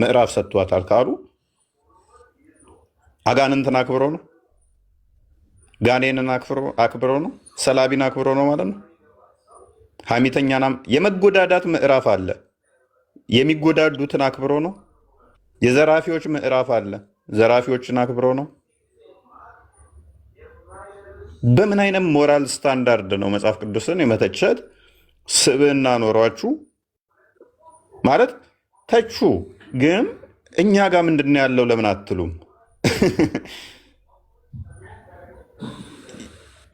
ምዕራፍ ሰጥቷታል ካሉ አጋንንትን አክብሮ ነው? ጋኔንን አክብሮ ነው? ሰላቢን አክብሮ ነው ማለት ነው? ሐሜተኛናም የመጎዳዳት ምዕራፍ አለ። የሚጎዳዱትን አክብሮ ነው? የዘራፊዎች ምዕራፍ አለ። ዘራፊዎችን አክብሮ ነው? በምን አይነት ሞራል ስታንዳርድ ነው መጽሐፍ ቅዱስን የመተቸት ስብዕና ኖሯችሁ? ማለት ተቹ፣ ግን እኛ ጋር ምንድን ነው ያለው ለምን አትሉም?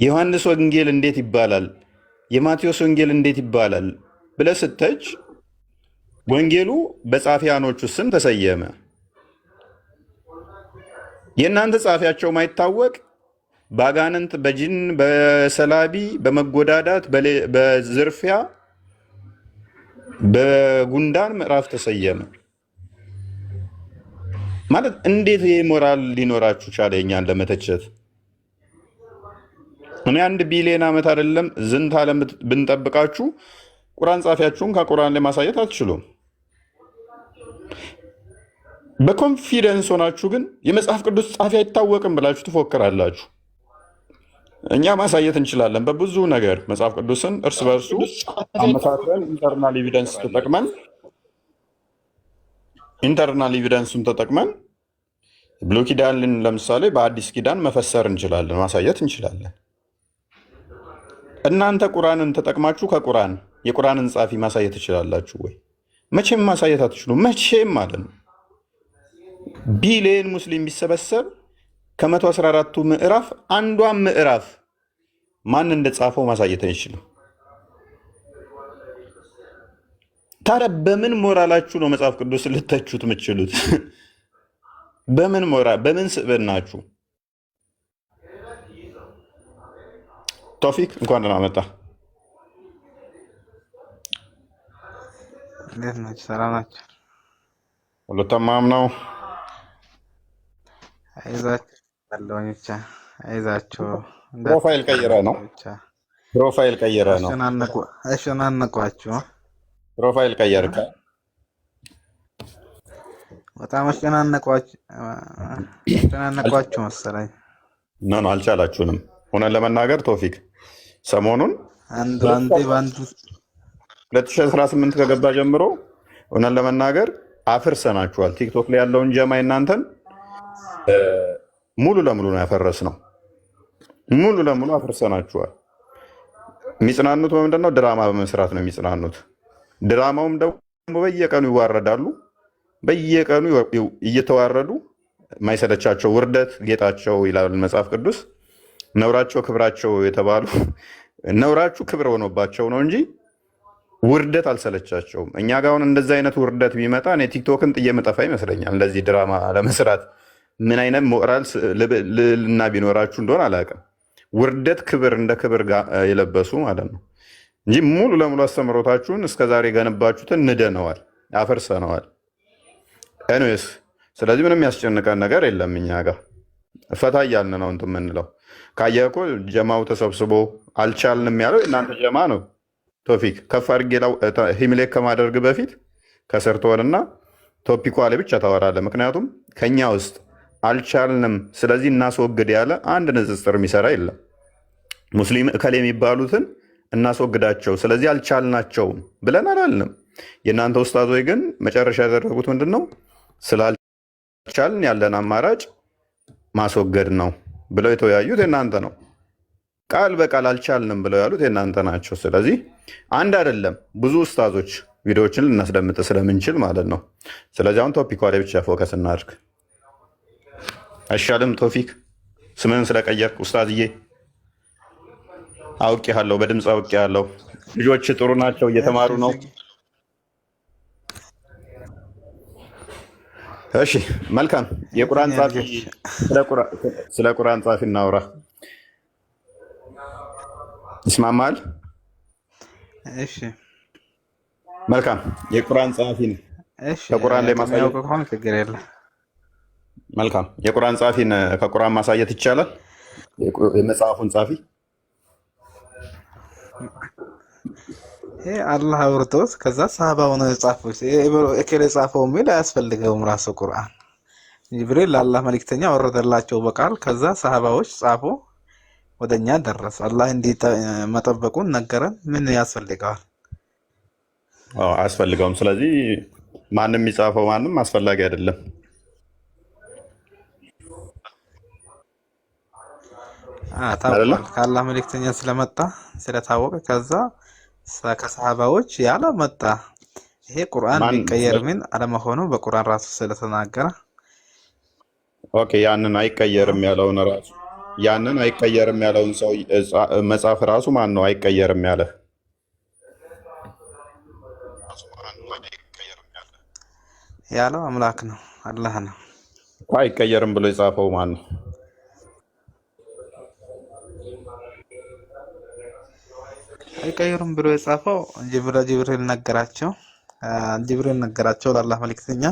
ዮሐንስ ወንጌል እንዴት ይባላል? የማቴዎስ ወንጌል እንዴት ይባላል ብለህ ስተች ወንጌሉ በጻፊያኖቹ ስም ተሰየመ። የእናንተ ጻፊያቸው ማይታወቅ በአጋንንት፣ በጅን፣ በሰላቢ፣ በመጎዳዳት፣ በዝርፊያ፣ በጉንዳን ምዕራፍ ተሰየመ ማለት እንዴት ይህ ሞራል ሊኖራችሁ ቻለ? እኛን ለመተቸት እኔ 1 ቢሊዮን ዓመት አይደለም ዝንት ዓለም ብንጠብቃችሁ ቁርአን ጻፊያችሁን ከቁርአን ላይ ማሳየት አትችሉም። በኮንፊደንስ ሆናችሁ ግን የመጽሐፍ ቅዱስ ጻፊ አይታወቅም ብላችሁ ትፎክራላችሁ። እኛ ማሳየት እንችላለን በብዙ ነገር መጽሐፍ ቅዱስን እርስ በርሱ አመሳክረን ኢንተርናል ኤቪደንሱን ተጠቅመን ብሉይ ኪዳንን ለምሳሌ በአዲስ ኪዳን መፈሰር እንችላለን፣ ማሳየት እንችላለን። እናንተ ቁርአንን ተጠቅማችሁ ከቁርአን የቁርአንን ጻፊ ማሳየት ትችላላችሁ ወይ? መቼም ማሳየት አትችሉም። መቼም ማለት ነው። ቢሊየን ሙስሊም ቢሰበሰብ ከ114ቱ ምዕራፍ አንዷን ምዕራፍ ማን እንደጻፈው ማሳየት አይችልም። ታዲያ በምን ሞራላችሁ ነው መጽሐፍ ቅዱስ ልተቹት የምትችሉት? በምን ሞራል፣ በምን ስብዕናችሁ? ቶፊክ እንኳን ደህና መጣ። እንዴት ናችሁ? ሰላም ናችሁ? ሁሉ ተማም ነው? አይዛችሁ አለሁኝ ብቻ አይዛችሁ። ፕሮፋይል ቀይረ ነው? ፕሮፋይል ቀይረ ነው? አሸናነቋችሁ። ፕሮፋይል ቀየርከ? በጣም አሸናነቋችሁ መሰለኝ። ኖ አልቻላችሁንም። ሆነን ለመናገር ቶፊክ ሰሞኑን 2018 ከገባ ጀምሮ ሆነን ለመናገር አፍርሰናችኋል። ቲክቶክ ላይ ያለውን ጀማ እናንተን ሙሉ ለሙሉ ነው ያፈረስ ነው። ሙሉ ለሙሉ አፍርሰናችኋል። የሚጽናኑት በምንድን ነው? ድራማ በመስራት ነው የሚጽናኑት። ድራማውም ደግሞ በየቀኑ ይዋረዳሉ። በየቀኑ እየተዋረዱ የማይሰለቻቸው ውርደት ጌጣቸው ይላል መጽሐፍ ቅዱስ። ነውራቸው ክብራቸው የተባሉ ነውራችሁ ክብር ሆኖባቸው ነው እንጂ ውርደት አልሰለቻቸውም። እኛ ጋር አሁን እንደዚህ አይነት ውርደት ቢመጣ እኔ ቲክቶክን ጥዬ መጠፋ ይመስለኛል። እንደዚህ ድራማ ለመስራት ምን አይነት ሞራል ልዕልና ቢኖራችሁ እንደሆነ አላውቅም። ውርደት ክብር እንደ ክብር የለበሱ ማለት ነው እንጂ ሙሉ ለሙሉ አስተምሮታችሁን እስከዛሬ ገነባችሁትን ንደነዋል፣ አፈርሰነዋል። ኤኒዌይስ ስለዚህ ምንም ያስጨንቀን ነገር የለም። እኛ ጋር ፈታ እያልን ነው እንትን የምንለው። ካየህ እኮ ጀማው ተሰብስቦ አልቻልንም ያለው እናንተ ጀማ ነው። ቶፊክ ከፍ አድርጌ ሂምሌክ ከማደርግ በፊት ከስር ትሆንና ቶፒኳ ላይ ብቻ ታወራለህ። ምክንያቱም ከኛ ውስጥ አልቻልንም ስለዚህ እናስወግድ ያለ አንድ ንጽጽር የሚሰራ የለም። ሙስሊም እከሌ የሚባሉትን እናስወግዳቸው ስለዚህ አልቻልናቸውም ብለን አላልንም። የእናንተ ኡስታዞች ግን መጨረሻ ያደረጉት ምንድን ነው? ስላልቻልን ያለን አማራጭ ማስወገድ ነው ብለው የተወያዩት የእናንተ ነው። ቃል በቃል አልቻልንም ብለው ያሉት የእናንተ ናቸው። ስለዚህ አንድ አይደለም ብዙ ኡስታዞች ቪዲዮዎችን ልናስደምጥ ስለምንችል ማለት ነው። ስለዚህ አሁን ቶፒክ ላይ ብቻ ፎከስ እናድርግ አይሻልም? ቶፊክ ስምህን ስለቀየርክ ኡስታዝዬ አውቄሃለሁ፣ በድምፅ አውቄሃለሁ። ልጆች ጥሩ ናቸው፣ እየተማሩ ነው። እሺ መልካም። የቁርአን ጻፊ ስለ ቁርአን ጻፊ እናውራ። ይስማማል? እሺ መልካም። የቁርአን ጻፊን ከቁርአን ላይ ማሳየት ችግር የለም። መልካም። የቁርአን ጻፊን ከቁርአን ማሳየት ይቻላል? የመጽሐፉን ጻፊ ይሄ አላህ አውርቶት ከዛ ሰሃባው ነው የጻፈው። እከሌ ጻፈው የሚል አያስፈልገውም። ራሱ ቁርአን ጅብሪል ለአላህ መልእክተኛ ወረደላቸው በቃል ከዛ ሰሃባዎች ጻፉ፣ ወደኛ ደረሰ። አላህ እንዲህ መጠበቁን ነገረን። ምን ያስፈልገዋል? አያስፈልገውም። ስለዚህ ማንም የሚጻፈው ማንም አስፈላጊ አይደለም አይደለ? ታውቋል። ከአላህ መልእክተኛ ስለመጣ ስለታወቀ ከዛ ከሰሃባዎች ያለ መጣ። ይሄ ቁርአን ማን ሊቀየር ምን አለመሆኑ በቁርአን ራሱ ስለተናገረ ኦኬ፣ ያንን አይቀየርም ያለውን ራሱ ያንን አይቀየርም ያለውን ሰው መጽሐፍ ራሱ ማን ነው አይቀየርም ያለ? ያለው አምላክ ነው፣ አላህ ነው። አይቀየርም ብሎ የጻፈው ማን ነው? አይቀየሩም ብሎ የጻፈው ጅብሪል ነገራቸው። ጅብሪል ነገራቸው ለአላህ መልእክተኛ።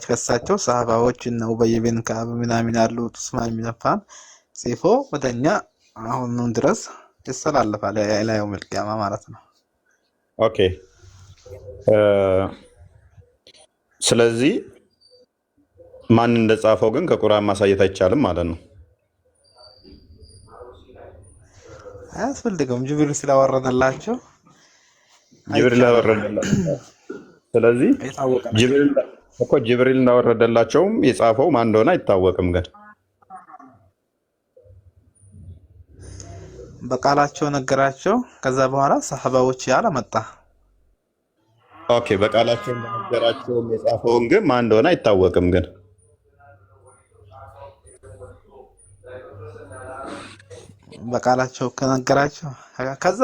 ከእሳቸው ሰሃባዎች እነ ኡበይ ብን ከዕብ ምናምን ያሉ ዑስማን ብን አፋን ጽፎ ወደኛ አሁንም ድረስ ይስተላልፋል ኢላ የውሚል ቂያማ ማለት ነው። ኦኬ። ስለዚህ ማን እንደጻፈው ግን ከቁርአን ማሳየት አይቻልም ማለት ነው። አያስፈልገውም። ጅብሪል ስላወረደላቸው ጅብሪል ያወረደላቸው። ስለዚህ ጅብሪል እንዳወረደላቸውም የጻፈው ማን እንደሆነ አይታወቅም። ግን በቃላቸው ነገራቸው። ከዛ በኋላ ሰሃባዎች ያለ መጣ። ኦኬ። በቃላቸው እንደነገራቸውም የጻፈውን ግን ማን እንደሆነ አይታወቅም። ግን በቃላቸው ከነገራቸው ከዛ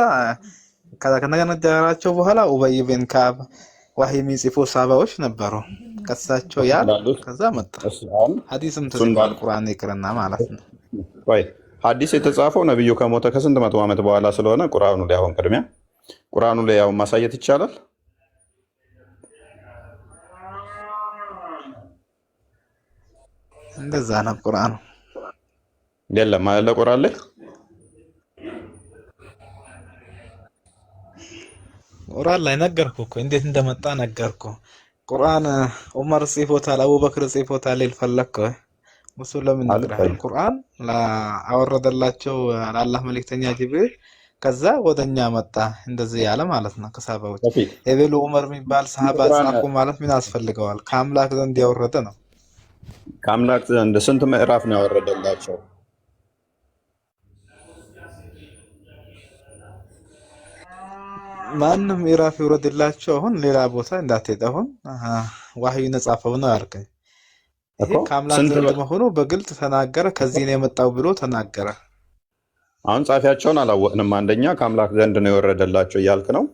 ከነገራቸው በኋላ ኡበይ ብን ከዕብ ዋህይ የሚጽፉ ሰሃባዎች ነበሩ። ከሳቸው ያለ ከዛ መጣ። ሐዲስም ተጽፏል ቁርአን ይቅርና ማለት ነው። ወይ ሐዲስ የተጻፈው ነብዩ ከሞተ ከስንት መቶ ዓመት በኋላ ስለሆነ ቁርአኑ ላይ አሁን ቅድሚያ ቁርአኑ ላይ ያው ማሳየት ይቻላል። እንደዛ ነው ቁርአኑ። የለም አለ ቁርአን ላይ ቁርአን ላይ ነገርኩ እኮ እንዴት እንደመጣ ነገርኩ። ቁርአን ዑመር ጽፎታል፣ አቡበክር ጽፎታል ይልፈለክ ሙሱ ለምን ነግረሃል? ቁርአን አወረደላቸው ለአላህ መልእክተኛ ጅብሪል ከዛ ወደኛ መጣ እንደዚህ ያለ ማለት ነው። ከሰሃባዎች ኢብኑ ዑመር የሚባል ሰሃባ ጻፉ ማለት ምን አስፈልገዋል? ከአምላክ ዘንድ ያወረደ ነው። ከአምላክ ዘንድ ስንት ምዕራፍ ነው ያወረደላቸው? ማንም ምዕራፍ ይወረድላቸው። አሁን ሌላ ቦታ እንዳትሄድ። አሁን ዋህዩ ነጻፈው ነው ያልከኝ። ይሄ ከአምላክ ዘንድ መሆኑ በግልጽ ተናገረ። ከዚህ ነው የመጣው ብሎ ተናገረ። አሁን ጻፊያቸውን አላወቅንም። አንደኛ ከአምላክ ዘንድ ነው የወረደላቸው እያልክ ነው።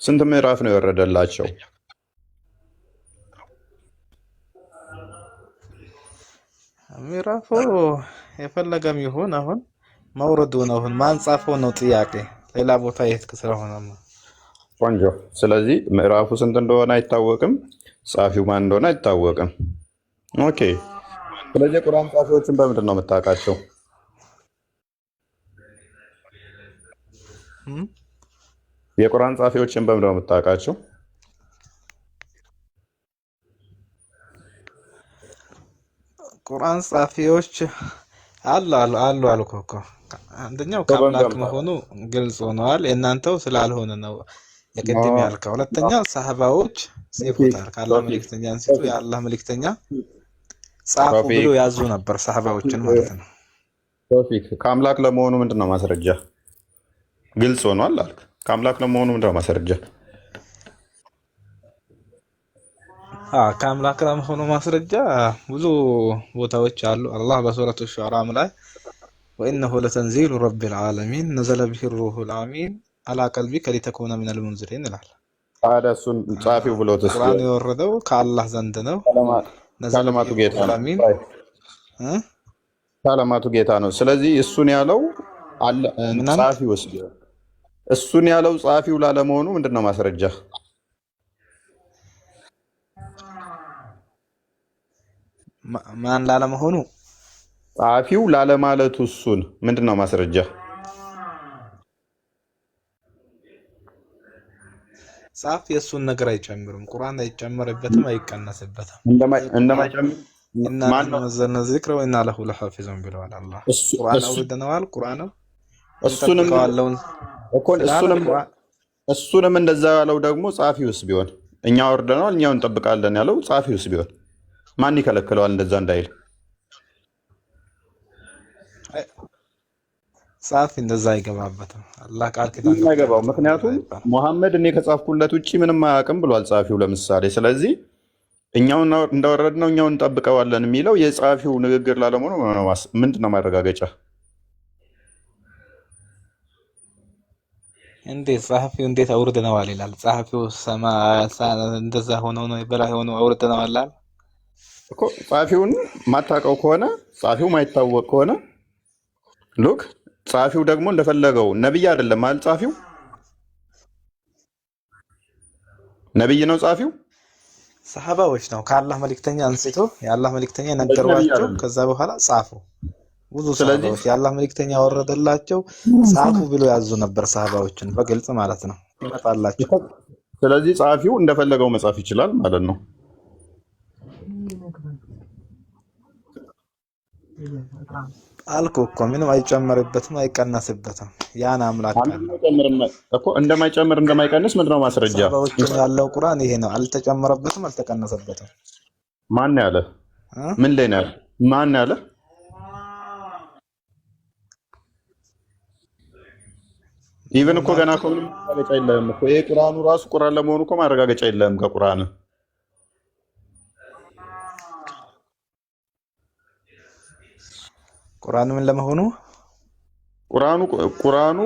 ስንት ምዕራፍ ነው የወረደላቸው? ምዕራፉ የፈለገም ይሁን አሁን መውረዱ ነው። አሁን ማን ጻፈው ነው ጥያቄ። ሌላ ቦታ የት ስለሆነ ነው። ቆንጆ። ስለዚህ ምዕራፉ ስንት እንደሆነ አይታወቅም፣ ጻፊው ማን እንደሆነ አይታወቅም። ኦኬ። ስለዚህ ቁርአን ጻፊዎችን በምንድን ነው የምታውቃቸው? የቁርአን ጻፊዎችን በምንድን ነው የምታውቃቸው? ቁርአን ጻፊዎች አሉ አልኩህ እኮ። አንደኛው ከአምላክ መሆኑ ግልጽ ሆነዋል። የእናንተው ስላልሆነ ነው የቅድም ያልከው። ሁለተኛ ሰሃባዎች ጽፉታል። ከአላህ መልእክተኛ አንስቶ የአላህ መልእክተኛ ጻፉ ብሎ ያዙ ነበር ሰሃባዎችን ማለት ነው። ቶፊክ ከአምላክ ለመሆኑ ምንድን ነው ማስረጃ? ግልጽ ሆኗል አልክ። ከአምላክ ለመሆኑ ምንድን ነው ማስረጃ? ከአምላክ ለመሆኑ ማስረጃ ብዙ ቦታዎች አሉ። አላህ በሱረቱ ሹዓራም ላይ ወኢነሁ ለተንዚሉ ረቢል ዓለሚን ነዘለ ቢሂ ሩሑል አሚን አላ ቀልቢከ ሊተኩነ ሚነል ሙንዚሪን ይላል። ታዲያ እሱን ጻፊው ብሎትስ ቁርአን የወረደው ከአላህ ዘንድ ነው። ከዓለማቱ ጌታ ነው። ከዓለማቱ ጌታ ነው። ስለዚህ እሱን ያለው ጻፊው እሱን ያለው ጻፊው ላለመሆኑ ምንድን ነው ማስረጃ? ማን ላለመሆኑ ጻፊው ላለማለቱ እሱን ምንድን ነው ማስረጃ? ጻፍ የእሱን ነገር አይጨምርም። ቁርአን አይጨመርበትም፣ አይቀነስበትም። እንደማይጨምር እና ማን ነው? ነዘልነ ዚክረ ወኢና ለሁ ለሐፊዙን ብለዋል አላህ። እሱ- ቁርአን እሱ- አውርደነዋል፣ ቁርአንም እሱንም እንጠብቀዋለን እኮ ስላለ ቁርአን እሱንም እንደዛ ያለው ደግሞ ጸሐፊውስ ቢሆን እኛ ወርደነዋል እኛው እንጠብቃለን ያለው ጸሐፊውስ ቢሆን ማን ይከለክለዋል እንደዛ እንዳይል? ጻፊ እንደዛ አይገባበትም። አላህ ቃል ኪዳን የማይገባው ምክንያቱም ሙሐመድ እኔ ከጻፍኩለት ውጭ ምንም አያውቅም ብሏል ጸሐፊው ለምሳሌ። ስለዚህ እኛው እንዳወረድነው እኛው እንጠብቀዋለን የሚለው የጸሐፊው ንግግር ላለመሆኑ ምንድን ነው ማረጋገጫ? እንዴት ጸሐፊው እንዴት አውርደነዋል ይላል? ጸሐፊው እንደዛ ሆኖ ነው በላይ ሆኖ አውርደነዋል አለ እኮ። ጸሐፊውን ማታውቀው ከሆነ ጸሐፊው ማይታወቅ ከሆነ ሉክ ጸሐፊው ደግሞ እንደፈለገው ነብይ አይደለም ማለት ጸሐፊው ነብይ ነው ጸሐፊው ሰሃባዎች ነው ከአላህ መልእክተኛ አንስቶ የአላህ መልእክተኛ ነገሯቸው። ከዛ በኋላ ጻፉ። ብዙ ሰሃባዎች የአላህ መልእክተኛ ወረደላቸው ጻፉ ብሎ ያዙ ነበር ሰሃባዎችን በግልጽ ማለት ነው ይመጣላቸው። ስለዚህ ጸሐፊው እንደፈለገው መጻፍ ይችላል ማለት ነው። አልኩ እኮ ምንም አይጨመርበትም አይቀነስበትም። ያን አምላክ እኮ እንደማይጨምር እንደማይቀንስ ምንድነው ማስረጃ? ሰሃባዎችን ያለው ቁርአን ይሄ ነው። አልተጨመረበትም አልተቀነሰበትም። ማን ያለ? ምን ላይ ነው ያለ? ማን ያለ? ኢቨን እኮ ገና እኮ ምንም ማረጋገጫ የለህም እኮ ይሄ ቁርአኑ ራሱ ቁርአን ለመሆኑ እኮ ማረጋገጫ የለህም ከቁርአን። ቁርአኑ ምን ለመሆኑ ቁርአኑ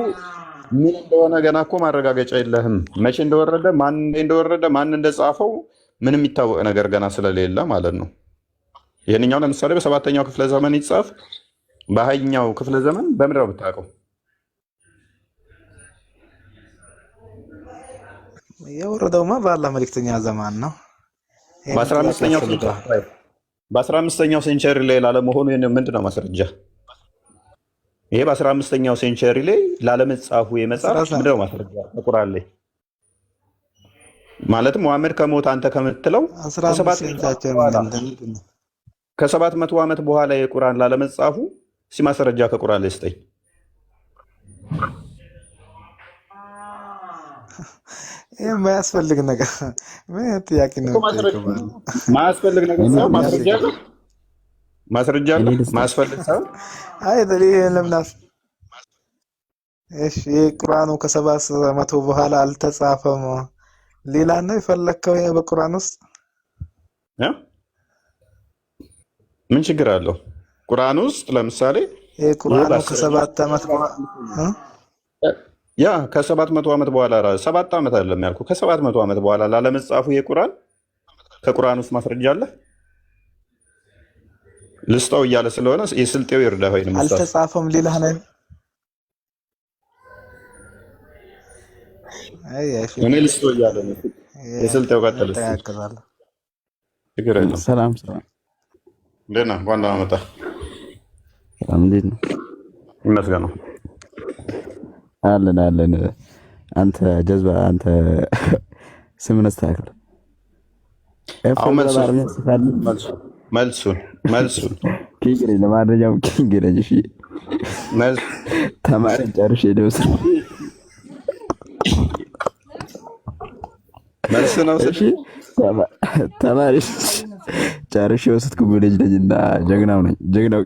ምን እንደሆነ ገና እኮ ማረጋገጫ የለህም። መቼ እንደወረደ ማን እንደጻፈው ምንም የሚታወቅ ነገር ገና ስለሌለ ማለት ነው። ይህንኛው ለምሳሌ በ7ኛው ክፍለ ዘመን ይጻፍ በ20ኛው ክፍለ ዘመን በምድር ብታውቀው የወረደውማ በአላህ መልእክተኛ ዘመን ነው። በ15ኛው ሴንቸሪ ላይ ላለመሆኑ ምንድን ነው ማስረጃ? ይሄ በ15ኛው ሴንቸሪ ላይ ላለመጻፉ የመጽሐፍ ምንድን ነው ማስረጃ? በቁርአን ላይ ማለትም ሙሐመድ ከሞት አንተ ከምትለው ከ700 ዓመት በኋላ የቁርአን ላለመጻፉ ማስረጃ ከቁርአን ላይ ስጠኝ። ይሄ የማያስፈልግ ነገር ምን ጥያቄ ነው? ማያስፈልግ ነገር ነው። ማስረጃ ማያስፈልግ ሰው አይ ለምናስ እሺ ቁርአኑ ከ700 በኋላ አልተጻፈም ሌላ ነው የፈለከው? ይሄ በቁርአን ውስጥ ምን ችግር አለው? ቁርአን ውስጥ ለምሳሌ ይሄ ቁርአኑ ከ7 ዓመት ከ700 ዓመት በኋላ 7 ዓመት አይደለም ያልኩህ፣ ከ700 ዓመት በኋላ ላለመጻፉ የቁርአን ከቁርአን ውስጥ ማስረጃ አለ? ልስጠው እያለ ስለሆነ የስልጤው ይርዳ ሆይ ነው አልተጻፈም ሌላ ነው። እኔ ልስጠው እያለ ነው የስልጤው ቀጥል። ችግር የለም። ሰላም እንዴት ነህ? እንኳን ደህና መጣህ። እንዴት ነው? ይመስገን ነው አለን። አንተ ጀዝባ አንተ ስምን አስተካክል። መልሱን ኪንግ ነኝ፣ ለማንኛውም ኪንግ ነኝ። እሺ ተማሪ ጨርሼ ደውስ መልስ ነው። እሺ ተማሪ ጨርሼ ወሰድኩ ልጅ ነኝና ጀግናው ነኝ። ጀግናው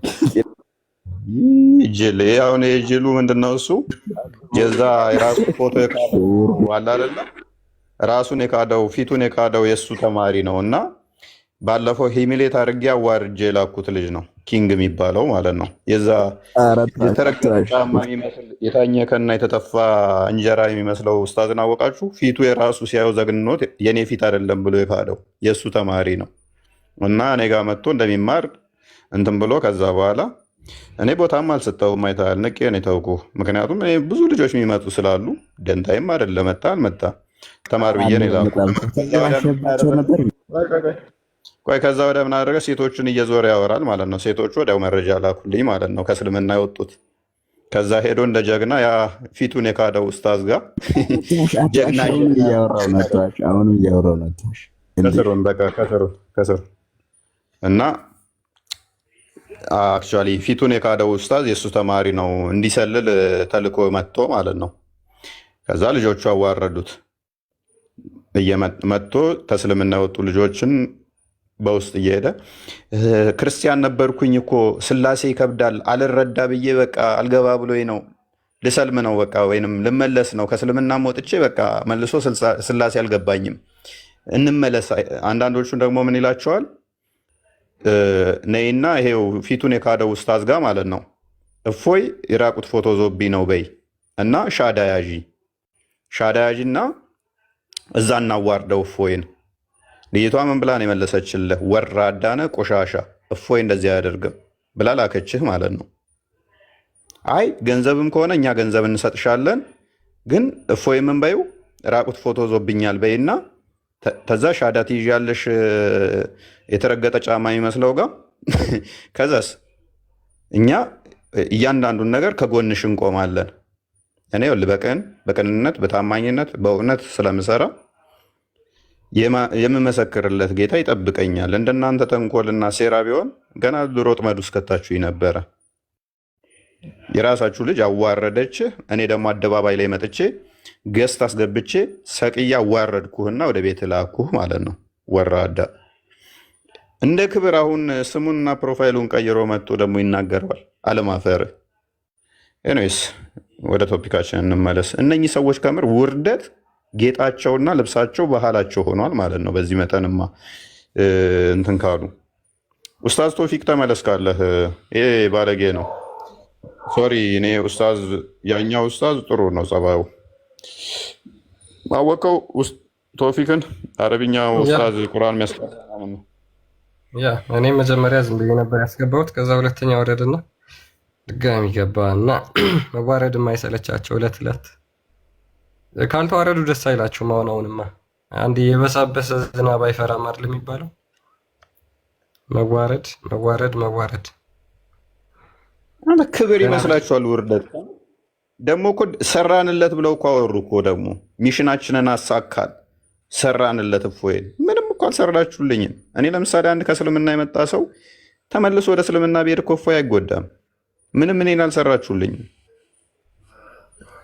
ጅል አሁን የጅሉ ምንድነው እሱ የዛ የራሱ ፎቶ የካደው አለ አይደለ? ራሱን የካደው ፊቱን የካደው የእሱ ተማሪ ነው። እና ባለፈው ሂሚሌት አድርጌ አዋርጄ የላኩት ልጅ ነው ኪንግ የሚባለው ማለት ነው። የዛ የተረገጠ የታኘከና የተተፋ እንጀራ የሚመስለው ኡስታዝን አወቃችሁ? ፊቱ የራሱ ሲያየው ዘግንኖት የኔ ፊት አይደለም ብሎ የካደው የእሱ ተማሪ ነው። እና እኔ ጋር መጥቶ እንደሚማር እንትን ብሎ ከዛ በኋላ እኔ ቦታም አልሰጠውም። አይተሃል፣ ንቄ ነው የተውኩህ። ምክንያቱም ብዙ ልጆች የሚመጡ ስላሉ ደንታይም አይደለ መጣ አልመጣ ተማር ብዬ ነው የላኩት። ቆይ ከዛ ወደ ምን አደረገ? ሴቶቹን እየዞረ ያወራል ማለት ነው። ሴቶቹ ወዲያው መረጃ ላኩልኝ ማለት ነው፣ ከእስልምና የወጡት ከዛ ሄዶ እንደ ጀግና ያ ፊቱን የካደው ኡስታዝ ጋር ጀግና አሁንም እያወራው ነቷሽ። አሁንም እያወራው ነቷሽ። ከስሩን በቃ ከስሩ እና አክቹዋሊ ፊቱን የካደው ኡስታዝ የእሱ ተማሪ ነው እንዲሰልል ተልኮ መጥቶ ማለት ነው። ከዛ ልጆቹ አዋረዱት። መጥቶ ተስልምና የወጡ ልጆችን በውስጥ እየሄደ ክርስቲያን ነበርኩኝ እኮ ስላሴ ይከብዳል አልረዳ ብዬ በቃ አልገባ ብሎኝ ነው ልሰልም ነው በቃ ወይንም ልመለስ ነው ከስልምና ወጥቼ በቃ መልሶ ስላሴ አልገባኝም እንመለስ። አንዳንዶቹን ደግሞ ምን ይላቸዋል? ነይና ይሄው ፊቱን የካደው ኡስታዝ ጋር ማለት ነው እፎይ የራቁት ፎቶ ዞቢ ነው በይ እና ሻዳ ያዢና እዛ እናዋርደው እፎይን። ልይቷ ምን ብላ ነው የመለሰችልህ? ወራዳነ ቆሻሻ እፎይ እንደዚህ አያደርግም ብላ ላከችህ ማለት ነው። አይ ገንዘብም ከሆነ እኛ ገንዘብ እንሰጥሻለን፣ ግን እፎይ ምን በይው ራቁት ፎቶ ዞብኛል በይና ተዛ ሻዳ ትይዣለሽ የተረገጠ ጫማ የሚመስለው ጋር ከዛስ እኛ እያንዳንዱን ነገር ከጎንሽ እንቆማለን። እኔ በቅንነት በታማኝነት በእውነት ስለምሰራ የምመሰክርለት ጌታ ይጠብቀኛል። እንደናንተ ተንኮልና ሴራ ቢሆን ገና ድሮ ወጥመድ ውስጥ ከታችሁኝ ነበረ። የራሳችሁ ልጅ አዋረደች፣ እኔ ደግሞ አደባባይ ላይ መጥቼ ገስት አስገብቼ ሰቅያ አዋረድኩህና ወደ ቤት ላኩህ ማለት ነው። ወራዳ እንደ ክብር አሁን ስሙንና ፕሮፋይሉን ቀይሮ መጥቶ ደግሞ ይናገረዋል። አለማፈር። ኤኒዌይስ ወደ ቶፒካችን እንመለስ። እነኚህ ሰዎች ከምር ውርደት ጌጣቸውና ልብሳቸው ባህላቸው ሆኗል ማለት ነው። በዚህ መጠንማ እንትን ካሉ ኡስታዝ ቶፊቅ ተመለስ ካለህ ይሄ ባለጌ ነው። ሶሪ እኔ ኡስታዝ ያኛው ኡስታዝ ጥሩ ነው ጸባዩ። አወቀው ቶፊቅን አረብኛ ኡስታዝ ቁርአን የሚያስቀራ ነው። ያ እኔ መጀመሪያ ዝም ብዬ ነበር ያስገባሁት። ከዛ ሁለተኛ ወረድና ድጋሚ ገባ እና መዋረድ የማይሰለቻቸው ዕለት ዕለት ካልተዋረዱ ደስ አይላችሁም። አሁንማ አንድ የበሳበሰ ዝናብ አይፈራም አይደል የሚባለው? መዋረድ ክብር ይመስላችኋል? ውርደት ደግሞ እኮ ሰራንለት ብለው እኮ አወሩ እኮ ደግሞ ሚሽናችንን አሳካል ሰራንለት። እፎይን ምንም እኮ አልሰራችሁልኝም። እኔ ለምሳሌ አንድ ከእስልምና የመጣ ሰው ተመልሶ ወደ እስልምና ብሄድ እኮ እፎይ አይጎዳም። ምንም እኔን አልሰራችሁልኝም።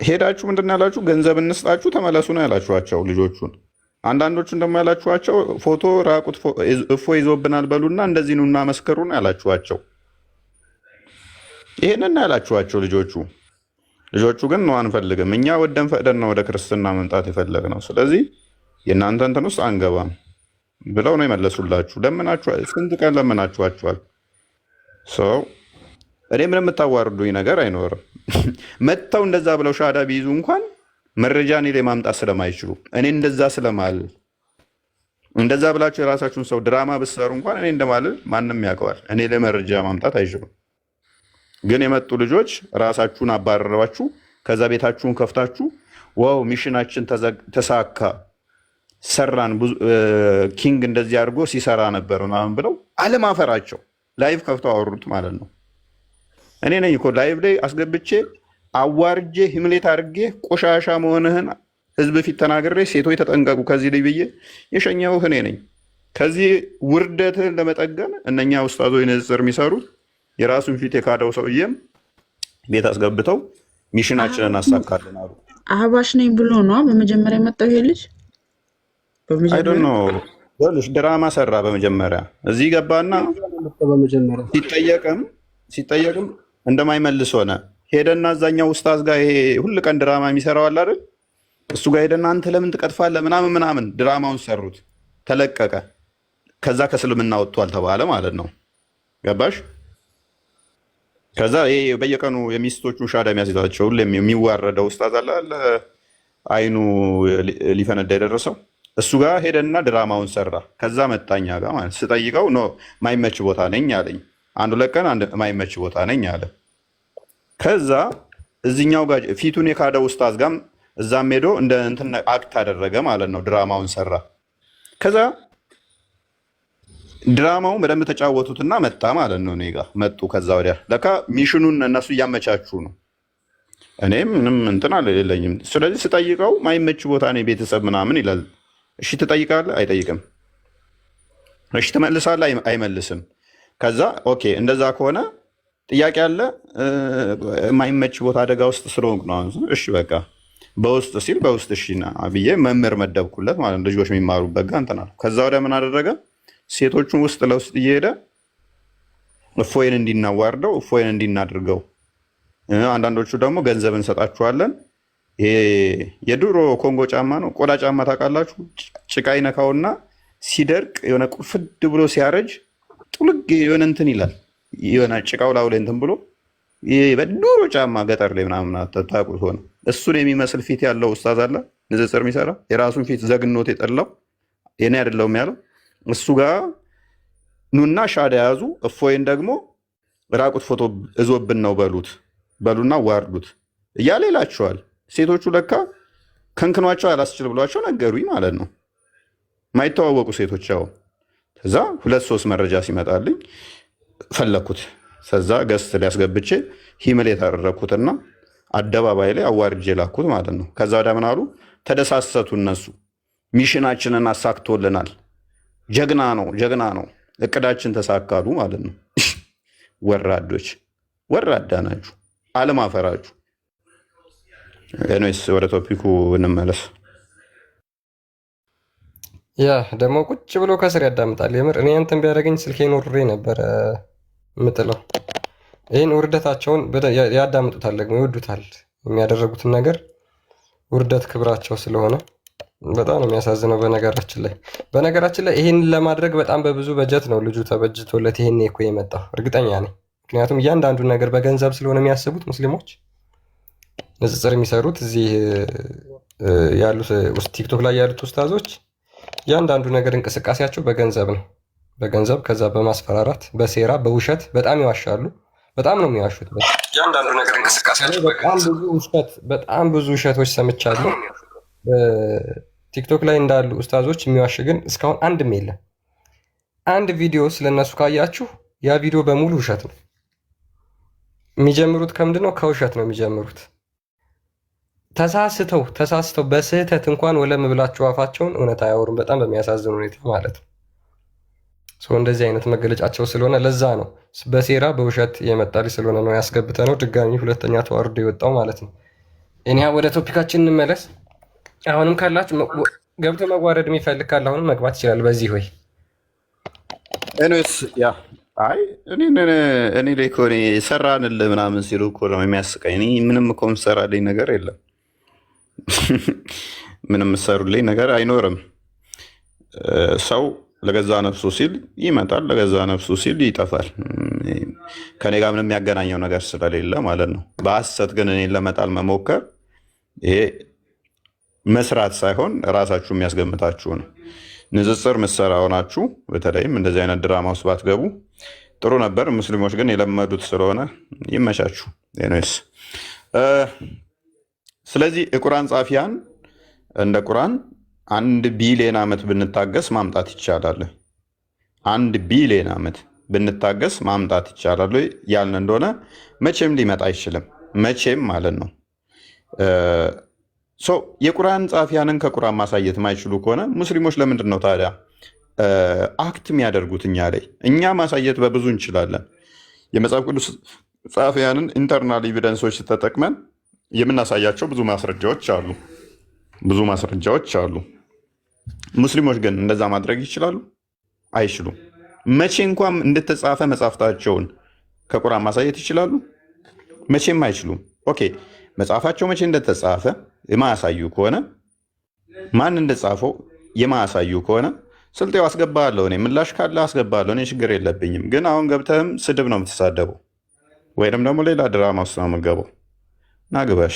ሄዳችሁ ምንድን ነው ያላችሁ? ገንዘብ እንስጣችሁ ተመለሱ ነው ያላችኋቸው ልጆቹን። አንዳንዶቹን ደግሞ ያላችኋቸው ፎቶ ራቁት እፎይ ይዞብናል በሉና እንደዚህ ነው እናመስክሩ ነው ያላችኋቸው። ይሄንን ያላችኋቸው ልጆቹ ግን ነው አንፈልግም፣ እኛ ወደን ፈቅደን ነው ወደ ክርስትና መምጣት የፈለግነው፣ ስለዚህ የእናንተ እንትን ውስጥ አንገባም ብለው ነው የመለሱላችሁ። ለምናችኋል፣ ስንት ቀን ለምናችኋቸዋል። ሰው እኔ ምንም የምታዋርዱኝ ነገር አይኖርም። መጥተው እንደዛ ብለው ሻዳ ቢይዙ እንኳን መረጃ እኔ ላይ ማምጣት ስለማይችሉ እኔ እንደዛ ስለማል እንደዛ ብላችሁ የራሳችሁን ሰው ድራማ ብትሰሩ እንኳን እኔ እንደማልል ማንም ያውቀዋል። እኔ ላይ መረጃ ማምጣት አይችሉም። ግን የመጡ ልጆች ራሳችሁን አባረራችሁ፣ ከዛ ቤታችሁን ከፍታችሁ ዋው ሚሽናችን ተሳካ ሰራን፣ ኪንግ እንደዚህ አድርጎ ሲሰራ ነበር ምናምን ብለው አለማፈራቸው ላይቭ ከፍተው አወሩት ማለት ነው። እኔ ነኝ እኮ ላይቭ ላይ አስገብቼ አዋርጄ ሂምሌት አድርጌ ቆሻሻ መሆንህን ህዝብ ፊት ተናግሬ ሴቶች ተጠንቀቁ ከዚህ ላይ ብዬ የሸኘሁህ እኔ ነኝ። ከዚህ ውርደትህን ለመጠገን እነኛ ኡስታዞች ንጽጽር የሚሰሩት የራሱን ፊት የካደው ሰውዬም ቤት አስገብተው ሚሽናችንን አሳካልን አሉ። አህባሽ ነኝ ብሎ ነው በመጀመሪያ የመጣው ይሄ ልጅ። ድራማ ሰራ። በመጀመሪያ እዚህ ገባና ሲጠየቅም እንደማይመልስ ሆነ። ሄደና እዛኛው ኡስታዝ ጋር ይሄ ሁል ቀን ድራማ የሚሰራው አለ አይደል? እሱ ጋር ሄደና አንተ ለምን ትቀጥፋለህ ምናምን ድራማውን ሰሩት። ተለቀቀ። ከዛ ከእስልምና ወጥቷል ተባለ ማለት ነው። ገባሽ? ከዛ ይሄ በየቀኑ የሚስቶቹን ሻዳ የሚያስይዛቸው ሁሌም የሚዋረደው ኡስታዝ አለ አይኑ ሊፈነዳ የደረሰው እሱ ጋር ሄደና ድራማውን ሰራ። ከዛ መጣኛ ጋር ማለት ስጠይቀው ኖ ማይመች ቦታ ነኝ አለኝ። አንዱ ለቀን አንድ ማይመች ቦታ ነኝ አለ። ከዛ እዚኛው ጋር ፊቱን የካደው ኡስታዝ ጋር እዛም ሄዶ እንደ እንትን አክት አደረገ ማለት ነው። ድራማውን ሰራ። ከዛ ድራማውን በደንብ ተጫወቱትና መጣ ማለት ነው። እኔ ጋር መጡ። ከዛ ወዲያ ለካ ሚሽኑን እነሱ እያመቻቹ ነው። እኔም ምንም እንትን የለኝም። ስለዚህ ስጠይቀው ማይመች ቦታ ነው ቤተሰብ ምናምን ይላል። እሺ ትጠይቃለህ? አይጠይቅም። እሺ ትመልሳለህ? አይመልስም። ከዛ ኦኬ እንደዛ ከሆነ ጥያቄ አለ የማይመች ቦታ አደጋ ውስጥ ስለሆንኩ ነው። እሺ በቃ በውስጥ ሲል በውስጥ እሺ ብዬ መምህር መደብኩለት ማለት ነው። ልጆች የሚማሩበት ጋር እንትን አልኩ። ከዛ ወዲያ ምን አደረገ? ሴቶቹን ውስጥ ለውስጥ እየሄደ እፎይን እንዲናዋርደው እፎይን እንዲናድርገው፣ አንዳንዶቹ ደግሞ ገንዘብ እንሰጣችኋለን። ይሄ የድሮ ኮንጎ ጫማ ነው፣ ቆዳ ጫማ ታውቃላችሁ? ጭቃ ይነካውና ሲደርቅ የሆነ ቁርፍድ ብሎ ሲያረጅ ጥልግ የሆነ እንትን ይላል። የሆነ ጭቃው ላው ላይ እንትን ብሎ በድሮ ጫማ ገጠር ላይ ምናምን ታውቁት ሆነ። እሱን የሚመስል ፊት ያለው ኡስታዝ አለ ንጽጽር የሚሰራ የራሱን ፊት ዘግኖት የጠላው የኔ አይደለውም ያለው እሱ ጋር ኑና ሻዳ ያዙ። እፎይን ደግሞ ራቁት ፎቶ እዞብን ነው በሉና ዋርዱት እያለ ይላቸዋል። ሴቶቹ ለካ ከንክኗቸው ያላስችል ብሏቸው ነገሩኝ ማለት ነው። ማይተዋወቁ ሴቶች ያው ከዛ 2-3 መረጃ ሲመጣልኝ ፈለኩት። ከዛ ገስት ሊያስገብቼ ሂምሌት አደረግኩትና አደባባይ ላይ አዋርጄ ላኩት ማለት ነው። ከዛ ወደ ምን አሉ? ተደሳሰቱ እነሱ። ሚሽናችንን አሳክቶልናል፣ ጀግና ነው፣ እቅዳችን ተሳካሉ ማለት ነው። ወራዶች፣ ወራዳ ናችሁ፣ አለማፈራችሁ። ኤኒዌይስ ወደ ቶፒኩ እንመለስ። ያ ደግሞ ቁጭ ብሎ ከስር ያዳምጣል። የምር እኔ እንትን ቢያደርገኝ ስልኬን ወርሬ ነበረ የምጥለው። ይህን ውርደታቸውን ያዳምጡታል፣ ደግሞ ይወዱታል። የሚያደረጉትን ነገር ውርደት ክብራቸው ስለሆነ በጣም ነው የሚያሳዝነው። በነገራችን ላይ ይህን ለማድረግ በጣም በብዙ በጀት ነው ልጁ ተበጅቶለት ይሄን እኮ የመጣው እርግጠኛ ነኝ። ምክንያቱም እያንዳንዱን ነገር በገንዘብ ስለሆነ የሚያስቡት ሙስሊሞች ንጽጽር የሚሰሩት እዚህ ያሉት ቲክቶክ ላይ ያሉት ኡስታዞች እያንዳንዱ ነገር እንቅስቃሴያቸው በገንዘብ ነው። በገንዘብ ከዛ በማስፈራራት በሴራ በውሸት በጣም ይዋሻሉ። በጣም ነው የሚዋሹት። እያንዳንዱ ነገር እንቅስቃሴያቸው በጣም ብዙ ውሸቶች ሰምቻለሁ። ቲክቶክ ላይ እንዳሉ ኡስታዞች የሚዋሽ ግን እስካሁን አንድም የለም። አንድ ቪዲዮ ስለነሱ ካያችሁ ያ ቪዲዮ በሙሉ ውሸት ነው። የሚጀምሩት ከምንድን ነው? ከውሸት ነው የሚጀምሩት። ተሳስተው በስህተት እንኳን ወለም ብላችሁ አፋቸውን እውነት አያወሩም። በጣም በሚያሳዝን ሁኔታ ማለት ነው። እንደዚህ አይነት መገለጫቸው ስለሆነ ለዛ ነው በሴራ በውሸት የመጣ ልጅ ስለሆነ ነው ያስገብተ ነው ድጋሚ ሁለተኛ ተዋርዶ የወጣው ማለት ነው። እኒያ ወደ ቶፒካችን እንመለስ። አሁንም ካላችሁ ገብቶ መዋረድ የሚፈልግ ካለ አሁንም መግባት ይችላል። በዚህ ሆይ ኤኒዌይስ ያ አይ እኔ ላይ እኮ ሰራንልህ ምናምን ሲሉ እኮ ነው የሚያስቀኝ። እኔ ምንም እኮ የምሰራልኝ ነገር የለም። ምንም የምሰሩልኝ ነገር አይኖርም። ሰው ለገዛ ነፍሱ ሲል ይመጣል፣ ለገዛ ነፍሱ ሲል ይጠፋል። ከኔ ጋር ምንም የሚያገናኘው ነገር ስለሌለ ማለት ነው። በሐሰት ግን እኔን ለመጣል መሞከር ይሄ መስራት ሳይሆን ራሳችሁ የሚያስገምታችሁ ነው። ንጽጽር ምሰራ ሆናችሁ በተለይም እንደዚህ አይነት ድራማ ውስጥ ባትገቡ ጥሩ ነበር። ሙስሊሞች ግን የለመዱት ስለሆነ ይመቻችሁ። ኔስ ስለዚህ የቁርአን ጻፊያን እንደ ቁርአን 1 ቢሊዮን ዓመት ብንታገስ ማምጣት ይቻላል። 1 ቢሊዮን ዓመት ብንታገስ ማምጣት ይቻላል ያልን እንደሆነ መቼም ሊመጣ አይችልም። መቼም ማለት ነው። የቁርአን ጻፊያንን ከቁርአን ማሳየት ማይችሉ ከሆነ ሙስሊሞች ለምንድን ነው ታዲያ አክት የሚያደርጉት እኛ ላይ? እኛ ማሳየት በብዙ እንችላለን። የመጽሐፍ ቅዱስ ጻፊያንን ኢንተርናል ኤቪደንሶች ተጠቅመን የምናሳያቸው ብዙ ማስረጃዎች አሉ። ሙስሊሞች ግን እንደዛ ማድረግ ይችላሉ? አይችሉም። መቼ እንኳን እንደተጻፈ መጽሐፍታቸውን ከቁርአን ማሳየት ይችላሉ? መቼም አይችሉም። ኦኬ መጽሐፋቸው መቼ እንደተጻፈ የማያሳዩ ከሆነ ማን እንደጻፈው የማያሳዩ ከሆነ ስልጤው አስገባለሁ፣ እኔ ምላሽ ካለ አስገባለሁ፣ እኔ ችግር የለብኝም። ግን አሁን ገብተህም ስድብ ነው የምትሳደበው፣ ወይም ደግሞ ሌላ ድራማ ውስጥ ነው የምትገባው። ናግባሽ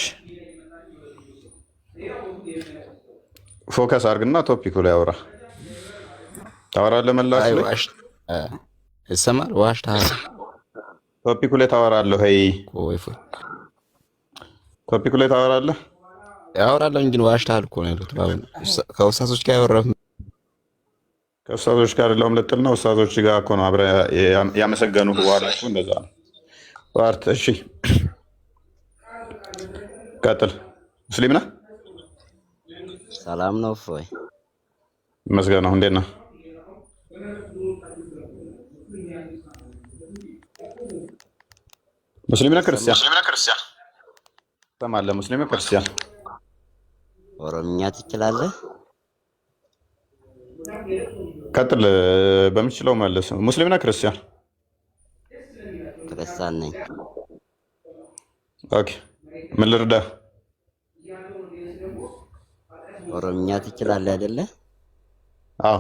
ፎከስ አድርግና ቶፒኩ ላይ አውራ። ታወራለህ መላሽ ላይ ይሰማል። ዋሽታል ቶፒኩ ላይ ታወራለህ። ሄይ ቶፒኩ ላይ ታወራለህ። ያወራለሁ እንጂ ዋሽታል እኮ ነው ያሉት። ከኡስታዞች ጋር ያወራህ ከኡስታዞች ጋር ለውም ልጥል ነው። ኡስታዞች ጋር እኮ ነው አብረህ ያመሰገኑ በኋላ እኮ እንደዛ ነው። ዋርት እሺ ቀጥል። ሙስሊም ነህ? ሰላም ነው እፎይ? ይመስገን ነው። እንዴት ነህ? ሙስሊም ነህ ክርስቲያን? ትሰማለህ? ሙስሊም ነህ ክርስቲያን? ኦሮምኛ ትችላለህ? ቀጥል። በምችለው መልስ። ሙስሊም ነህ ክርስቲያን? ክርስቲያን ነኝ። ኦኬ፣ ምን ልርዳህ? ኦሮምኛ ትችላለህ አይደለ? አዎ፣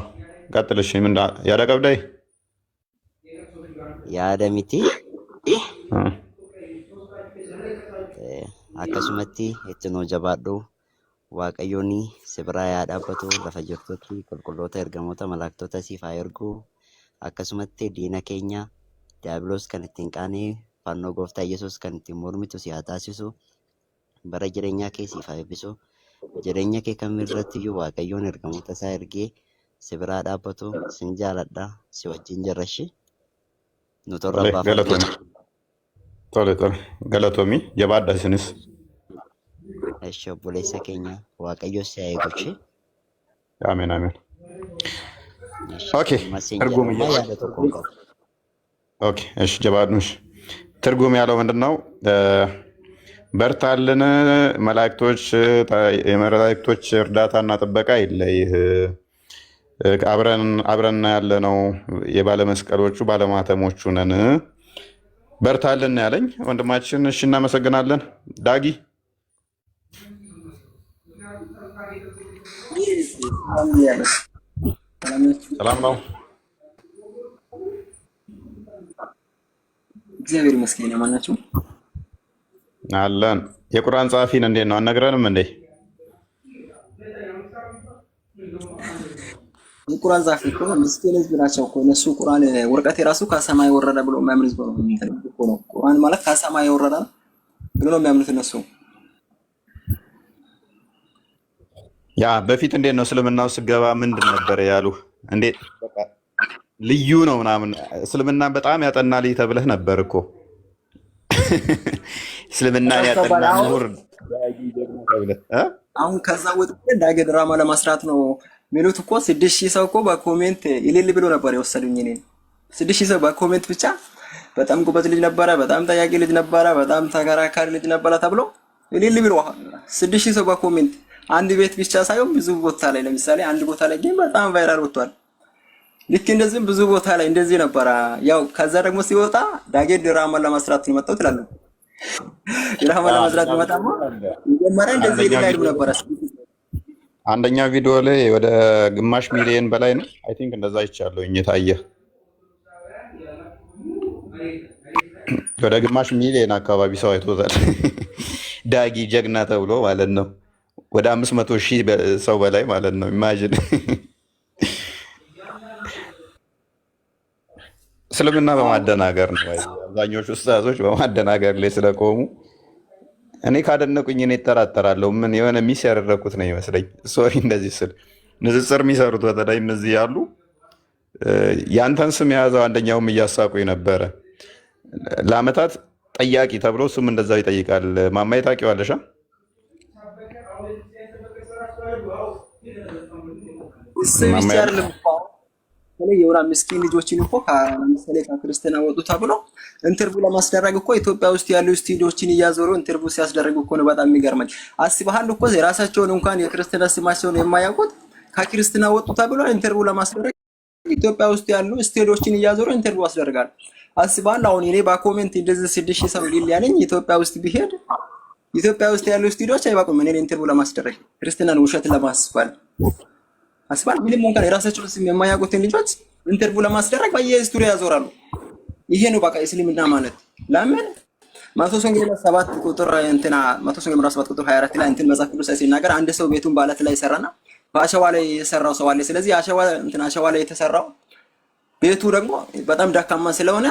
ቀጥል። እሺ፣ ምን ያዳ ቀብዳይ ያደሚቲ akkasumatti itti nuu jabaadhu waaqayyoonni si biraa yaa dhaabbatu lafa jirtutti qulqulloota ergamoota malaaktota siif haa ergu akkasumatti diina keenya diiyaabiloos kan ittiin qaanee fannoo gooftaa Yesuus kan ittiin mormitu si haa taasisu bara jireenyaa kee siif haa eebbisu jireenya kee kamirratti iyyuu waaqayyoon ergamoota isaa ergee si biraa dhaabbatu sin jaaladha si wajjin jirrashi nu torra baafatu. Tole galatoomii jabaadha isinis. እሺ obboleessa keenya waaqayyo si haa eegu. Ameen ameen. Okay, ትርጉም ኦኬ፣ እሺ ጀባድኑሽ ትርጉም ያለው ምንድነው? በርታልን፣ የመላእክቶች እርዳታና ጥበቃ ይለይህ፣ አብረን ያለ ነው፣ የባለመስቀሎቹ ባለማተሞቹ ነን፣ በርታልን ያለኝ ወንድማችን። እሺ እናመሰግናለን። ዳጊ ሰላም ነው? እግዚአብሔር ይመስገን። ማናችሁ አለን። የቁርአን ጸሐፊን እንዴት ነው? አነግረንም እንዴ? የቁርአን ጸሐፊ እኮ ምስኪን ህዝብ ናቸው እኮ እነሱ። ቁርአን ወረቀት የራሱ ከሰማይ ወረደ ብሎ የሚያምን ህዝብ ነው። ቁርአን ማለት ከሰማይ ወረደ ብሎ ነው የሚያምኑት እነሱ። ያ በፊት እንዴት ነው እስልምናው ስገባ ምንድን ነበር ያሉ? እንዴት ልዩ ነው ምናምን እስልምና በጣም ያጠና ልጅ ተብለህ ነበር እኮ። እስልምና ያጠና ምሁር ተብለህ አሁን ከዛ ወጥተህ ዳገ ድራማ ለማስራት ነው ሚሉት እኮ 6000 ሰው እኮ በኮሜንት ይልል ብሎ ነበር የወሰዱኝ እኔን። 6000 ሰው በኮሜንት ብቻ በጣም ጎበዝ ልጅ ነበረ፣ በጣም ጠያቂ ልጅ ነበረ፣ በጣም ተከራካሪ ልጅ ነበረ ተብሎ ይልል ብሎ 6000 ሰው በኮሜንት አንድ ቤት ብቻ ሳይሆን ብዙ ቦታ ላይ ለምሳሌ አንድ ቦታ ላይ ግን በጣም ቫይራል ወጥቷል። ልክ እንደዚህም ብዙ ቦታ ላይ እንደዚህ ነበረ። ያው ከዛ ደግሞ ሲወጣ ዳጌ ድራማ ለማስራት ነው መጣው ትላሉ። ድራማ ለማስራት ነው መጣው መጀመሪያ እንደዚህ ሊላይሉ ነበረ። አንደኛ ቪዲዮ ላይ ወደ ግማሽ ሚሊዮን በላይ ነው አይ ቲንክ እንደዛ ይቻለውኝ የታየ ወደ ግማሽ ሚሊዮን አካባቢ ሰው አይቶታል። ዳጊ ጀግና ተብሎ ማለት ነው። ወደ 500,000 ሰው በላይ ማለት ነው። ኢማጂን እስልምና በማደናገር ነው። አብዛኞቹ ኡስታዞች በማደናገር ላይ ስለቆሙ እኔ ካደነቁኝ እኔ እጠራጠራለሁ። ምን የሆነ ሚስ ያደረኩት ነው ይመስለኝ። ሶሪ እንደዚህ ስል ንጽጽር የሚሰሩት በተለይ እነዚህ ያሉ ያንተን ስም የያዘው አንደኛውም እያሳቁኝ ነበረ። ለአመታት ጠያቂ ተብሎ ስም እንደዛው ይጠይቃል። ማማዬ ታውቂዋለሽ? የሆነ ምስኪን ልጆችን እኮ ለምሳሌ ከክርስትና ወጡ ተብሎ ኢንተርቪው ለማስደረግ እኮ ኢትዮጵያ ውስጥ ያሉ ስቱዲዮችን እያዞሩ ኢንተርቪው ሲያስደርጉ እኮ ነው በጣም የሚገርመኝ። አስበሃል እኮ የራሳቸውን እንኳን የክርስትና ስማቸውን የማያውቁት ከክርስትና ወጡ ተብሎ ኢንተርቪው ለማስደረግ ኢትዮጵያ ውስጥ ያሉ ስቱዲዮችን እያዞሩ ኢንተርቪው ያስደርጋል። አስበሃል? አሁን እኔ በኮሜንት እንደዚህ 6000 ሰው ሊል ያለኝ ኢትዮጵያ ውስጥ ቢሄድ ኢትዮጵያ ውስጥ ያሉ ስቱዲዮች አይባቁም እኔን ኢንተርቪው ለማስደረግ ክርስትናን ውሸት ለማስባል አስባል ምንም እንኳን የራሳቸውን ስም የማያውቁትን ልጆች ኢንተርቪው ለማስደረግ በየስቱዲዮ ያዞራሉ። ይሄ ነው በቃ እስልምና ማለት። ለምን ማቴዎስ ወንጌል 7 ቁጥር እንትና ማቴዎስ ወንጌል 7 ቁጥር 24 ላይ እንትን መጽሐፍ ቅዱስ ሲናገር አንድ ሰው ቤቱን በአለት ላይ ሰራና በአሸዋ ላይ የሰራው ሰው አለ። ስለዚህ አሸዋ ላይ የተሰራው ቤቱ ደግሞ በጣም ደካማ ስለሆነ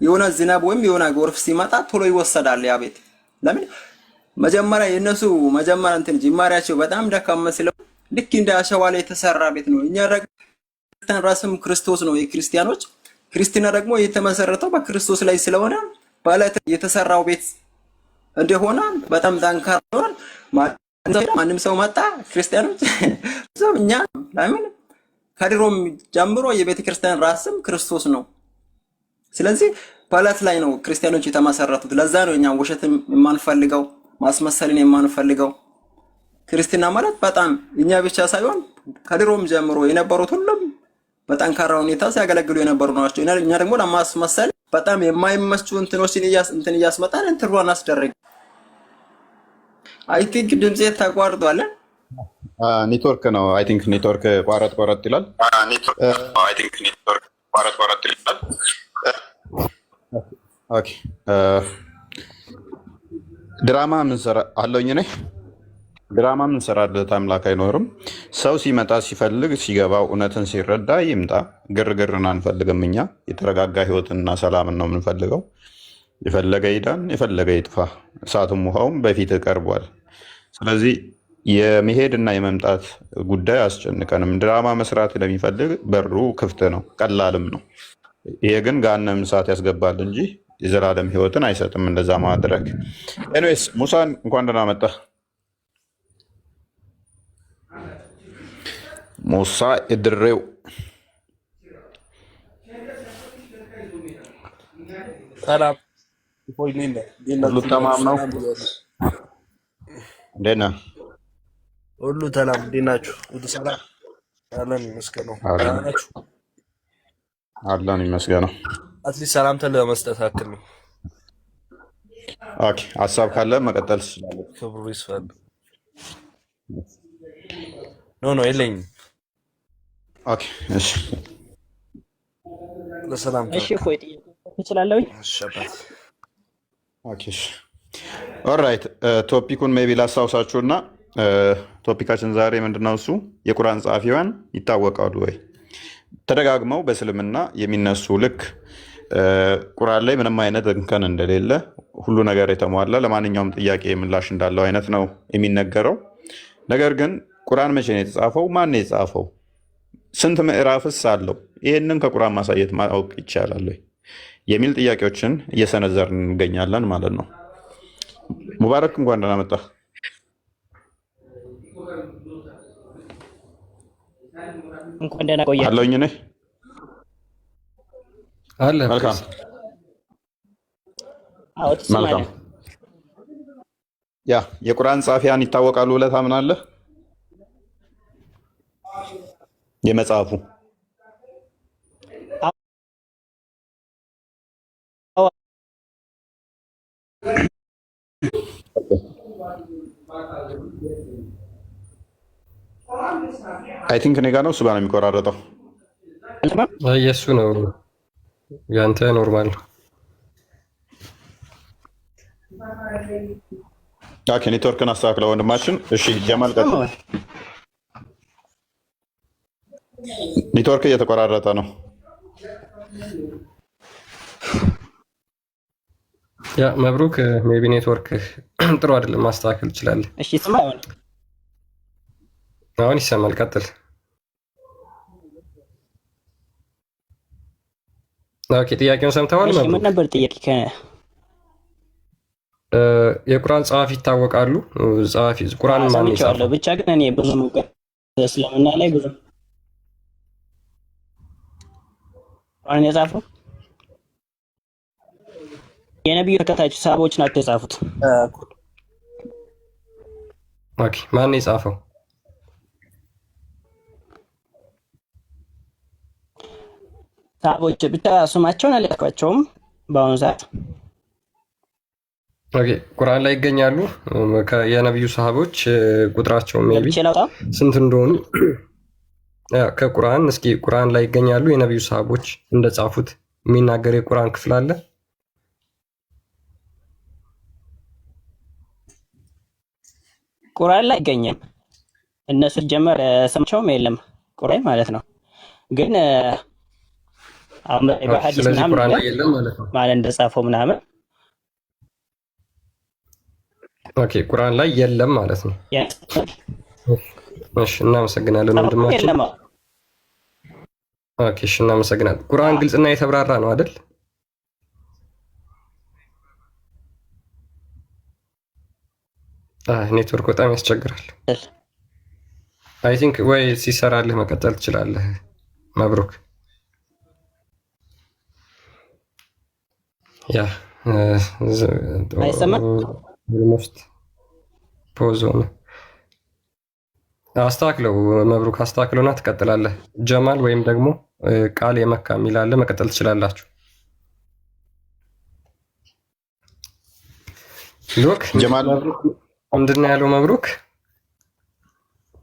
የሆነ ዝናብ ወይም የሆነ ጎርፍ ሲመጣ ቶሎ ይወሰዳል ያ ቤት። ለምን መጀመሪያ የነሱ መጀመሪያ እንትን ጅማሬያቸው በጣም ደካማ ስለሆነ ልክ እንደ አሸዋ ላይ የተሰራ ቤት ነው። እኛ ደግሞ ራስም ክርስቶስ ነው የክርስቲያኖች ክርስትና ደግሞ የተመሰረተው በክርስቶስ ላይ ስለሆነ በአለት የተሰራው ቤት እንደሆነ በጣም ጠንካራ ሆኗል። ማንም ሰው መጣ ክርስቲያኖች እኛ ለምን ከድሮም ጀምሮ የቤተ ክርስቲያን ራስም ክርስቶስ ነው። ስለዚህ በዕለት ላይ ነው ክርስቲያኖች የተመሰረቱት። ለዛ ነው እኛ ውሸትም የማንፈልገው ማስመሰልን የማንፈልገው። ክርስትና ማለት በጣም እኛ ብቻ ሳይሆን ከድሮም ጀምሮ የነበሩት ሁሉም በጠንካራ ሁኔታ ሲያገለግሉ የነበሩ ናቸው። እኛ ደግሞ ለማስመሰል በጣም የማይመቹ እንትኖችን እያስመጣን እንትርዋን አስደረግ። አይ ቲንክ ድምጼ ተቋርጧል። ኔትወርክ ነው። አይ ቲንክ ኔትወርክ ቋረጥ ይላል። ኦኬ ድራማ ምን ሰራ አለኝ እኔ ድራማ ምን ሰራለት አምላክ አይኖርም። ሰው ሲመጣ ሲፈልግ ሲገባው እውነትን ሲረዳ ይምጣ። ግርግርን አንፈልግም። እኛ የተረጋጋ ህይወትና ሰላምን ነው የምንፈልገው። የፈለገ ይዳን፣ የፈለገ ይጥፋ። እሳቱም ውሃውም በፊት ቀርቧል። ስለዚህ የመሄድ እና የመምጣት ጉዳይ አስጨንቀንም። ድራማ መስራት ለሚፈልግ በሩ ክፍት ነው፣ ቀላልም ነው። ይሄ ግን ገሃነመ እሳት ያስገባል እንጂ የዘላለም ህይወትን አይሰጥም። እንደዛ ማድረግ ኤኒዌይስ ሙሳን እንኳን ደህና መጣ። ሙሳ እድሬው ሰላም ሁሉ ተማም ነው። እንዴት ነህ? ሁሉ ሰላም። እንዴት ናችሁ? ሁሉ ሰላም አለን ይመስገነው። ናችሁ? አለን ይመስገነው። አትሊስት ሰላምታ ለመስጠት አክል ነው። ኦኬ ሀሳብ ካለ መቀጠል ትችላለህ። ክብሩ ይስፋል። ኖ የለኝም። ኦኬ እሺ ለሰላም እሺ ቆይ ትችላለህ? እሺ አባት ኦኬ እሺ ኦልራይት ቶፒኩን ሜቢ ላስታውሳችሁና ቶፒካችን ዛሬ ምንድነው? እሱ የቁርአን ጸሐፊዋን ይታወቃሉ ወይ? ተደጋግመው በእስልምና የሚነሱ ልክ ቁርአን ላይ ምንም አይነት እንከን እንደሌለ ሁሉ ነገር የተሟላ ለማንኛውም ጥያቄ ምላሽ እንዳለው አይነት ነው የሚነገረው። ነገር ግን ቁርአን መቼ ነው የተጻፈው? ማን ነው የጻፈው? ስንት ምዕራፍስ አለው? ይህንን ከቁርአን ማሳየት ማወቅ ይቻላል ወይ የሚል ጥያቄዎችን እየሰነዘርን እንገኛለን ማለት ነው። ሙባረክ እንኳን ደህና መጣ። እንኳን ደህና ቆያችሁ። አለሁኝ እኔ አለ። መልካም አዎ መልካም። ትሰማለህ? ያ የቁርአን ጸሐፊያን ይታወቃሉ ብለህ ታምናለህ? የመጽሐፉ አይ ቲንክ እኔ ጋ ነው እሱ ጋር ነው የሚቆራረጠው። የእሱ ነው ያንተ ኖርማል። ኦኬ ኔትወርክን አስተካክለው ወንድማችን። እሺ ጀማል ቀጥል። ኔትወርክ እየተቆራረጠ ነው። ያ መብሩክ ሜቢ ኔትወርክ ጥሩ አይደለም፣ ማስተካከል ትችላለህ። እሺ ስማ አሁን ይሰማል። ቀጥል። ኦኬ ጥያቄውን ሰምተዋል? እሺ ምን ነበር ጥያቄ? የቁርአን ጸሐፊ ይታወቃሉ? ጸሐፊ ቁርአን ማን ይጻፈው? ብቻ ግን እኔ ብዙ እውቀት እስልምና ላይ ብዙ ቁርአን የጻፈው የነቢዩ ተከታዮች ሰሃቦች ናቸው የጻፉት። ኦኬ ማን የጻፈው? ሰሃቦች ብቻ ስማቸውን አልያዝኳቸውም በአሁኑ ሰዓት። ኦኬ ቁርአን ላይ ይገኛሉ? የነቢዩ ሰሃቦች ቁጥራቸው ሜቢ ስንት እንደሆኑ ከቁርአን እስኪ ቁርአን ላይ ይገኛሉ? የነቢዩ ሰሃቦች እንደጻፉት የሚናገር የቁርአን ክፍል አለ? ቁርአን ላይ አይገኝም። እነሱ ጀመር ስማቸውም የለም ቁርአን ማለት ነው። ግን አሁን በሐዲስ ምናምን ቁርአን ላይ የለም ማለት ነው ማለት እንደጻፈው ምናምን። ኦኬ ቁርአን ላይ የለም ማለት ነው። እሺ እናመሰግናለን ወንድማችን። ኦኬ እሺ እናመሰግናለን። ቁርአን ግልጽና የተብራራ ነው አይደል? ኔትወርክ በጣም ያስቸግራል። አይ ቲንክ ወይ ሲሰራልህ መቀጠል ትችላለህ። መብሩክ። ያ አይሰማም? ፖዝ ሆነ። አስተካክለው መብሩክ፣ አስተካክለውና ትቀጥላለህ። ጀማል ወይም ደግሞ ቃል የመካ የሚል አለ፣ መቀጠል ትችላላችሁ። ሉክ ጀማል ምንድን ነው ያለው? መብሩክ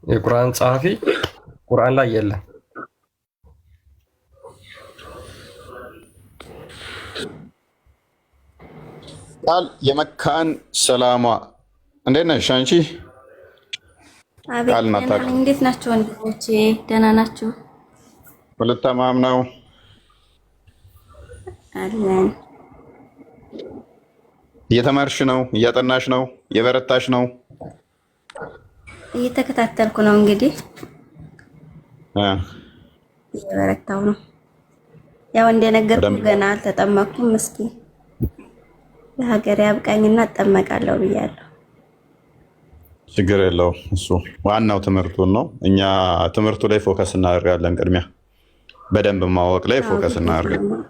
የቁርአን ጸሐፊ ቁርአን ላይ የለም። ቃል የመካን ሰላሟ እንዴት ነሽ አንቺ? ቃል ናታ። እንዴት ናችሁ ወንድሞቼ? ደህና ናችሁ? ሁሉ ተማም ነው አለን። እየተማርሽ ነው? እያጠናሽ ነው? የበረታሽ ነው? እየተከታተልኩ ነው። እንግዲህ እየበረታው ነው። ያው እንደነገርኩ ገና አልተጠመኩም። እስኪ ለሀገር ያብቃኝና እጠመቃለሁ ብያለሁ። ችግር የለው። እሱ ዋናው ትምህርቱን ነው። እኛ ትምህርቱ ላይ ፎከስ እናደርጋለን። ቅድሚያ በደንብ ማወቅ ላይ ፎከስ እናደርጋለን።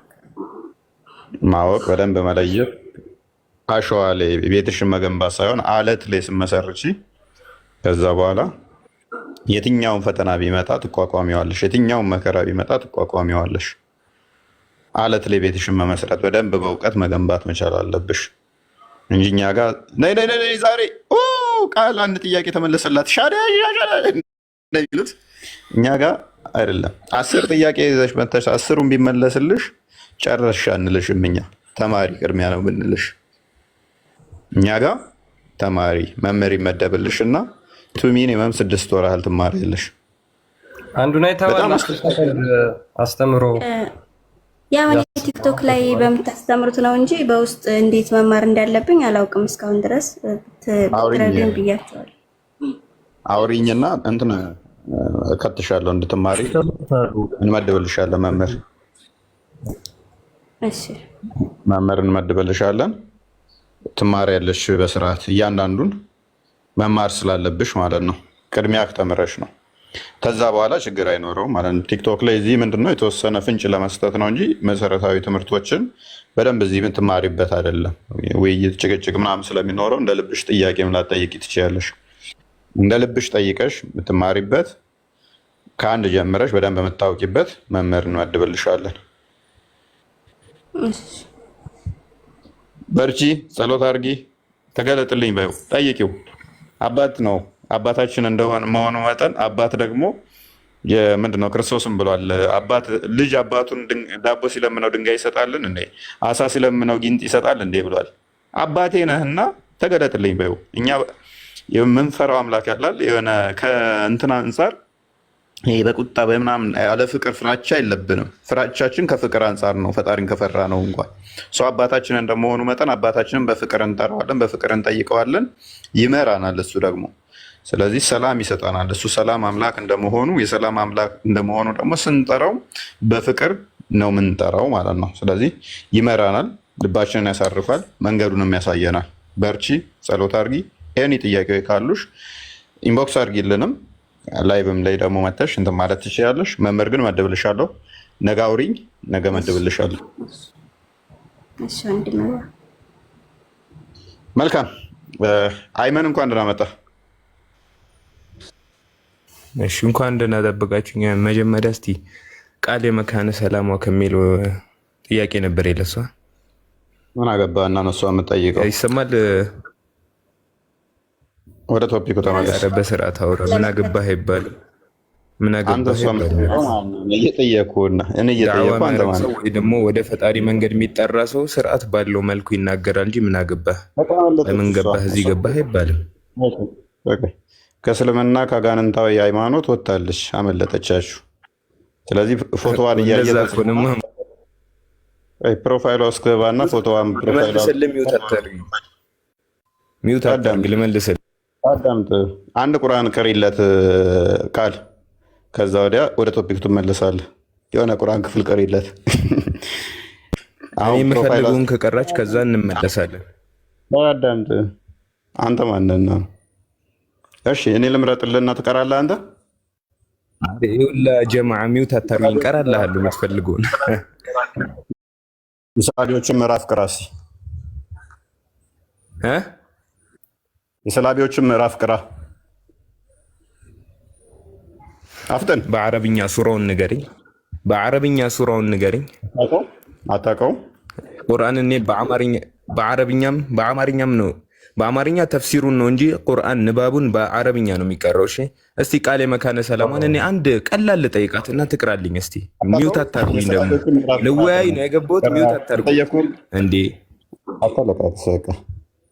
ማወቅ፣ በደንብ መለየት። አሸዋ ላይ ቤትሽን መገንባት ሳይሆን አለት ላይ ስመሰርቺ ከዛ በኋላ የትኛውን ፈተና ቢመጣ ትቋቋሚዋለሽ፣ የትኛውን መከራ ቢመጣ ትቋቋሚዋለሽ። አለት ላይ ቤትሽን መመስረት በደንብ በእውቀት መገንባት መቻል አለብሽ እንጂ እኛ ጋር ነይ ዛሬ ቃል አንድ ጥያቄ ተመለሰላት እንደሚሉት እኛ ጋር አይደለም። 10 ጥያቄ ይዘሽ መተሽ 10ሩን ቢመለስልሽ ጨረስሽ አንልሽም። እኛ ተማሪ ቅድሚያ ነው ብንልሽ፣ እኛ ጋር ተማሪ መምህር ይመደብልሽ እና ሚኒመም 6 ወር ያህል ትማሪያለሽ። አንዱን አይተኸዋል? አስተምሮ ያው እኔ ቲክቶክ ላይ በምታስተምሩት ነው እንጂ በውስጥ እንዴት መማር እንዳለብኝ አላውቅም እስካሁን ድረስ። ትረዱን ብያቸዋል። አውሪኝና እንትን እከትሻለሁ እንድትማሪ እንመድብልሻለን። መምህር እሺ፣ መምህር እንመድብልሻለን። ትማሪያለሽ በስርዓት እያንዳንዱን መማር ስላለብሽ ማለት ነው። ቅድሚያ ተምረሽ ነው። ከዛ በኋላ ችግር አይኖረው ማለት ነው። ቲክቶክ ላይ እዚህ ምንድነው የተወሰነ ፍንጭ ለመስጠት ነው እንጂ መሰረታዊ ትምህርቶችን በደንብ እዚህ የምትማሪበት አይደለም። ውይይት፣ ጭቅጭቅ ምናምን ስለሚኖረው እንደ ልብሽ ጥያቄም ላትጠይቂ ትችያለሽ። እንደ ልብሽ ጠይቀሽ የምትማሪበት ከአንድ ጀምረሽ በደንብ የምታውቂበት መምህር እንመድብልሻለን። በርቺ፣ ጸሎት አድርጊ፣ ተገለጥልኝ በይው፣ ጠይቂው። አባት ነው አባታችን እንደሆነ መሆኑ መጠን አባት ደግሞ ምንድነው ክርስቶስም ብሏል። አባት ልጅ አባቱን ዳቦ ሲለምነው ድንጋይ ይሰጣልን እንዴ? አሳ ሲለምነው ጊንጥ ይሰጣል እንዴ ብሏል። አባቴ ነህና ተገለጥልኝ በይው። እኛ የምንፈራው አምላክ ያላል የሆነ ከእንትና አንጻር ይሄ በቁጣ በምናምን ያለ ፍቅር ፍራቻ የለብንም። ፍራቻችን ከፍቅር አንጻር ነው። ፈጣሪን ከፈራ ነው እንኳን ሰው አባታችን እንደመሆኑ መጠን አባታችንን በፍቅር እንጠራዋለን፣ በፍቅር እንጠይቀዋለን፣ ይመራናል እሱ ደግሞ። ስለዚህ ሰላም ይሰጠናል። እሱ ሰላም አምላክ እንደመሆኑ የሰላም አምላክ እንደመሆኑ ደግሞ ስንጠራው በፍቅር ነው የምንጠራው ማለት ነው። ስለዚህ ይመራናል፣ ልባችንን ያሳርፋል፣ መንገዱንም ያሳየናል። በርቺ፣ ጸሎት አድርጊ። ኤኒ ጥያቄ ካሉሽ ኢንቦክስ አድርጊልንም። ላይቭም ላይ ደግሞ መተሽ እንትን ማለት ትችላለሽ። መምህር ግን መድብልሻለሁ። ነገ አውሪኝ፣ ነገ መድብልሻለሁ። መልካም አይመን፣ እንኳን ደህና መጣ። እሺ፣ እንኳን ደህና ጠበቃችሁኝ። መጀመሪያ እስቲ ቃል የመካነ ሰላሟ ከሚለው ጥያቄ ነበር የለሷ ምን አገባ እና ነሷ የምጠይቀው ይሰማል። ወደ ቶፒኩ ተመለስ። በስርዓት አውራ። ምን አገባህ አይባልም። ምን አገባህ እየጠየኩህና እኔ እየጠየኩህ አንተ ማለት ወይ ደግሞ ወደ ፈጣሪ መንገድ የሚጠራ ሰው ስርዓት ባለው መልኩ ይናገራል እንጂ ምን አገባህ፣ ለምን ገባህ፣ እዚህ ገባህ አይባልም። ከእስልምና ከአጋንንታዊ ሃይማኖት ወጥታለች፣ አመለጠቻችሁ። ስለዚህ ፎቶዋን እያየ ፕሮፋይሏ ውስጥ ገባና ፎቶዋን ሚውት አዳርግ ልመልስልህ። አዳምጥ። አንድ ቁርአን ቅሪለት ቃል፣ ከዛ ወዲያ ወደ ቶፒክ ትመለሳለህ። የሆነ ቁርአን ክፍል ቅሪለት። እኔ የምፈልገውን ከቀራች ከዛ እንመለሳለን። አዳምጥ። አንተ ማንና እሺ እኔ ልምረጥልህና ትቀራለህ አንተ። ይኸውልህ ጀማዓ ሚውት አታርገኝ፣ እቀራልሃለሁ የምትፈልገውን። የሰላቢዎችን ምዕራፍ ቅራ እስኪ። የሰላቢዎችን ምዕራፍ ቅራ አፍጠን። በአረብኛ ሱራውን ንገረኝ። በአረብኛ ሱራውን ንገረኝ። አታውቀውም? ቁርአን እኔ በአማርኛም ነው በአማርኛ ተፍሲሩን ነው እንጂ ቁርአን ንባቡን በአረብኛ ነው የሚቀረው። እሺ እስቲ ቃሌ መካነ ሰላማን እኔ አንድ ቀላል ልጠይቃትና ትቅራልኝ እስቲ። ሚውት አታርጉኝ፣ ደግሞ ልወያይ ነው የገባሁት። ሚውት አታርጉኝ እንዴ።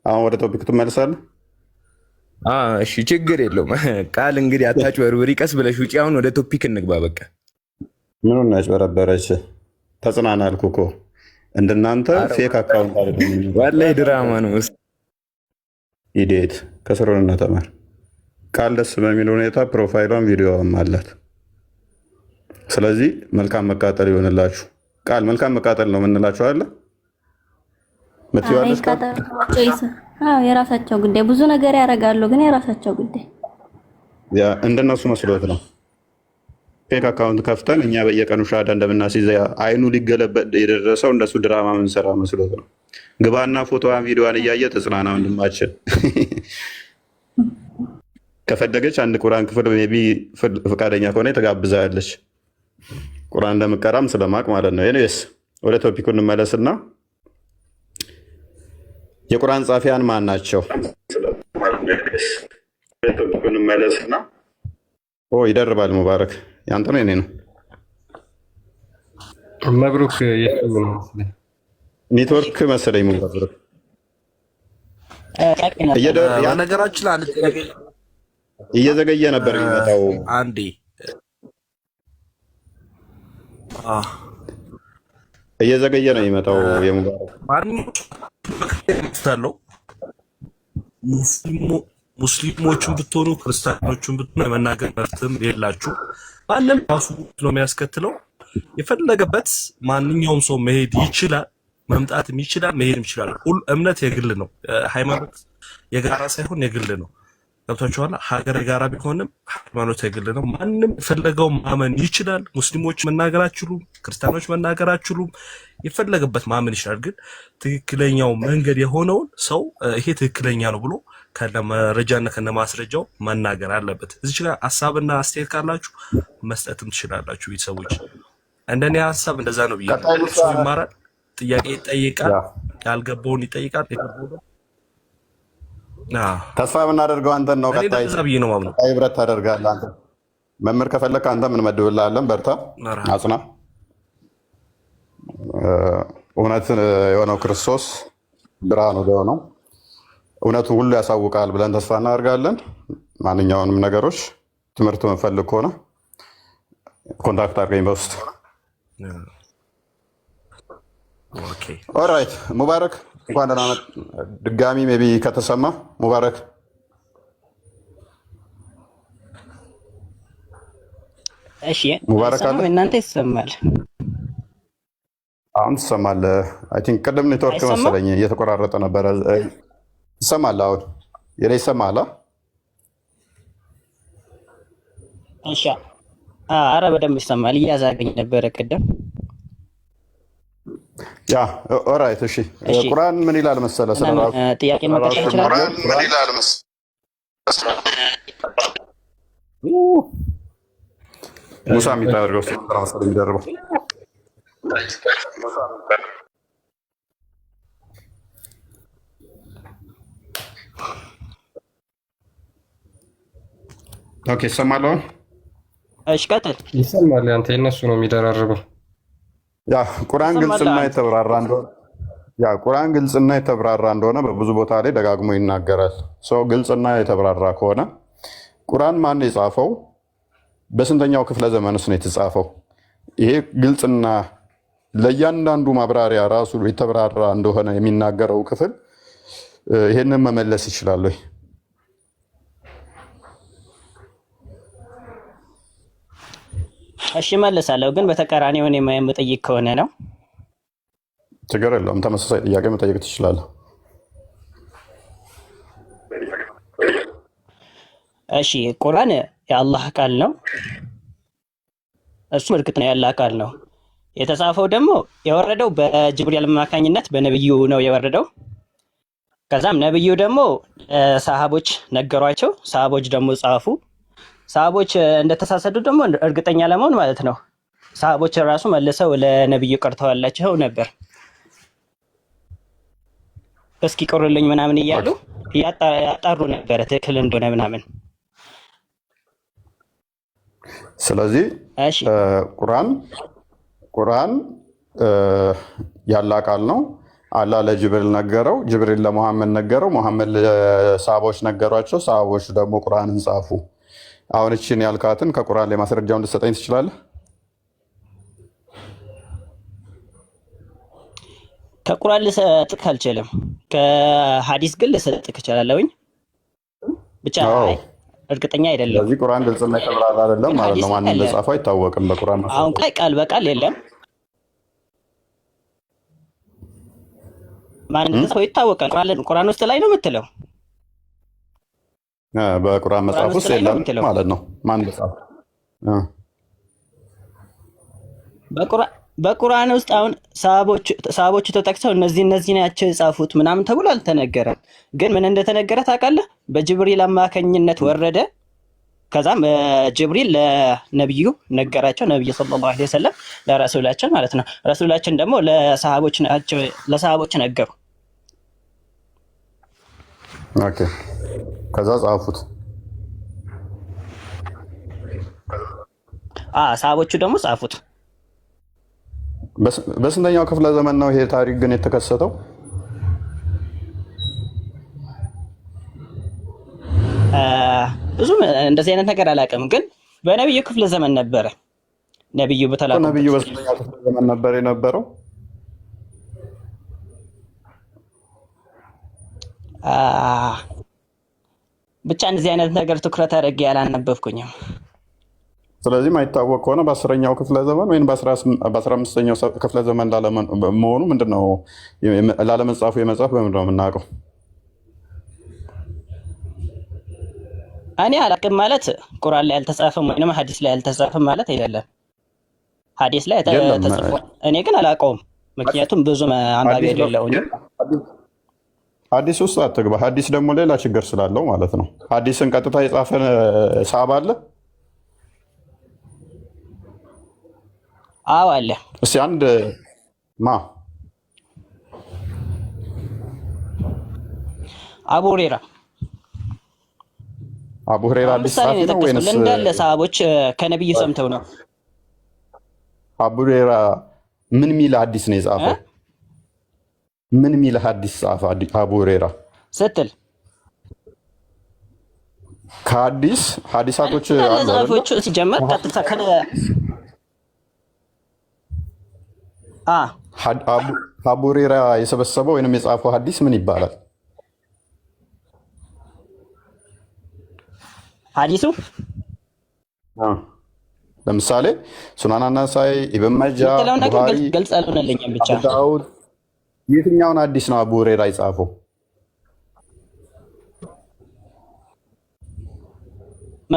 አሁን ወደ ቶፒክ ትመልሳለህ? እሺ ችግር የለውም። ቃል እንግዲህ አታጭበርብሪ፣ ቀስ ብለሽ ውጪ። አሁን ወደ ቶፒክ እንግባ በቃ። ምኑን ያጭበረበረች? ተጽናና አልኩህ እኮ እንደናንተ ፌክ አካውንት አይደለም። ወላሂ ድራማ ነው። ኢዴት ከስሩንና ተማር። ቃል ደስ በሚል ሁኔታ ፕሮፋይሏን ቪዲዮዋም አላት። ስለዚህ መልካም መቃጠል ይሆንላችሁ። ቃል መልካም መቃጠል ነው የምንላችሁ አለ ምትይዋለሽ። የራሳቸው ጉዳይ ብዙ ነገር ያደርጋሉ፣ ግን የራሳቸው ጉዳይ ያ እንደነሱ መስሎት ነው። ፌክ አካውንት ከፍተን እኛ በየቀኑ ሻዳ እንደምናስይዘ አይኑ ሊገለበጥ የደረሰው እንደሱ ድራማ ምንሰራ መስሎት ነው። ግባና ፎቶዋን ቪዲዮዋን እያየ ተጽናና ወንድማችን። ከፈለገች አንድ ቁርአን ክፍል ሜይ ቢ ፈቃደኛ ከሆነ ተጋብዛለች። ቁርአን እንደምቀራም ስለማቅ ማለት ነው። ኤኒዌይስ ወደ ቶፒኩ እንመለስና የቁርአን ጻፊያን ማን ናቸው? ይደርባል። ሙባረክ ያንተ ነው የኔ ነው? መብሩክ ኔትወርክ መሰለኝ። ሙባረክ ነገራችን አንድ እየዘገየ ነበር የሚመጣው። አንዴ እየዘገየ ነው የሚመጣው። የሙባረክ ማንኛውም ሙስሊሞችን ብትሆኑ ክርስቲያኖችን ብትሆኑ የመናገር መብትም የላችሁ። ማንም ራሱ ነው የሚያስከትለው። የፈለገበት ማንኛውም ሰው መሄድ ይችላል፣ መምጣትም ይችላል፣ መሄድም ይችላል። ሁሉ እምነት የግል ነው። ሃይማኖት የጋራ ሳይሆን የግል ነው። ገብታችኋል? ሀገር የጋራ ቢሆንም ሃይማኖት የግል ነው። ማንም የፈለገው ማመን ይችላል። ሙስሊሞች መናገር አችሉም፣ ክርስቲያኖች መናገር አችሉም። የፈለገበት ማመን ይችላል። ግን ትክክለኛው መንገድ የሆነውን ሰው ይሄ ትክክለኛ ነው ብሎ ከነመረጃና ከነማስረጃው መናገር አለበት። እዚች ጋር ሀሳብና አስተያየት ካላችሁ መስጠትም ትችላላችሁ። ቤተሰቦች እንደኔ ሀሳብ እንደዛ ነው ብዬ ሰው ይማራል፣ ጥያቄ ይጠይቃል፣ ያልገባውን ይጠይቃል። ተስፋ የምናደርገው አንተን ነው። ቀጣይ ህብረት ታደርጋለህ አንተ። መምህር ከፈለክ አንተ ምን መድብልሃለን። በርታ፣ አጽና። እውነት የሆነው ክርስቶስ ብርሃን ወደ ሆነው እውነቱ ሁሉ ያሳውቃል ብለን ተስፋ እናደርጋለን። ማንኛውንም ነገሮች ትምህርት መፈልግ ከሆነ ኮንታክት አድርገኝ በውስጥ። ኦራይት ሙባረክ፣ እንኳን ደህና መጣህ። ድጋሚ ሜይ ቢ ከተሰማ ሙባረክ። እሺ ሙባረክ አለ። እናንተ ይሰማል? አሁን ትሰማለህ? አይ ቲንክ ቅድም ኔትወርክ መሰለኝ እየተቆራረጠ ነበረ። ይሰማል? አሁን የኔ ይሰማል? እሺ፣ ኧረ በደንብ ይሰማል። እያዛገኝ ነበረ ቅድም። ያ ኦራይት። እሺ ቁርአን ምን ይላል መሰለህ? ስለራሱ ጥያቄ መቀጠል ይችላል። ምን ይላል መሰለህ? ሙሳ የሚታደርገው ስራ መሰለኝ የሚደርበው። ኦኬ ይሰማል አሁን? እሺ ቀጥል። ይሰማል። አንተ የነሱ ነው የሚደራርበው። ያ ቁርአን ግልጽና የተብራራ እንደሆነ በብዙ ቦታ ላይ ደጋግሞ ይናገራል። ሰው ግልጽና የተብራራ ከሆነ ቁርአን ማን የጻፈው? በስንተኛው ክፍለ ዘመንስ ነው የተጻፈው? ይሄ ግልጽና ለእያንዳንዱ ማብራሪያ ራሱ የተብራራ እንደሆነ የሚናገረው ክፍል ይሄንን መመለስ ይችላል ወይ? እሺ መልሳለሁ፣ ግን በተቃራኒ ሆነ የምጠይቅ ከሆነ ነው። ችግር የለውም። ተመሳሳይ ጥያቄ መጠየቅ ትችላለህ። እሺ ቁርአን የአላህ ቃል ነው። እሱም እርግጥ ነው ያላህ ቃል ነው። የተጻፈው ደግሞ የወረደው በጅብሪል አማካኝነት በነብዩ ነው የወረደው። ከዛም ነብዩ ደግሞ ሰሃቦች ነገሯቸው፣ ሰሃቦች ደግሞ ጻፉ። ሰሃቦች እንደተሳሰዱ ደግሞ እርግጠኛ ለመሆን ማለት ነው ሰሃቦች ራሱ መልሰው ለነብዩ ቀርተዋላቸው ነበር። እስኪ ቆርልኝ ምናምን እያሉ ያጣሩ ነበር ትክክል እንደሆነ ምናምን። ስለዚህ ቁርአን ያላ ቃል ነው። አላህ ለጅብሪል ነገረው፣ ጅብሪል ለሙሐመድ ነገረው፣ ሙሐመድ ለሰሃቦች ነገሯቸው፣ ሰሃቦች ደግሞ ቁርአንን ጻፉ። አሁን እቺን ያልካትን ከቁርአን ላይ ማስረጃውን ልትሰጠኝ ትችላለህ? ከቁርአን ልሰጥህ አልችልም። ከሐዲስ ግን ልሰጥህ እችላለሁኝ። ብቻ እርግጠኛ አይደለም። ስለዚህ ቁርአን ግልጽና የተብራራ አይደለም ማለት ነው። ማን እንደጻፈው አይታወቅም። በቁርአን አሁን ቃል በቃል የለም። ማን እንደጻፈው ይታወቃል። ቁርአን ውስጥ ላይ ነው የምትለው? በቁርአን መጽሐፍ ውስጥ የለም ማለት ነው። ማን እንደጻፈው? በቁርአን ውስጥ አሁን ሰሃቦቹ ተጠቅሰው እነዚህ ናቸው የጻፉት ምናምን ተብሎ አልተነገረም። ግን ምን እንደተነገረ ታውቃለህ? በጅብሪል አማካኝነት ወረደ። ከዛም ጅብሪል ለነብዩ ነገራቸው። ነብዩ ሰለላሁ ዐለይሂ ወሰለም ለረሱላችን ማለት ነው። ረሱላችን ደግሞ ለሰሃቦች ነገሩ። ኦኬ። ከዛ ጻፉት። ሰሃቦቹ ደግሞ ጻፉት። በስንተኛው ክፍለ ዘመን ነው ይሄ ታሪክ ግን የተከሰተው? ብዙም እንደዚህ አይነት ነገር አላውቅም፣ ግን በነብዩ ክፍለ ዘመን ነበረ። ነብዩ በተላከው ነብዩ በስንተኛው ክፍለ ዘመን ነበር የነበረው? ብቻ እንደዚህ አይነት ነገር ትኩረት አድርጌ ያላነበብኩኝም። ስለዚህ ማይታወቅ ከሆነ በ10ኛው ክፍለ ዘመን ወይም በ15ኛው ክፍለ ዘመን መሆኑ ምንድነው? ላለመጻፉ የመጻፍ በምንድን ነው የምናውቀው? እኔ አላውቅም ማለት ቁርአን ላይ አልተጻፈም ወይንም ሐዲስ ላይ አልተጻፈም ማለት አይደለም። ሐዲስ ላይ ተጽፏል፣ እኔ ግን አላውቀውም። ምክንያቱም ብዙ አንባቢ አይደለሁኝም። ሐዲስ ውስጥ አትግባ። ሐዲስ ደግሞ ሌላ ችግር ስላለው ማለት ነው። ሐዲስን ቀጥታ የጻፈ ሰሃባ አለ? አዎ አለ። እስኪ አንድ አቡ ሁሬራ ሐዲስ ጻፊ ነው ወይስ እንዳለ ሰሃቦች ከነብዩ ሰምተው ነው? አቡ ሁሬራ ምን ሚል ሐዲስ ነው የጻፈው? ምን ሚል ሐዲስ ጻፈ አቡ ሁሬራ ስትል ሐዲሳቶች አሉ ጻፎቹ ሲጀመር ቀጥታ አቡ ሁሬራ የሰበሰበው ወይንም የጻፈው ሐዲስ ምን ይባላል? ሐዲሱ ለምሳሌ ሱናን አናሳኢ፣ ኢብን ማጃህ፣ ቡኻሪ፣ ግልጽ አልሆነልኝም። ብቻ ዳውድ የትኛውን ሐዲስ ነው አቡ ሁሬራ የጻፈው?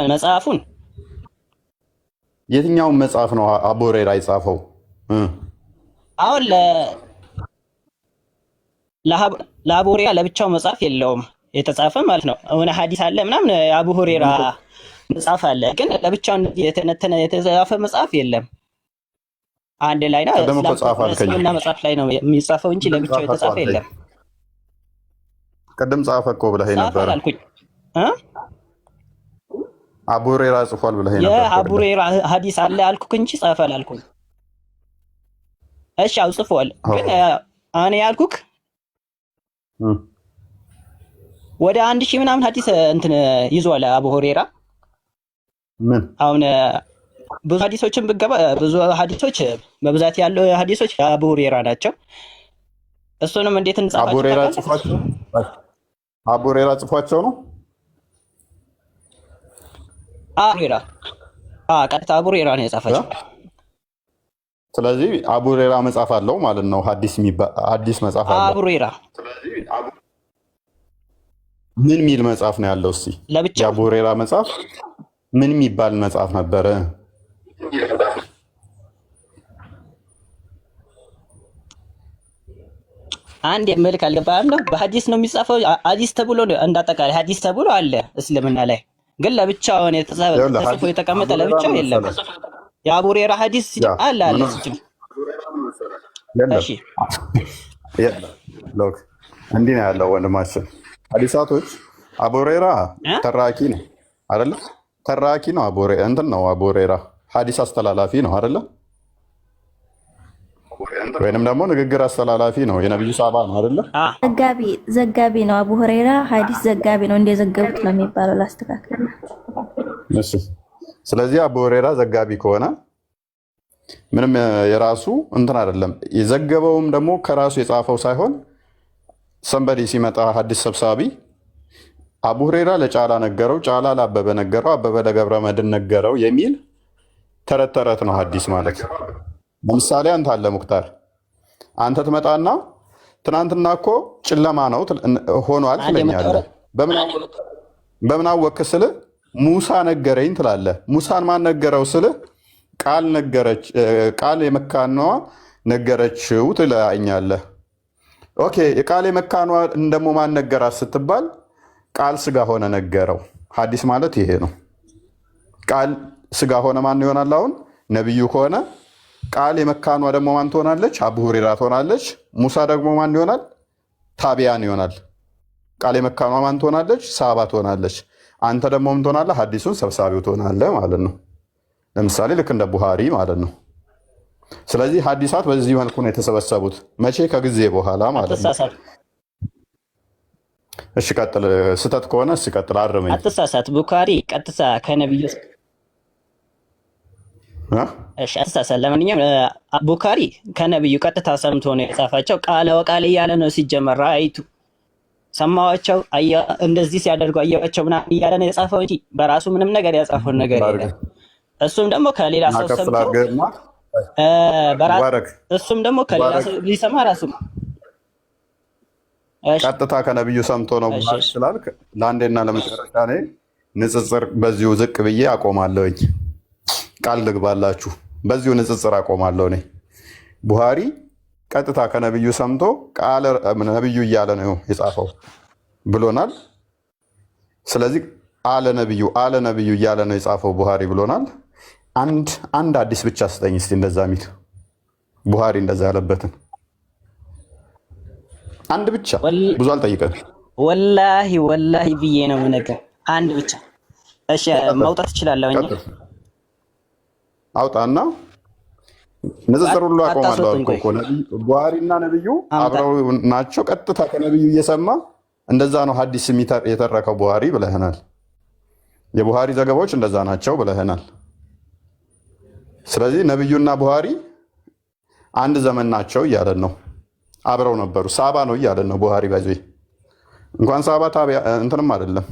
መጽሐፉን የትኛውን መጽሐፍ ነው አቡ ሁሬራ የጻፈው? አሁን ለአቡ ሁሬራ ለብቻው መጽሐፍ የለውም የተጻፈ ማለት ነው። አሁን ሐዲስ አለ ምናምን የአቡ ሁሬራ መጽሐፍ አለ፣ ግን ለብቻው የተነተነ የተጻፈ መጽሐፍ የለም። አንድ ላይ ነው እስልምና መጽሐፍ ላይ ነው የሚጻፈው እንጂ ለብቻው የተጻፈ የለም። ቅድም ጻፈ እኮ ብለኸኝ ነበር አልኩኝ። አቡ ሁሬራ ጽፏል ብለኸኝ ነበር። የአቡ ሁሬራ ሐዲስ አለ አልኩክ እንጂ ጻፈ አላልኩም። እሺ አው ጽፏል፣ ግን እኔ ያልኩክ ወደ 1000 ምናምን ሐዲስ እንትን ይዟል አቡ ሁሬራ። ምን አሁን ብዙ ሐዲሶችን ብገባ ብዙ ሐዲሶች በብዛት ያለው ሐዲሶች አቡ ሁሬራ ናቸው። እሱንም እንዴት እንጻፋቸው? አቡ ሁሬራ ጽፏቸው ነው። ቀጥታ አቡ ሁሬራ ነው የጻፋቸው። ስለዚህ አቡ ሁሬራ መጽሐፍ አለው ማለት ነው። ሐዲስ መጽሐፍ አለው አቡ ሁሬራ። ምን የሚል መጽሐፍ ነው ያለው? እስኪ ለብቻው የአቡ ሁረይራ መጽሐፍ ምን የሚባል መጽሐፍ ነበረ? አንድ የምልክ አልገባህም ነው። በሐዲስ ነው የሚጻፈው። ሐዲስ ተብሎ እንዳጠቃላይ ሐዲስ ተብሎ አለ እስልምና ላይ፣ ግን ለብቻው ነው ተጽፎ የተቀመጠ ለብቻው የለም። የአቡ ሁረይራ ሐዲስ አለ ሲጭም እሺ፣ ሎክ እንዲህ ነው ያለው ወንድማችን። ሐዲሳቶች አቡ ሁረይራ ተራኪ ነው አይደለ? ተራኪ ነው አቡ ሁረይራ እንትን ነው አቡ ሁረይራ ሐዲስ አስተላላፊ ነው አይደለ? ወይንም ደግሞ ንግግር አስተላላፊ ነው። የነብዩ ሳባ ነው አይደለ? ዘጋቢ ነው። አቡ ሁረይራ ሐዲስ ዘጋቢ ነው። እንደዘገቡት ነው የሚባለው። ላስተካክል። እሺ። ስለዚህ አቡ ሁረይራ ዘጋቢ ከሆነ ምንም የራሱ እንትን አይደለም። የዘገበውም ደግሞ ከራሱ የጻፈው ሳይሆን ሰንበዲ ሲመጣ ሐዲስ ሰብሳቢ አቡ ሁረይራ ለጫላ ነገረው፣ ጫላ ለአበበ ነገረው፣ አበበ ለገብረ መድን ነገረው የሚል ተረት ተረት ነው ሐዲስ ማለት። ለምሳሌ አንተ አለ ሙክታር፣ አንተ ትመጣና ትናንትና እኮ ጨለማ ነው ሆኗል ትለኛለህ። በምን አወቅክ ስልህ ሙሳ ነገረኝ ትላለህ። ሙሳን ማን ነገረው ስልህ ቃል የመካኗ ነገረችው ትለኛለህ። ኦኬ፣ የቃል የመካኗ እንደሞ ማን ነገራት ስትባል ቃል ስጋ ሆነ ነገረው። ሐዲስ ማለት ይሄ ነው። ቃል ስጋ ሆነ ማን ይሆናል? አሁን ነብዩ ከሆነ ቃል የመካኗ ደግሞ ማን ትሆናለች? አቡ ሁረይራ ትሆናለች። ሙሳ ደግሞ ማን ይሆናል? ታቢያን ይሆናል። ቃል የመካኗ ማን ትሆናለች? ሳባ ትሆናለች። አንተ ደግሞ ምን ትሆናለህ? ሐዲሱን ሰብሳቢው ትሆናለህ ማለት ነው። ለምሳሌ ልክ እንደ ቡሃሪ ማለት ነው። ስለዚህ ሐዲሳት በዚህ መልኩ ነው የተሰበሰቡት። መቼ? ከጊዜ በኋላ ማለት ነው። እሺ ቀጥል። ስህተት ከሆነ እሺ ቀጥል፣ አርመኝ። አትሳሳት። ቡኻሪ ቀጥታ ከነብዩ እሺ፣ አትሳሳት። ለማንኛውም ቡኻሪ ከነብዩ ቀጥታ ሰምቶ ነው የጻፋቸው። ቃለ ወቃል እያለ ነው ሲጀመር። ራይቱ ሰማዋቸው፣ እንደዚህ ሲያደርጉ አየዋቸው ምናምን እያለ ነው የጻፈው እንጂ በራሱ ምንም ነገር ያጻፈው ነገር የለም። እሱም ደግሞ ከሌላ ሰው ሰምቶ እሱም ደግሞ ከሌላ ሰው ሊሰማ ራሱ ቀጥታ ከነብዩ ሰምቶ ነው ስላልክ ለአንዴና ለመጨረሻ ላይ ንጽጽር በዚሁ ዝቅ ብዬ አቆማለሁኝ። ቃል ልግባላችሁ፣ በዚሁ ንጽጽር አቆማለሁ። እኔ ቡሃሪ ቀጥታ ከነብዩ ሰምቶ ቃል ነብዩ እያለ ነው የጻፈው ብሎናል። ስለዚህ አለ ነብዩ እያለ ነው የጻፈው ቡሃሪ ብሎናል። አንድ አዲስ ብቻ ስጠኝ እስቲ እንደዛ ሚል ቡሃሪ እንደዛ ያለበትን አንድ ብቻ፣ ብዙ አልጠይቀን። ወላሂ ብዬ ነው ነገር አንድ ብቻ። እሺ ማውጣት እችላለሁ። አውጣና ንጽጽር ሁሉ አቆማለሁ እኮ። ቡሃሪና ነብዩ አብረው ናቸው። ቀጥታ ከነብዩ እየሰማ እንደዛ ነው ሐዲስ የተረከው ቡሃሪ ብለህናል። የቡሃሪ ዘገባዎች እንደዛ ናቸው ብለህናል። ስለዚህ ነብዩና ቡሃሪ አንድ ዘመን ናቸው እያለን ነው። አብረው ነበሩ። ሳባ ነው እያለን ነው ቡሃሪ። ባይዞ እንኳን ሳባ እንትንም አይደለም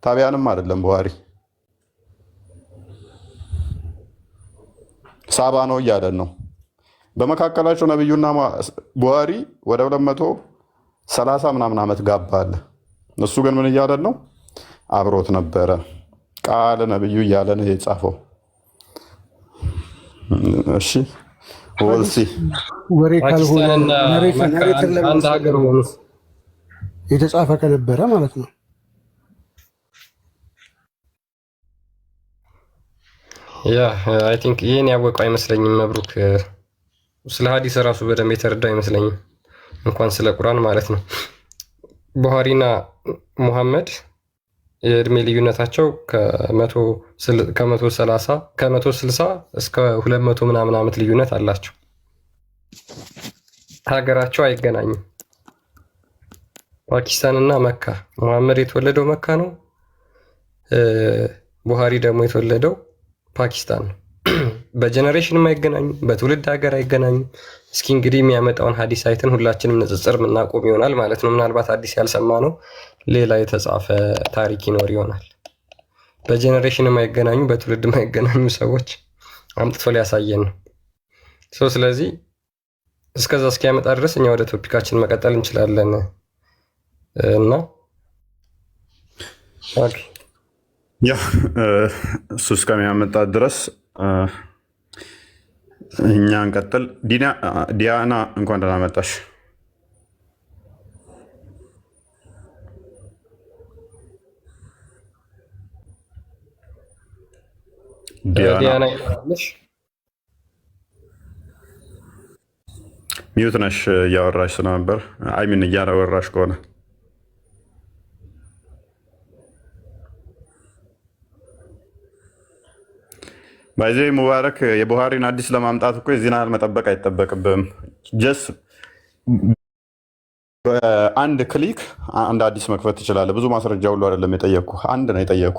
ታቢያንም አይደለም ቡሃሪ፣ ሳባ ነው እያለን ነው። በመካከላቸው ነብዩና ቡሃሪ ወደ 230 ምናምን ዓመት ጋባ አለ። እሱ ግን ምን እያለን ነው? አብሮት ነበረ። ቃለ ነብዩ እያለ ነው የጻፈው። እሺ ወልሲ ወሬ ካልሆነ መሬትን አንድ ሀገር ሆኖ የተጻፈ ከነበረ ማለት ነው። ያ አይ ቲንክ ይሄን ያወቀው አይመስለኝም። መብሩክ ስለ ሐዲስ ራሱ በደንብ የተረዳው አይመስለኝም፣ እንኳን ስለ ቁርአን ማለት ነው። ቡሃሪና ሙሐመድ የእድሜ ልዩነታቸው ከ160 እስከ 200 ምናምን ዓመት ልዩነት አላቸው። ሀገራቸው አይገናኝም። ፓኪስታንና መካ። ሙሐመድ የተወለደው መካ ነው። ቡሃሪ ደግሞ የተወለደው ፓኪስታን ነው። በጀነሬሽንም አይገናኙም፣ በትውልድ ሀገር አይገናኙም። እስኪ እንግዲህ የሚያመጣውን ሐዲስ አይተን ሁላችንም ንጽጽር የምናቆም ይሆናል ማለት ነው። ምናልባት አዲስ ያልሰማ ነው ሌላ የተጻፈ ታሪክ ይኖር ይሆናል። በጀነሬሽንም አይገናኙ፣ በትውልድ የማይገናኙ ሰዎች አምጥቶ ሊያሳየን ነው። ስለዚህ እስከዛ እስኪያመጣ ድረስ እኛ ወደ ቶፒካችን መቀጠል እንችላለን እና ያው እሱ እስከሚያመጣ ድረስ እኛ እንቀጥል። ዲያና እንኳን ደህና መጣሽ። ዲያና ሚዩት ነሽ እያወራሽ ስለነበር አይሚን እያወራሽ ከሆነ ባይዜ ሙባረክ የቡሃሪን አዲስ ለማምጣት እኮ የዚህን ያህል መጠበቅ አይጠበቅብም። ጀስ በአንድ ክሊክ አንድ አዲስ መክፈት ትችላለህ። ብዙ ማስረጃ ሁሉ አይደለም የጠየኩ፣ አንድ ነው የጠየኩ።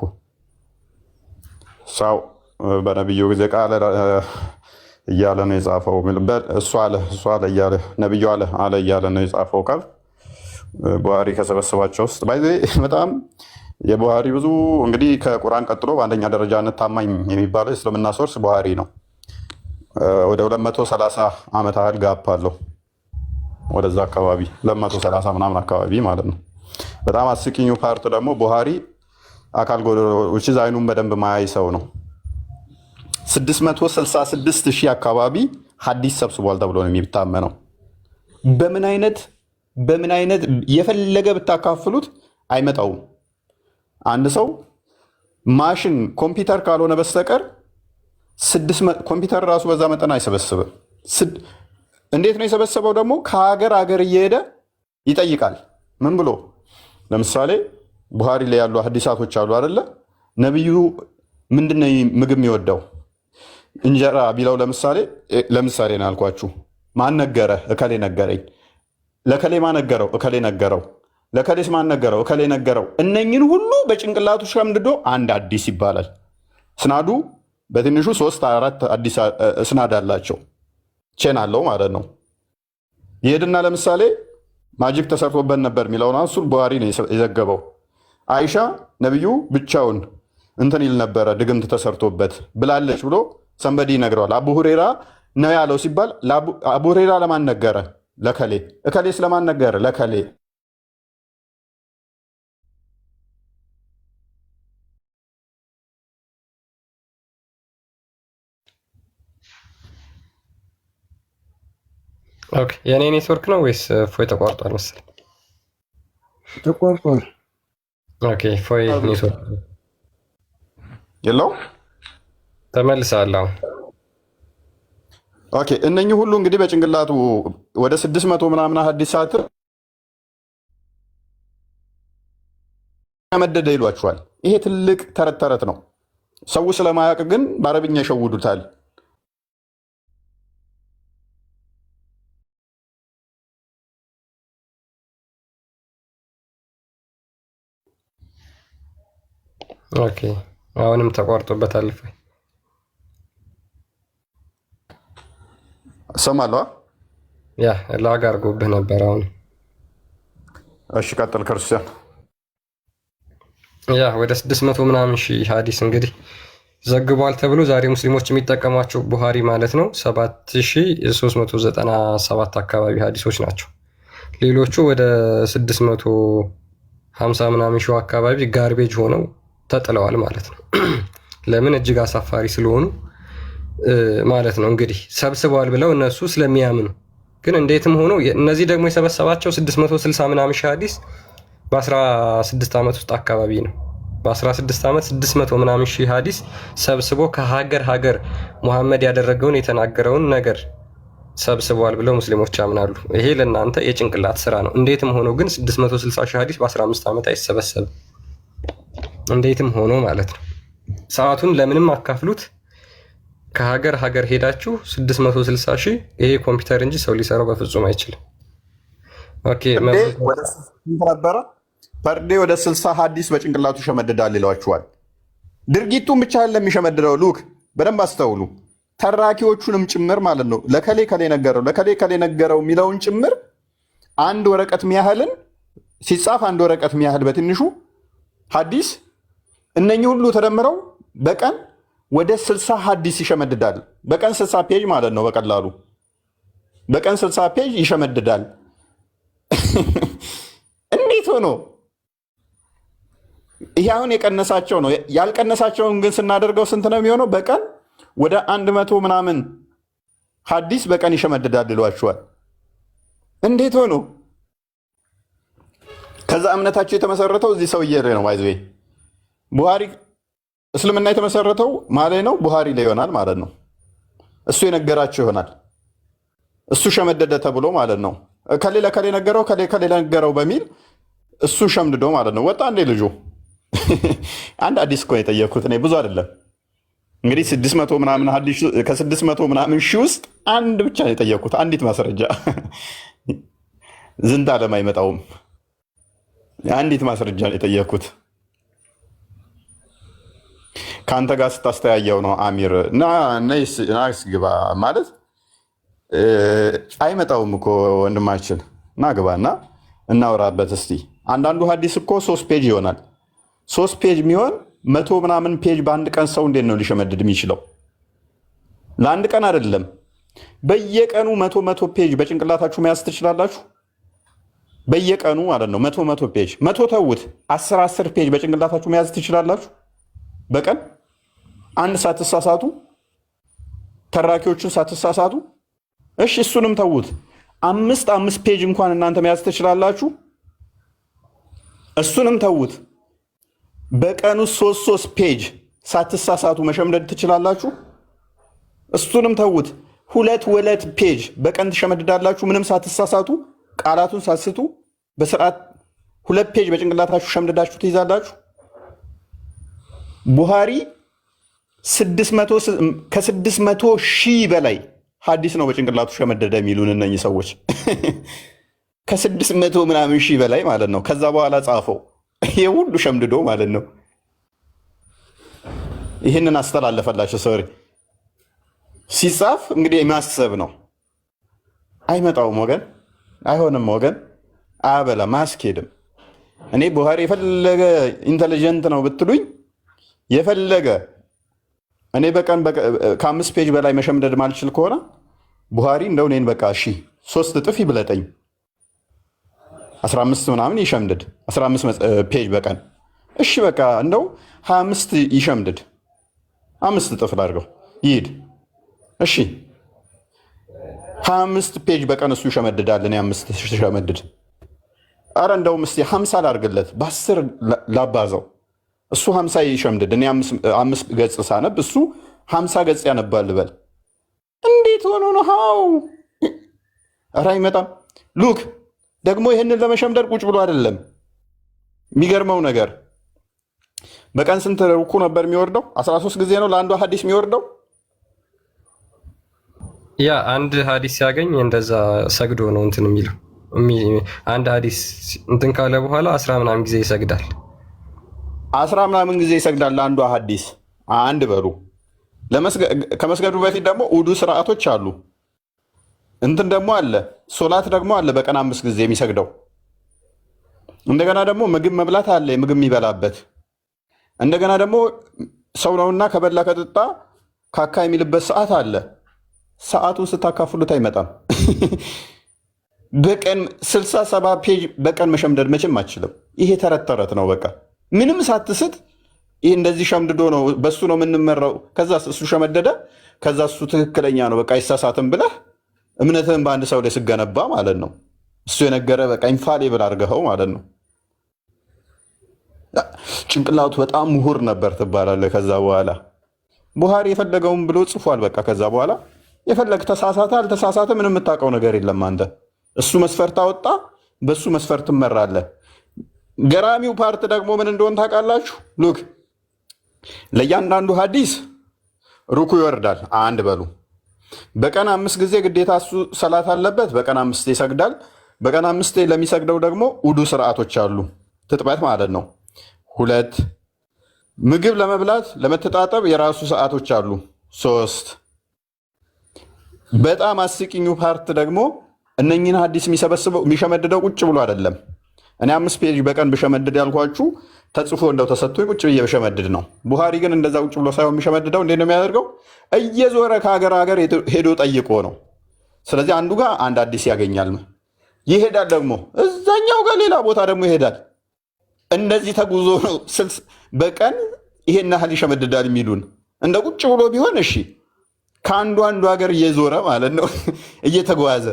ሰው በነቢዩ ጊዜ ቃል እያለ ነው የጻፈው። እሱ አለ እያለ ነቢዩ አለ እያለ ነው የጻፈው። ቃል ቡሃሪ ከሰበሰባቸው ውስጥ ባይዜ በጣም የቡሃሪ ብዙ እንግዲህ ከቁርአን ቀጥሎ በአንደኛ ደረጃነት ታማኝ የሚባለው የእስልምና ሶርስ ቡሃሪ ነው። ወደ 230 ዓመት ያህል ጋፕ አለው። ወደዛ አካባቢ 230 ምናምን አካባቢ ማለት ነው። በጣም አስቂኙ ፓርት ደግሞ ቡሃሪ አካል ጎዶሎች አይኑን በደንብ ማያይ ሰው ነው። 666 ሺህ አካባቢ ሀዲስ ሰብስቧል ተብሎ ነው የሚታመነው። በምን አይነት የፈለገ ብታካፍሉት አይመጣውም። አንድ ሰው ማሽን ኮምፒውተር ካልሆነ በስተቀር ኮምፒውተር ራሱ በዛ መጠን አይሰበስብም። እንዴት ነው የሰበሰበው? ደግሞ ከሀገር ሀገር እየሄደ ይጠይቃል። ምን ብሎ? ለምሳሌ ቡሃሪ ላይ ያሉ ሀዲሳቶች አሉ አይደለ? ነቢዩ ምንድነው ምግብ የሚወደው? እንጀራ ቢለው ለምሳሌ ነው ያልኳችሁ። ማን ነገረ? እከሌ ነገረኝ። ለከሌ ማን ነገረው? እከሌ ነገረው። ለከሌስ ማን ነገረው? እከሌ ነገረው። እነኝን ሁሉ በጭንቅላቱ ሸምድዶ አንድ አዲስ ይባላል። ስናዱ በትንሹ 3-4 አዲስ እስናድ አላቸው። ቼን አለው ማለት ነው። ይሄድና ለምሳሌ ማጂክ ተሰርቶበት ነበር የሚለውን እሱ ቡሃሪ ነው የዘገበው። አይሻ ነቢዩ ብቻውን እንትን ይል ነበረ ድግምት ተሰርቶበት ብላለች ብሎ ሰንበዲ ይነግረዋል። አቡ ሁሬራ ነው ያለው ሲባል አቡ ሁሬራ ለማን ነገረ? ለከሌ። እከሌስ ለማን ነገረ? ለከሌ። ኦኬ የኔ ኔትወርክ ነው ወይስ ፎይ ተቋርጧል መሰለኝ? ተቋርጧል። ኦኬ ፎይ ኔትወርክ የለው ተመልሳለሁ። ኦኬ እነኚህ ሁሉ እንግዲህ በጭንቅላቱ ወደ 600 ምናምን ሀዲሳት መደደ ይሏቸዋል። ይሄ ትልቅ ተረት ነው። ሰው ስለማያውቅ ግን በአረብኛ ይሸውዱታል። ኦኬ አሁንም ተቋርጦበታል። እሰማለሁ። ያ ላግ አድርጎብህ ነበር አሁን። እሺ ቀጥል ክርስቲያን። ያ ወደ 600 ምናምን ሺህ ሀዲስ እንግዲህ ዘግቧል ተብሎ ዛሬ ሙስሊሞች የሚጠቀሟቸው ቡሃሪ ማለት ነው 7397 አካባቢ ሀዲሶች ናቸው። ሌሎቹ ወደ 650 ምናምን ሺህ አካባቢ ጋርቤጅ ሆነው ተጥለዋል ማለት ነው። ለምን? እጅግ አሳፋሪ ስለሆኑ ማለት ነው። እንግዲህ ሰብስበዋል ብለው እነሱ ስለሚያምኑ ግን እንዴትም ሆኖ እነዚህ ደግሞ የሰበሰባቸው 660 ምናምን ሺህ ሀዲስ በ16 ዓመት ውስጥ አካባቢ ነው። በ16 ዓመት 600 ምናምን ሺህ ሀዲስ ሰብስቦ ከሀገር ሙሐመድ ያደረገውን የተናገረውን ነገር ሰብስበዋል ብለው ሙስሊሞች ያምናሉ። ይሄ ለእናንተ የጭንቅላት ስራ ነው። እንዴትም ሆኖ ግን 660 ሺህ ሀዲስ በ15 ዓመት አይሰበሰብም። እንዴትም ሆኖ ማለት ነው። ሰዓቱን ለምንም አካፍሉት። ከሀገር ሄዳችሁ 660 ሺህ ይሄ ኮምፒውተር እንጂ ሰው ሊሰራው በፍጹም አይችልም። ኦኬ ነበረ ፐርዴ ወደ 60 ሀዲስ በጭንቅላቱ ይሸመድዳል ይሏችኋል። ድርጊቱን ብቻ ለሚሸመድደው ሉክ በደንብ አስተውሉ። ተራኪዎቹንም ጭምር ማለት ነው። ለከሌ ከሌ ነገረው የሚለውን ጭምር አንድ ወረቀት ሚያህልን ሲጻፍ አንድ ወረቀት ሚያህል በትንሹ ሀዲስ እነኚህ ሁሉ ተደምረው በቀን ወደ 60 ሀዲስ ይሸመድዳል። በቀን 60 ፔጅ ማለት ነው። በቀላሉ በቀን 60 ፔጅ ይሸመድዳል። እንዴት ሆኖ ይሄ አሁን የቀነሳቸው ነው። ያልቀነሳቸውን ግን ስናደርገው ስንት ነው የሚሆነው? በቀን ወደ 100 ምናምን ሐዲስ በቀን ይሸመድዳል ይሏቸዋል። እንዴት ሆኖ? ከዛ እምነታቸው የተመሰረተው እዚህ ሰውዬ ላይ ነው። ባይዘ ቡሃሪ እስልምና የተመሰረተው ማለት ነው ቡሃሪ ላይ ይሆናል ማለት ነው። እሱ የነገራቸው ይሆናል። እሱ ሸመደደ ተብሎ ማለት ነው። ከሌላ ከሌ ነገረው ከሌላ ነገረው በሚል እሱ ሸምድዶ ማለት ነው። ወጣ እንዴ ልጁ። አንድ አዲስ እኮ የጠየኩት እኔ ብዙ አይደለም እንግዲህ 600 ምናምን ሐዲስ ከ600 ምናምን ሺህ ውስጥ አንድ ብቻ ነው የጠየኩት። አንዲት ማስረጃ ዝንት ዓለም አይመጣውም። አንዲት ማስረጃ ነው የጠየኩት። ከአንተ ጋር ስታስተያየው ነው አሚር እና ናይስ ግባ ማለት አይመጣውም እኮ ወንድማችን እና ግባና እናወራበት እስቲ። አንዳንዱ ሐዲስ እኮ 3 ፔጅ ይሆናል። 3 ፔጅ የሚሆን 100 ምናምን ፔጅ በአንድ ቀን ሰው እንዴት ነው ሊሸመድድ የሚችለው? ለአንድ ቀን አይደለም በየቀኑ 100 ፔጅ በጭንቅላታችሁ መያዝ ትችላላችሁ? በየቀኑ ማለት ነው 100 ፔጅ 100 ተውት 10 ፔጅ በጭንቅላታችሁ መያዝ ትችላላችሁ በቀን አንድ ሳትሳሳቱ፣ ተራኪዎቹን ሳትሳሳቱ። እሺ እሱንም ተውት 5 ፔጅ እንኳን እናንተ መያዝ ትችላላችሁ? እሱንም ተውት በቀኑ 3 ፔጅ ሳትሳሳቱ መሸምደድ ትችላላችሁ? እሱንም ተውት 2 ፔጅ በቀን ትሸመድዳላችሁ ምንም ሳትሳሳቱ፣ ቃላቱን ሳትስቱ በስርዓት 2 ፔጅ በጭንቅላታችሁ ሸምድዳችሁ ትይዛላችሁ? ቡሃሪ ከ600 ሺህ በላይ ሐዲስ ነው በጭንቅላቱ ሸመደደ የሚሉን እነኚህ ሰዎች ከ600 ምናምን ሺህ በላይ ማለት ነው። ከዛ በኋላ ጻፈው ይሄ ሁሉ ሸምድዶ ማለት ነው። ይህንን አስተላለፈላቸው። ሶሪ ሲጻፍ እንግዲህ ማሰብ ነው። አይመጣውም ወገን፣ አይሆንም ወገን፣ አያበላም፣ አያስኬድም። እኔ ቡሃሪ የፈለገ ኢንተሊጀንት ነው ብትሉኝ የፈለገ እኔ በቀን ከ5 ፔጅ በላይ መሸምደድ ማልችል ከሆነ ቡሃሪ እንደው እኔን በቃ እሺ 3 እጥፍ ይብለጠኝ 15 ምናምን ይሸምድድ 15 ፔጅ በቀን እሺ በቃ እንደው 25 ይሸምድድ 5 እጥፍ ላድርገው ይሄድ እሺ 25 ፔጅ በቀን እሱ ይሸመድዳል እኔ 5 ይሸመድድ። አረ እንደውም እስቲ 50 ላድርግለት በ10 ላባዛው እሱ 50 ይሸምድድ እኔ 5 ገጽ ሳነብ እሱ 50 ገጽ ያነባል በል። እንዴት ሆኖ ነው? ሃው ኧረ አይመጣም። ሉክ ደግሞ ይህንን ለመሸምደድ ቁጭ ብሎ አይደለም። የሚገርመው ነገር በቀን ስንት ሩኩ ነበር የሚወርደው? 13 ጊዜ ነው ለአንዱ ሐዲስ የሚወርደው። ያ አንድ ሐዲስ ሲያገኝ እንደዛ ሰግዶ ነው እንትን የሚለው። አንድ ሐዲስ እንትን ካለ በኋላ 10 ምናምን ጊዜ ይሰግዳል። 10 ምናምን ጊዜ ይሰግዳል ለአንዱ ሐዲስ አንድ በሉ። ከመስገዱ በፊት ደግሞ ውዱ ስርዓቶች አሉ። እንትን ደግሞ አለ ሶላት ደግሞ አለ በቀን 5 ጊዜ የሚሰግደው። እንደገና ደግሞ ምግብ መብላት አለ ምግብ የሚበላበት። እንደገና ደግሞ ሰው ነውና ከበላ ከጠጣ ካካ የሚልበት ሰዓት አለ። ሰዓቱን ስታካፍሉት አይመጣም። በቀን 67 ፔጅ በቀን መሸምደድ መቼም አችልም። ይሄ ተረት ተረት ነው። በቃ ምንም ሳትስት ይህ እንደዚህ ሸምድዶ ነው በሱ ነው የምንመራው። ከዛ እሱ ሸመደደ፣ ከዛ እሱ ትክክለኛ ነው በቃ አይሳሳትም ብለህ እምነትህን በአንድ ሰው ላይ ስገነባ ማለት ነው። እሱ የነገረ በቃ ኢንፋሊብል አድርገኸው ማለት ነው። ጭንቅላቱ በጣም ምሁር ነበር ትባላለህ። ከዛ በኋላ ቡሃሪ የፈለገውን ብሎ ጽፏል። በቃ ከዛ በኋላ የፈለግ ተሳሳተ አልተሳሳተ ምንም የምታውቀው ነገር የለም አንተ። እሱ መስፈርት አወጣ፣ በሱ መስፈርት ትመራለህ። ገራሚው ፓርት ደግሞ ምን እንደሆን ታውቃላችሁ? ሉክ ለእያንዳንዱ ሐዲስ ሩኩ ይወርዳል አንድ በሉ። በቀን 5 ጊዜ ግዴታ እሱ ሰላት አለበት። በቀን 5 ይሰግዳል። በቀን 5 ለሚሰግደው ደግሞ ውዱ ስርዓቶች አሉ፣ ትጥበት ማለት ነው። 2 ምግብ ለመብላት ለመተጣጠብ የራሱ ሰዓቶች አሉ። 3 በጣም አስቂኙ ፓርት ደግሞ እነኝን ሐዲስ የሚሰበስበው የሚሸመድደው ቁጭ ብሎ አይደለም። እኔ 5 ፔጅ በቀን ብሸመድድ ያልኳችሁ ተጽፎ እንደው ተሰጥቶ ቁጭ ብዬ ብሸመድድ ነው። ቡሃሪ ግን እንደዛ ቁጭ ብሎ ሳይሆን የሚሸመድደው እንዴት ነው የሚያደርገው? እየዞረ ከሀገር ሀገር ሄዶ ጠይቆ ነው። ስለዚህ አንዱ ጋር አንድ ሐዲስ ያገኛል፣ ይሄዳል። ደግሞ እዛኛው ጋር ሌላ ቦታ ደግሞ ይሄዳል። እንደዚህ ተጉዞ ነው በቀን ይሄን ያህል ይሸመድዳል የሚሉን። እንደ ቁጭ ብሎ ቢሆን እሺ፣ ከአንዱ አንዱ ሀገር እየዞረ ማለት ነው እየተጓዘ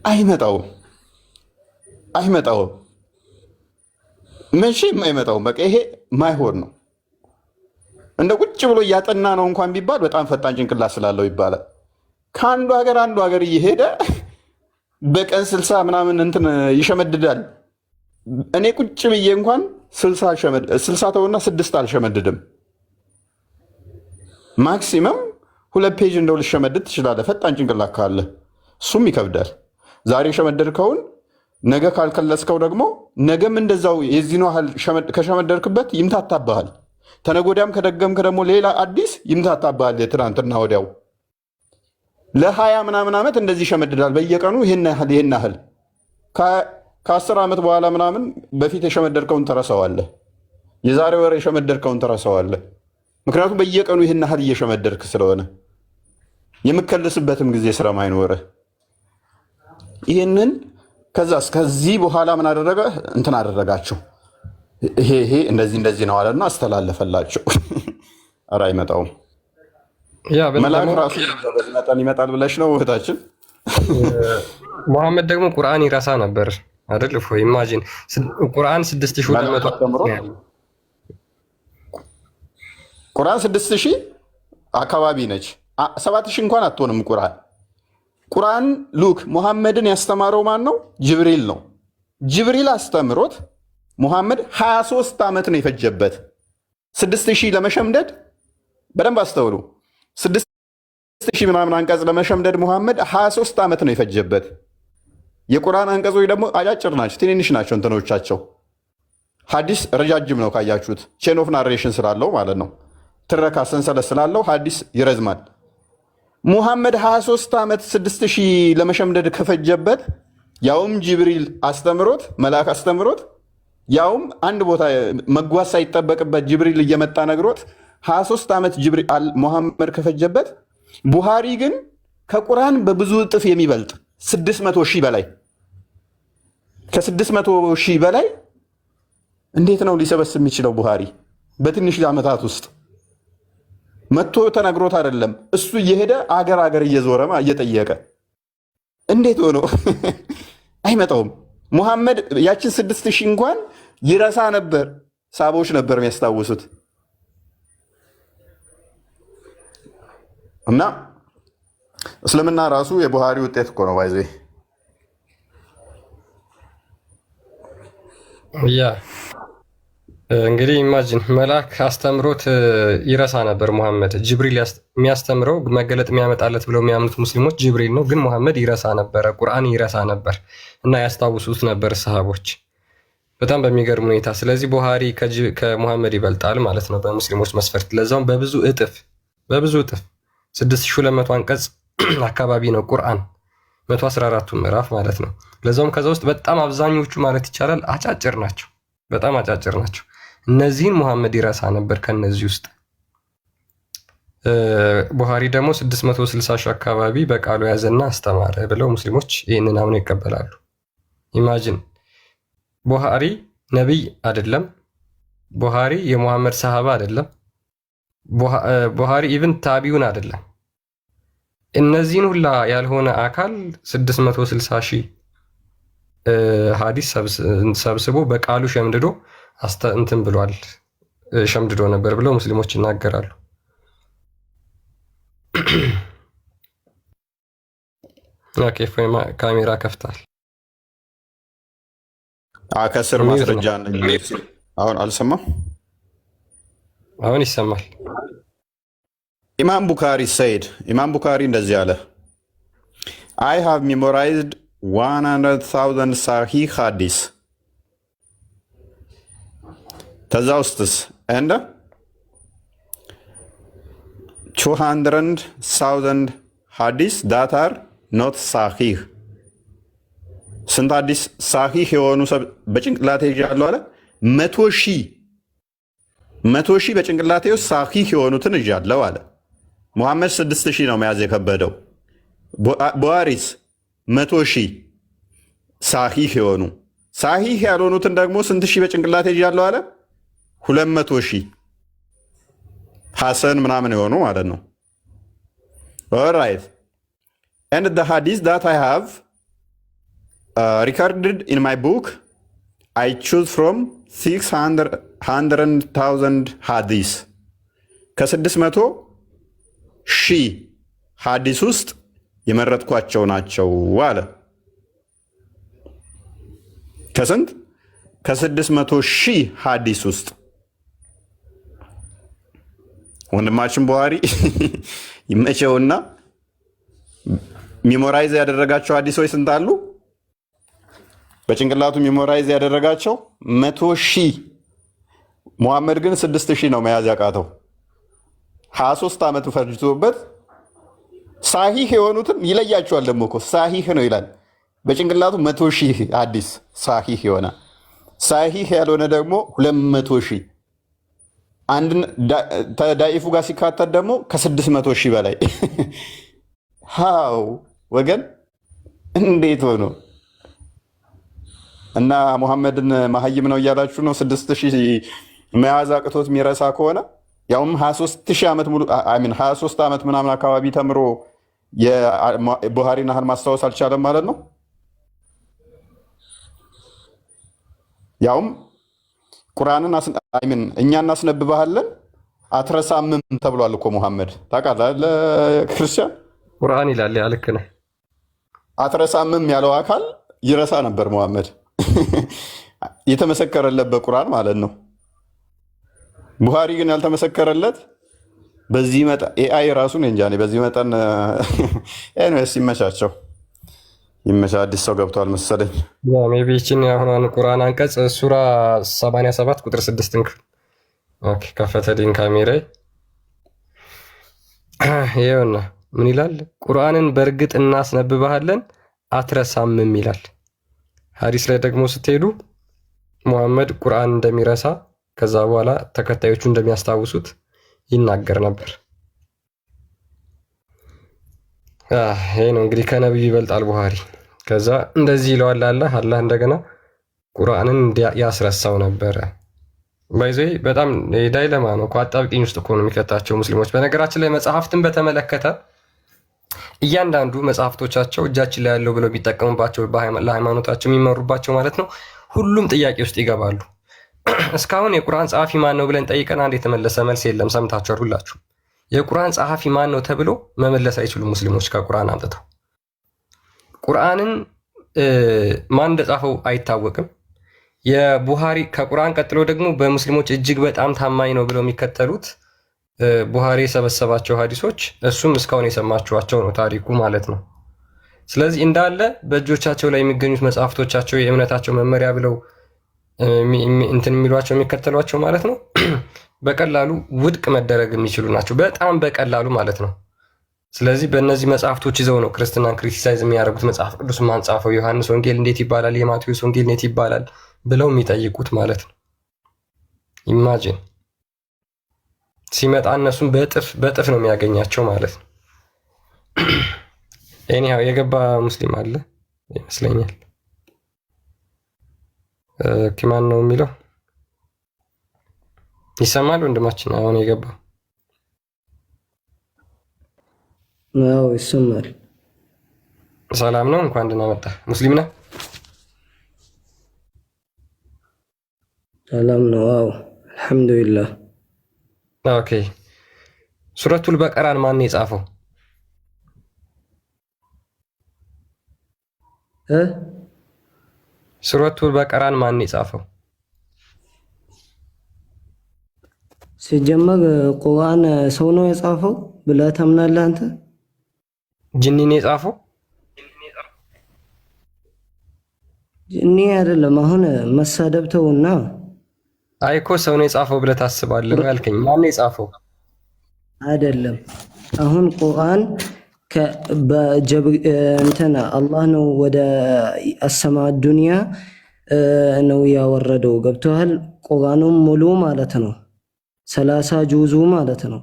አይመጣውም መቼም አይመጣውም። በቃ ይሄ ማይሆን ነው። እንደ ቁጭ ብሎ እያጠና ነው እንኳን ቢባል በጣም ፈጣን ጭንቅላት ስላለው ይባላል። ከአንዱ ሀገር አንዱ ሀገር እየሄደ በቀን 60 ምናምን እንትን ይሸመድዳል። እኔ ቁጭ ብዬ እንኳን 60 ተውና 6 አልሸመድድም። ማክሲመም 2 ፔጅ እንደው ልሸመድድ ትችላለህ፣ ፈጣን ጭንቅላት ካለ። እሱም ይከብዳል። ዛሬ የሸመደድከውን ነገ ካልከለስከው ደግሞ ነገም እንደዛው የዚህን ያህል ከሸመደድክበት ይምታታብሃል። ተነጎዳም ከደገምክ ደግሞ ሌላ አዲስ ይምታታብሃል። የትናንትና ወዲያው ለ20 ምናምን ዓመት እንደዚህ ይሸመድዳል በየቀኑ ይህን ያህል ከ10 ዓመት በኋላ ምናምን በፊት የሸመደድከውን ተረሳዋለህ። የዛሬ ወር የሸመደድከውን ተረሳዋለህ። ምክንያቱም በየቀኑ ይህን ያህል እየሸመደድክ ስለሆነ የምከልስበትም ጊዜ ስለማይኖርህ ይህንን ከዚህ በኋላ ምን አደረገ? እንትን አደረጋቸው። ይሄ እንደዚህ ነው አለና አስተላለፈላቸው። ኧረ አይመጣውም። መልአክ ራሱ በዚህ መጠን ይመጣል ብለሽ ነው እህታችን? መሐመድ ደግሞ ቁርአን ይረሳ ነበር አይደል? ኢማጂን ቁርአን 6200 ቁርአን 6000 አካባቢ ነች። 7000 እንኳን አትሆንም ቁርአን ሉክ ሙሐመድን ያስተማረው ማን ነው? ጅብሪል ነው። ጅብሪል አስተምሮት ሙሐመድ 23 ዓመት ነው የፈጀበት 6000 ለመሸምደድ። በደንብ አስተውሉ። 6000 ምናምን አንቀጽ ለመሸምደድ ሙሐመድ 23 ዓመት ነው የፈጀበት። የቁርአን አንቀጾች ደግሞ አጫጭር ናቸው፣ ትንንሽ ናቸው እንትኖቻቸው። ሐዲስ ረጃጅም ነው ካያችሁት፣ ቼን ኦፍ ናሬሽን ስላለው ማለት ነው። ትረካ ሰንሰለት ስላለው ሐዲስ ይረዝማል። ሙሐመድ 23 ዓመት 6000 ለመሸምደድ ከፈጀበት ያውም ጅብሪል አስተምሮት መልአክ አስተምሮት ያውም አንድ ቦታ መጓዝ ሳይጠበቅበት ጅብሪል እየመጣ ነግሮት 23 ዓመት ሙሐመድ ከፈጀበት ቡሃሪ ግን ከቁርአን በብዙ እጥፍ የሚበልጥ 600,000 በላይ ከ600,000 በላይ እንዴት ነው ሊሰበስብ የሚችለው? ቡሃሪ በትንሽ ዓመታት ውስጥ መጥቶ ተነግሮት አይደለም፣ እሱ እየሄደ አገር እየዞረ እየጠየቀ እንዴት ሆኖ አይመጣውም? ሙሐመድ ያችን 6000 እንኳን ይረሳ ነበር። ሳቦች ነበር የሚያስታውሱት። እና እስልምና ራሱ የቡሃሪ ውጤት እኮ ነው። ባይዘ እንግዲህ ኢማጂን መልአክ አስተምሮት ይረሳ ነበር ሙሐመድ። ጅብሪል የሚያስተምረው መገለጥ የሚያመጣለት ብለው የሚያምኑት ሙስሊሞች ጅብሪል ነው፣ ግን ሙሐመድ ይረሳ ነበረ፣ ቁርአን ይረሳ ነበር እና ያስታውሱት ነበር ሰሃቦች በጣም በሚገርም ሁኔታ። ስለዚህ ቡሃሪ ከሙሐመድ ይበልጣል ማለት ነው በሙስሊሞች መስፈርት፣ ለዛውም በብዙ እጥፍ 6200 አንቀጽ አካባቢ ነው ቁርአን 114ቱ ምዕራፍ ማለት ነው። ለዛውም ከዛ ውስጥ በጣም አብዛኞቹ ማለት ይቻላል አጫጭር ናቸው፣ በጣም አጫጭር ናቸው። እነዚህን ሙሐመድ ይረሳ ነበር። ከነዚህ ውስጥ ቡሃሪ ደግሞ 660 ሺህ አካባቢ በቃሉ ያዘና አስተማረ ብለው ሙስሊሞች ይህንን አምነው ይቀበላሉ። ኢማጂን ቡሃሪ ነቢይ አይደለም፣ ቡሃሪ የሙሐመድ ሰሃባ አይደለም፣ ቡሃሪ ኢብን ታቢዩን አይደለም። እነዚህን ሁላ ያልሆነ አካል 660 ሺህ ሐዲስ ሰብስቦ በቃሉ ሸምድዶ እንትን ብሏል፣ ሸምድዶ ነበር ብለው ሙስሊሞች ይናገራሉ። ኦኬ ካሜራ ከፍታል። ከስር ማስረጃ ነኝ። አሁን አልሰማም? አሁን ይሰማል። ኢማም ቡካሪ ሰይድ ኢማም ቡካሪ እንደዚህ አለ፣ አይ ሃቭ ሜሞራይዝድ 100,000 ሳሂህ ሐዲስ። ከዛ ውስጥስ እንደ 200,000 ሐዲስ ዳት አር ኖት ሳሂህ። ስንት ሐዲስ ሳሂህ የሆኑ በጭንቅላቴ ይዣለሁ አለ። 100,000 በጭንቅላቴ ውስጥ ሳሂህ የሆኑትን ይዣለሁ አለ። ሙሐመድ 6,000 ነው መያዝ የከበደው። ቡሃሪስ 100,000 ሳሂህ የሆኑ ሳሂህ ያልሆኑትን ደግሞ ስንት ሺህ በጭንቅላቴ ይዣለሁ አለ? 200 ሺህ ሐሰን ምናምን የሆኑ ማለት ነው። ኦልራይት and the hadith that I have recorded in my book I choose from 600,000 hadith ከ600 ሺህ ሐዲስ ውስጥ የመረጥኳቸው ናቸው አለ። ከስንት? ከ600 ሺህ ሐዲስ ውስጥ ወንድማችን ቡሃሪ ይመቸውና ሚሞራይዝ ያደረጋቸው ሐዲሶች ስንት አሉ? በጭንቅላቱ ሚሞራይዝ ያደረጋቸው 100 ሺህ። ሙሐመድ ግን 6,000 ነው መያዝ ያቃተው። 23 ዓመት ፈጅቶበት ሳሂህ የሆኑትን ይለያቸዋል። ደግሞ እኮ ሳሂህ ነው ይላል በጭንቅላቱ 100 ሺህ ሐዲስ ሳሂህ የሆነ ሳሂህ ያልሆነ ደግሞ 200 ሺህ አንድ ተዳኢፉ ጋር ሲካተት ደግሞ ከ600 ሺህ በላይ ሃው ወገን እንዴት ሆኖ እና ሙሐመድን መሀይም ነው እያላችሁ ነው? 6,000 መያዝ አቅቶት የሚረሳ ከሆነ ያውም 23 ዓመት ሙሉ 23 ዓመት ምናምን አካባቢ ተምሮ የቡሃሪን ያህል ማስታወስ አልቻለም ማለት ነው። ያውም ቁርአንን እኛ እናስነብባለን አትረሳምም ተብሏል እኮ ሙሐመድ። ታውቃለህ ክርስቲያን ቁርአን ይላል። ያ ልክ ነህ። አትረሳምም ያለው አካል ይረሳ ነበር ሙሐመድ። የተመሰከረለት በቁርአን ማለት ነው። ቡሃሪ ግን ያልተመሰከረለት በዚህ መጠን ኤአይ ራሱን እንጃ በዚህ መጠን ኤንዌስ ይመቻቸው። አዲስ ሰው ገብቷል መሰለኝ። ሜቢ ይህችን የአሁኗን ቁርአን አንቀጽ ሱራ 87 ቁጥር 6 ከፈተልኝ ካሜራዬ። ይኸውና ምን ይላል? ቁርአንን በእርግጥ እናስነብባለን አትረሳምም ይላል። ሐዲስ ላይ ደግሞ ስትሄዱ ሙሐመድ ቁርአን እንደሚረሳ ከዛ በኋላ ተከታዮቹ እንደሚያስታውሱት ይናገር ነበር። ይሄ ነው እንግዲህ ከነብዩ ይበልጣል ቡሃሪ። ከዛ እንደዚህ ይለዋል አላህ እንደገና ቁርአንን ያስረሳው ነበረ። ባይዘ በጣም ዳይለማ ነው። አጣብቂኝ ውስጥ እኮ ነው የሚከታቸው ሙስሊሞች። በነገራችን ላይ መጽሐፍትን በተመለከተ እያንዳንዱ መጽሐፍቶቻቸው እጃችን ላይ ያለው ብለው ቢጠቀሙባቸው ለሃይማኖታቸው የሚመሩባቸው ማለት ነው ሁሉም ጥያቄ ውስጥ ይገባሉ። እስካሁን የቁርአን ጸሐፊ ማን ነው ብለን ጠይቀን አንድ የተመለሰ መልስ የለም። ሰምታችኋል ሁላችሁ። የቁርአን ጸሐፊ ማን ነው ተብሎ መመለስ አይችሉም ሙስሊሞች። ከቁርአን አምጥተው ቁርአንን ማን እንደጻፈው አይታወቅም። የቡሃሪ ከቁርአን ቀጥሎ ደግሞ በሙስሊሞች እጅግ በጣም ታማኝ ነው ብለው የሚከተሉት ቡሃሪ የሰበሰባቸው ሐዲሶች እሱም እስካሁን የሰማችኋቸው ነው ታሪኩ ማለት ነው። ስለዚህ እንዳለ በእጆቻቸው ላይ የሚገኙት መጽሐፍቶቻቸው የእምነታቸው መመሪያ ብለው እንትን የሚሏቸው የሚከተሏቸው ማለት ነው በቀላሉ ውድቅ መደረግ የሚችሉ ናቸው። በጣም በቀላሉ ማለት ነው። ስለዚህ በእነዚህ መጽሐፍቶች ይዘው ነው ክርስትናን ክሪቲሳይዝ የሚያደርጉት። መጽሐፍ ቅዱስ ማን ጻፈው? ዮሐንስ ወንጌል እንዴት ይባላል? የማቴዎስ ወንጌል እንዴት ይባላል ብለው የሚጠይቁት ማለት ነው። ኢማጂን ሲመጣ እነሱም በጥፍ ነው የሚያገኛቸው ማለት ነው። ኤኒሃው የገባ ሙስሊም አለ ይመስለኛል። ኪማን ነው የሚለው ይሰማል? ወንድማችን አሁን የገባው ነው ይሰማል። ሰላም ነው። እንኳን ደህና መጣ። ሙስሊም ነህ? ሰላም ነው። አዎ አልሐምዱሊላህ። ኦኬ። ሱረቱል በቀራን ማን የጻፈው? ሱረቱል በቀራን ማን የጻፈው? ሲጀመር ቁርአን ሰው ነው የጻፈው ብለህ ታምናለህ አንተ? ጅኒ ነው የጻፈው? ጅኒ አይደለም። አሁን መሳደብ ተውና። አይ እኮ ሰው ነው የጻፈው ብለህ ታስባለህ ያልከኝ ማን ነው የጻፈው? አይደለም። አሁን ቁርአን እንትን አላህ ነው ወደ አሰማ ዱንያ ነው ያወረደው። ገብቶሃል? ቁርአኑም ሙሉ ማለት ነው 30 ጁዙ ማለት ነው።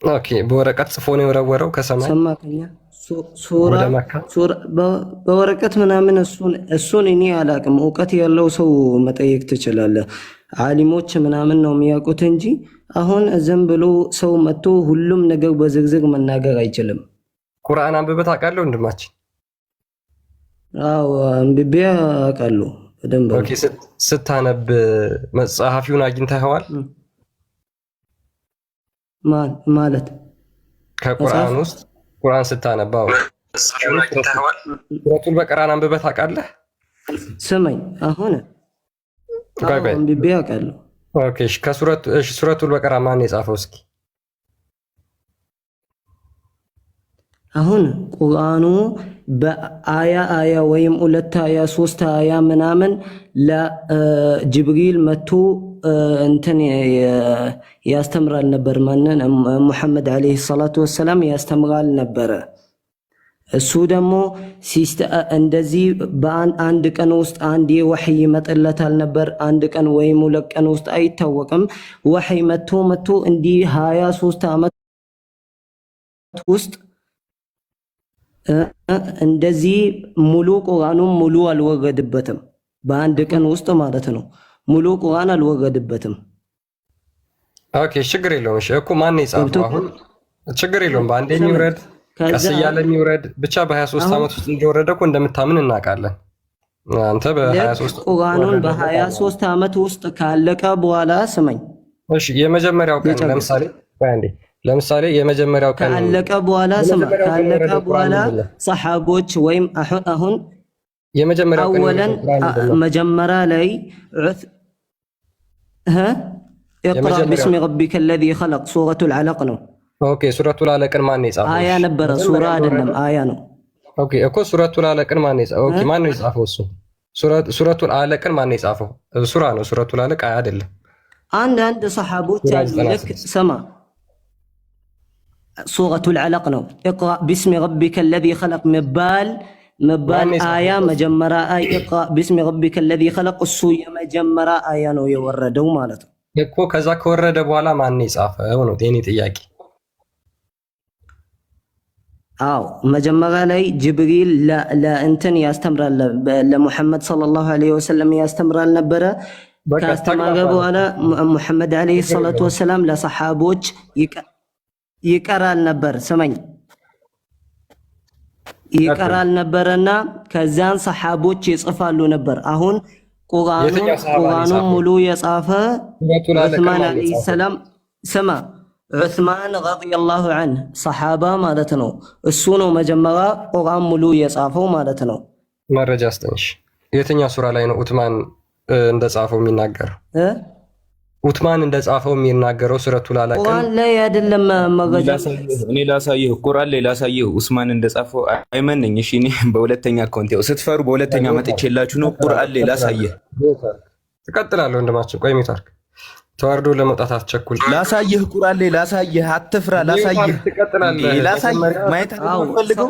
ኦኬ በወረቀት ጽፎ ነው የወረወረው ከሰማይ ሰማከኛ ሱራ ወደ መካ። በወረቀት ምናምን እሱን እኔ አላቅም። እውቀት ያለው ሰው መጠየቅ ትችላለህ። ዓሊሞች ምናምን ነው የሚያውቁት እንጂ አሁን ዝም ብሎ ሰው መጥቶ ሁሉም ነገር በዝግዝግ መናገር አይችልም። ቁርአን አንብበህ ታውቃለህ ወንድማችን? አዎ አንብቤ አውቃለሁ በደንብ። ኦኬ ስታነብ መጽሐፊውን አግኝተኸዋል? ማለት ከቁርአን ውስጥ ቁርአን ስታነባው ሱረቱል በቀራን አንብበህ ታውቃለህ? ስማኝ አሁን አንብቤ አውቃለሁ። ኦኬ ሱረቱል በቀራ ማን የጻፈው እስኪ? አሁን ቁርአኑ በአያ ወይም 2 አያ 3 አያ ምናምን ለጅብሪል መጥቶ እንትን ያስተምራል ነበር። ማንን? ሙሐመድ አለይሂ ሰላቱ ወሰላም ያስተምራል ነበረ። እሱ ደግሞ እንደዚህ በአንድ ቀን ውስጥ አንዴ ወህይ ይመጣለታል ነበር። አንድ ቀን ወይም 2 ቀን ውስጥ አይታወቅም። ወህይ መጥቶ እንዲህ 23 ዓመት ውስጥ እንደዚህ ሙሉ ቁርአኑን ሙሉ አልወረደበትም። በአንድ ቀን ውስጥ ማለት ነው። ሙሉ ቁርአን አልወረደበትም። ኦኬ ችግር የለውም። እሺ እኮ ማን የጻፈው? አሁን ችግር የለውም። በአንዴ የሚውረድ ቀስ እያለ የሚውረድ ብቻ በ23 ዓመት ውስጥ እንደወረደ እኮ እንደምታምን እናውቃለን። አንተ በ23 ቁርአኑን በ23 ዓመት ውስጥ ካለቀ በኋላ ስመኝ። እሺ የመጀመሪያው ቀን ለምሳሌ የመጀመሪያው ቀን ካለቀ በኋላ ካለቀ በኋላ ሰሃቦች ወይም አሁን የመጀመሪያው ቀን አወለን መጀመሪያ ላይ اقرأ باسم ربك الذي خلق سورة العلق ነው። ኦኬ ሱረቱል አለቅን ማን የጻፈው? አያ ነበረ፣ ሱራ አይደለም አያ ነው። ኦኬ እኮ ሱረቱል አለቅን ማን የጻፈው? ኦኬ ማን ነው የጻፈው? እሱ ሱረቱል አለቅን ማን የጻፈው? ሱራ ነው። ሱረቱል አለቅ አያ አይደለም። አንድ ሰሃቦች አሉ። ልክ ስማ ሱረቱል አለቅ ነው። اقرأ باسم ربك الذي خلق መባል አያ መጀመሪያ اقرأ باسم ربك الذي خلق እሱ የመጀመሪያ አያ ነው የወረደው ማለት ነው እኮ። ከዛ ከወረደ በኋላ ማን የጻፈው ነው የኔ ጥያቄ። አዎ መጀመሪያ ላይ ጅብሪል ለእንትን ያስተምራል፣ ለሙሐመድ ሰለላሁ ዐለይሂ ወሰለም ያስተምራል ነበረ። ካስተማረ በኋላ ሙሐመድ ዐለይሂ ሰላቱ ወሰላም ለሰሃቦች ይቀራል ነበር። ስመኝ ይቀራል ነበርና ከዛን ሰሃቦች ይጽፋሉ ነበር። አሁን ቁርአኑን ሙሉ የጻፈ ዑስማን ዐለይሂ ሰላም ስማ ዑስማን ረዲየላሁ ዐንሁ ሰሓባ ማለት ነው። እሱ ነው መጀመሪያ ቁርአን ሙሉ የጻፈው ማለት ነው። መረጃ አስጠንሽ። የትኛው ሱራ ላይ ነው ዑትማን እንደጻፈው የሚናገረው? ዑትማን እንደጻፈው የሚናገረው ሱረቱል አለቅ ቁርአን ላይ አይደለም። መረጃ እኔ ላሳየህ፣ ቁርአን ላይ ላሳየህ ዑስማን እንደጻፈው አይመንኝ። እሺ እኔ በሁለተኛ አካውንት ስትፈሩ በሁለተኛ መጥቼላችሁ ነው። ቁርአን ላይ ላሳየህ። ትቀጥላለህ ወንድማችን። ቆይ ሚታርክ ተዋርዶ ለመውጣት አትቸኩል። ላሳየህ ቁርአን ላይ ላሳየህ፣ አትፍራ። ላሳየህ ላሳየህ ማየት አትፈልገው።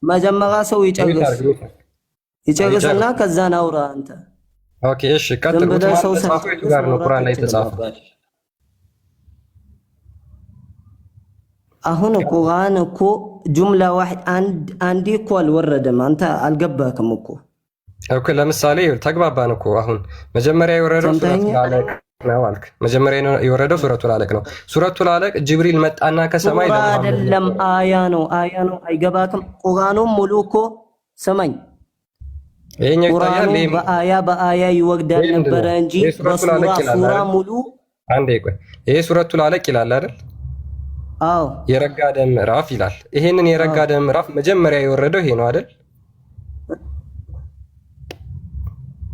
መጀመሪያ ሰው ይጨርስና ከዛ ናውራ አንተ። ኦኬ እሺ ቀጥል። ዑትማን ጋር ነው ቁርአን ላይ ተጻፈው። አሁን ቁርአን እኮ ጁምላ ዋሂድ አንዴ እኮ አልወረደም። አንተ አልገባክም እኮ። ኦኬ ለምሳሌ ተግባባን እኮ። አሁን መጀመሪያ የወረደው ሱረቱል አለቅ ነው አልክ። መጀመሪያ የወረደው ሱረቱል አለቅ ነው። ሱረቱል አለቅ ጅብሪል መጣና ከሰማይ አይደለም አያ ነው አይገባክም። ቁርአኑን ሙሉ እኮ ሰማኝ። ይሄኛው ይታያል። በአያ ይወርዳል ነበረ እንጂ በሱራ ሙሉ አንዴ ቆይ። ይሄ ሱረቱል አለቅ ይላል አይደል? አዎ የረጋ ደም ምዕራፍ ይላል። ይሄንን የረጋ ደም ምዕራፍ መጀመሪያ የወረደው ይሄ ነው አይደል?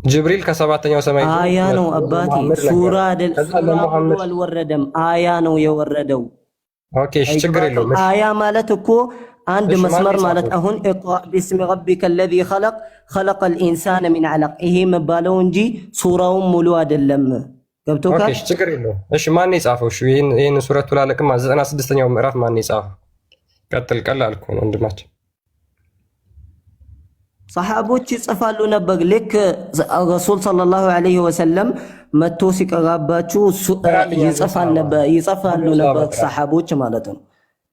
ጅብሪል ከሰባተኛው ሰማይ አያ ነው አባቴ፣ ሱራ አይደል? ሱራ አልወረደም፣ አያ ነው የወረደው። ኦኬ እሺ ችግር የለውም። አያ ማለት እኮ አንድ መስመር ማለት አሁን اقرأ باسم ربك الذي خلق خلق الانسان من علق ይሄ መባለው እንጂ ሱራውን ሙሉ አይደለም። ገብቶካል? ኦኬ ችግር የለውም። እሺ ማን የጻፈው? እሺ ይሄን ሱረቱል አለቅማ 96ኛው ምዕራፍ ማን የጻፈው? ቀጥል። ቀላል እኮ ነው ወንድማችን። ሰሃቦች ይጽፋሉ ነበር። ልክ ረሱል ሰለላሁ ዐለይሂ ወሰለም መጥቶ ሲቀራባችሁ ይጽፋሉ ነበር ሰሃቦች ማለት ነው።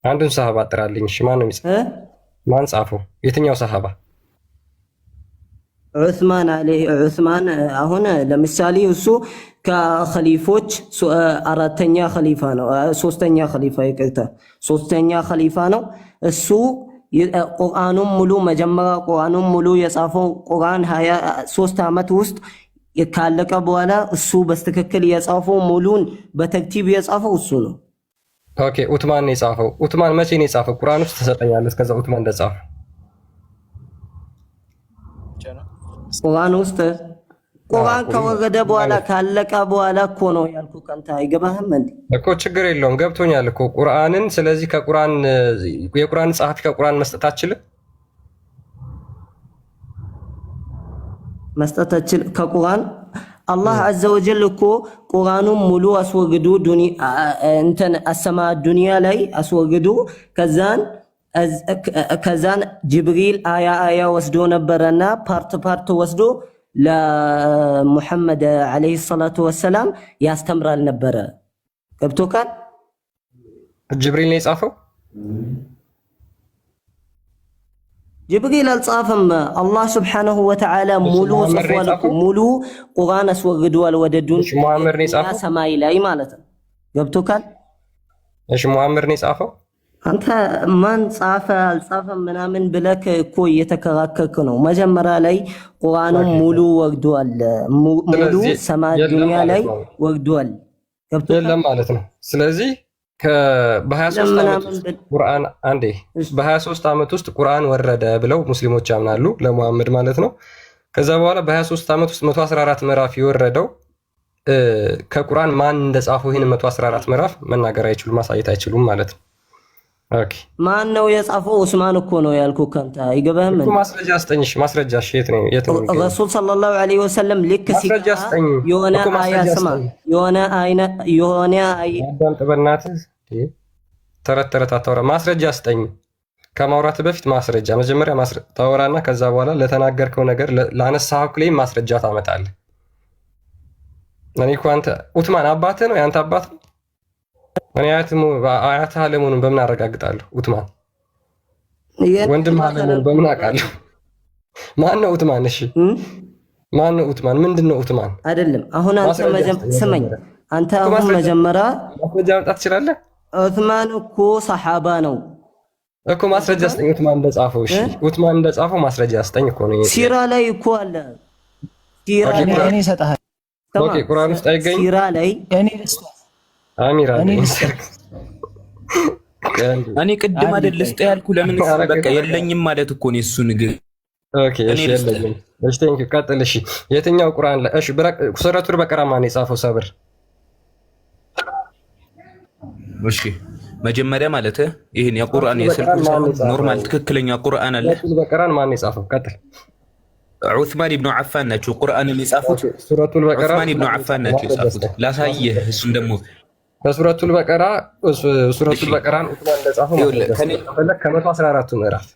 አንዱን ሰሃባ ጥራልኝ። እሺ ማን ነው የሚጽፈው? ማን ጻፈው? የትኛው ሰሃባ? ዑስማን አለይሂ ዑስማን። አሁን ለምሳሌ እሱ ከኸሊፎች አራተኛ ኸሊፋ ነው፣ ሶስተኛ ኸሊፋ ይቅርታ፣ ሶስተኛ ኸሊፋ ነው። እሱ ቁርአኑን ሙሉ መጀመሪያ ቁርአኑን ሙሉ የጻፈው ቁርአን 23 ዓመት ውስጥ ካለቀ በኋላ እሱ በስትክክል የጻፈው ሙሉን በተርቲብ የጻፈው እሱ ነው። ኦኬ ኡትማን ነው የጻፈው። ኡትማን መቼ ነው የጻፈው? ቁርአን ውስጥ ተሰጠኛለህ ከዛ ኡትማን እንደጻፈው ቁርአን ውስጥ ቁርአን ከወረደ በኋላ ካለቀ በኋላ እኮ ነው ያልኩህ። አንተ አይገባህም እንዴ? እኮ ችግር የለውም ገብቶኛል እኮ ቁርአንን። ስለዚህ ከቁርአን የቁርአን ጸሐፊ ከቁርአን መስጠት አትችልም? መስጠት አትችል ከቁርአን አላህ አዘ ወጀል እኮ ቁርአኑን ሙሉ አስወግዶ እንትን አሰማ ዱንያ ላይ አስወግዶ ከዛን ጅብሪል አያ ወስዶ ነበረና ፓርት ወስዶ ለሙሐመድ አለይሂ ሰላቱ ወሰላም ያስተምራል ነበረ። ገብቶካል? ጅብሪል ነው የጻፈው? ጅብሪል አልጻፈም። አላህ ስብሓነሁ ወተዓላ ሙሉ ጽፏል። ሙሉ ቁርአን አስወግዷል ወደ ዱንያ ሰማይ ላይ ማለት ነው። ገብቶካል? እሺ ሙሐመድ ነው የጻፈው? አንተ ማን ጻፈ አልጻፈም ምናምን ብለክ እኮ እየተከራከርክ ነው። መጀመሪያ ላይ ቁርአኑን ሙሉ ወግዷል። ሙሉ ሰማይ ዱንያ ላይ ወግዷል። የለም ማለት ነው። ስለዚህ በ23 ዓመት ውስጥ ቁርአን ወረደ ብለው ሙስሊሞች ያምናሉ፣ ለሙሐመድ ማለት ነው። ከዛ በኋላ በ23 ዓመት ውስጥ 114 ምዕራፍ የወረደው ከቁርአን ማን እንደጻፈው ይህን 114 ምዕራፍ መናገር አይችሉም፣ ማሳየት አይችሉም ማለት ነው። ኦኬ ማን ነው የጻፈው? ዑስማን እኮ ነው ያልኩህ። አንተ አይገባህም እንዴ? ማስረጃ አስጠኝሽ። ማስረጃ የት ነው? ረሱል ሰለላሁ ዐለይሂ ወሰለም ልክ ሲቃ የሆነ አያ ስማ፣ የሆነ አዳምጥ በእናትህ። ተረት አታውራ። ማስረጃ አስጠኝ። ከማውራት በፊት ማስረጃ መጀመሪያ ታወራና ከዛ በኋላ ለተናገርከው ነገር ላነሳኸው ክሌም ማስረጃ ታመጣለህ። እኔ እኮ አንተ ኡትማን አባትህ ነው ያንተ አባት ነው። እኔ አያትህ አለመሆኑን በምን አረጋግጣለሁ? ኡትማን ወንድም አለመሆኑን በምን አውቃለሁ? ማን ነው ኡትማን? እሺ ማን ነው ኡትማን? ምንድን ነው ኡትማን? አይደለም አሁን አንተ ስመኝ፣ አንተ አሁን መጀመሪያ ማስረጃ ማምጣት ትችላለህ። ኡትማን እኮ ሰሓባ ነው እኮ። ማስረጃ ስጠኝ ኡትማን እንደጻፈው። እሺ ኡትማን እንደጻፈው ማስረጃ ስጠኝ እኮ ነው። ሲራ ላይ እኮ አለ። ሲራ ላይ እኔ እሰጥሃለሁ። ኦኬ ቁርአን ውስጥ አይገኝም። ሲራ ላይ አሚራ እኔ ቅድም አይደል ልስጥ ያልኩ ለምን በቃ የለኝም ማለት እኮ ነው እሱ ንግር። ኦኬ እሺ የለኝም። እሺ ቴንክ ዩ ቀጥል። እሺ የትኛው ቁርአን ላይ? እሺ ሱረቱል በቀራ ማን የጻፈው? ሰብር። እሺ መጀመሪያ ማለት ይሄን የቁርአን የስልኩ ኖርማል ትክክለኛ ቁርአን አለ። ሱረቱል በቀራን ማን የጻፈው? ቀጥል። ዑስማን ኢብኑ አፋን ናቸው ቁርአንን የጻፉት። ሱረቱል በቀራ ዑስማን ኢብኑ አፋን ናቸው የጻፉት። ላሳየህ እሱን ደግሞ ከሱረቱል በቀራን ዑስማን እንደጻፈው ከ114ቱ ምዕራፍ።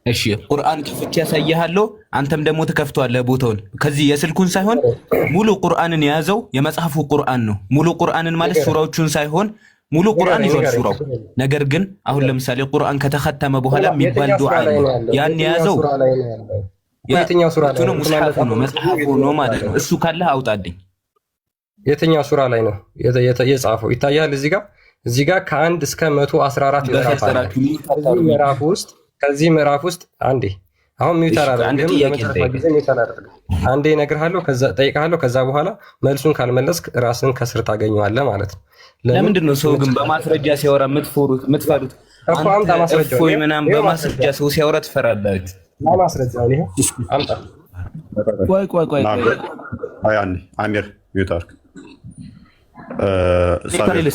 እሺ ቁርአን ከፍቼ ያሳይሃለሁ፣ አንተም ደግሞ ትከፍተዋለህ ቦታውን። ከዚህ የስልኩን ሳይሆን ሙሉ ቁርአንን የያዘው የመጽሐፉ ቁርአን ነው። ሙሉ ቁርአንን ማለት ሱራዎቹን ሳይሆን ሙሉ ቁርአን ይዟል ሱራው። ነገር ግን አሁን ለምሳሌ ቁርአን ከተኸተመ በኋላ የሚባል ዱዓ አለ። ያን የያዘው የትኛው ሱራ ላይ ነው? ሙስሐፉ ነው፣ መጽሐፉ ነው ማለት ነው። እሱ ካለህ አውጣልኝ። የትኛው ሱራ ላይ ነው የጻፈው? ይታያል እዚህ ጋር ከ1 እስከ 114 ምዕራፍ አለ። ከዚህ ምዕራፍ ውስጥ አንዴ አሁን ሚውተር አደረግም። ለመጨረሻ ጊዜ ሚውተር አደረግም። አንዴ እነግርሃለሁ፣ ከዛ ጠይቅሃለሁ። ከዛ በኋላ መልሱን ካልመለስክ ራስን ከስር ታገኘዋለህ ማለት ነው። ለምንድን ነው ሰው ግን በማስረጃ ሲያወራ የምትፈሩት? እኮ አምጣ ማስረጃው። ወይ ምናምን በማስረጃ ሰው ሲያወራ ትፈራላችሁ። ማስረጃው ይሄ አምጣ። ቆይ አንዴ አሚር ሚውተር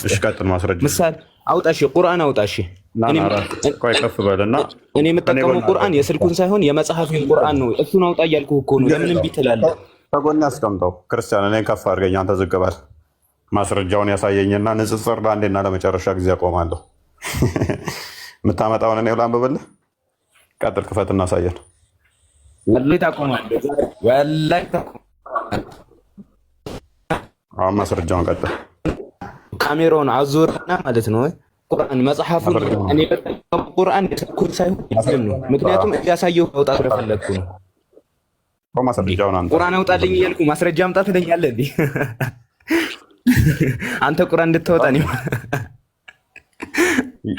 እሺ ቀጥል። ማስረጃ ምሳሌ አውጣሽ፣ ቁርአን አውጣሽ። ቆይ ከፍ በልና እኔ የምጠቀመው ቁርአን የስልኩን ሳይሆን የመጽሐፉን ቁርአን ነው። እሱን አውጣ እያልኩህ እኮ ነው። ለምን እምቢ ትላለህ? ከጎን አስቀምጠው። ክርስቲያን እኔን ከፍ አድርገኝ፣ አንተ ዝቅ በል። ማስረጃውን ያሳየኝና ንጽጽር ለአንዴና ለመጨረሻ ጊዜ አቆማለሁ። የምታመጣውን እኔው ላንብብልህ። ቀጥል፣ ክፈት፣ እናሳየን። ወላሂ ታቆማለህ። አሁን ማስረጃውን ቀጥል። ካሜራውን አዞርና ማለት ነው ቁርአን መጽሐፉን እኔ በተጠቀምኩት ቁርአን የሰኩት ሳይሆን ሙስሊም ነው። ምክንያቱም እንዲያሳየው አውጣ ስለፈለግኩ ነው። ቁርአን አውጣልኝ እያልኩ ማስረጃ አምጣ ትለኛለህ እንዴ? አንተ ቁርአን እንድታወጣ ነው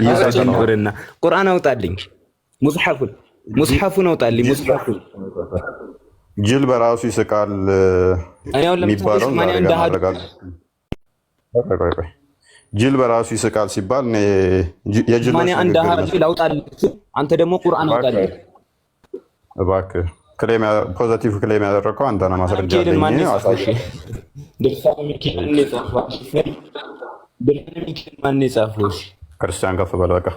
ይዘጀምርና ቁርአን አውጣልኝ፣ ሙስሐፉን አውጣልኝ። ሙስሐፉን ጅል በራሱ ይስቃል የሚባለው ጅል በራሱ ይስቃል ሲባል የጅል አንድ ጅል አውጣልኝ፣ አንተ ደግሞ ቁርአን አውጣልኝ እባክህ። ፖዘቲቭ ክሌም ያደረገው አንተ ነህ። ማስረጃ አለኝ። ክርስቲያን ከፍ በል፣ በቃ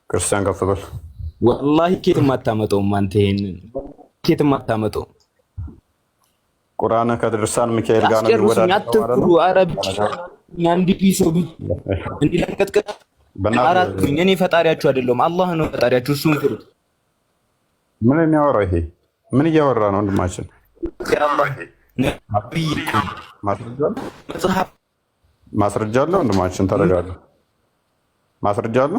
ክርስቲያን ከፍ በል። ወላሂ ኬትም አታመጣውም አንተ፣ ይሄንን ኬትም አታመጣውም። ቁርአን ከድርሳን ሚካኤል ጋር ነው የሚወዳደረው። አረብ አንድ ፒሶ እንዲለቀጥቀጥ አራት እኔ ፈጣሪያችሁ አይደለሁም፣ አላህ ነው ፈጣሪያችሁ። እሱን ፍሩት። ምን የሚያወራው ይሄ? ምን እያወራ ነው ወንድማችን? ማስረጃ አለ ወንድማችን፣ ተረጋጋ። ማስረጃ አለ።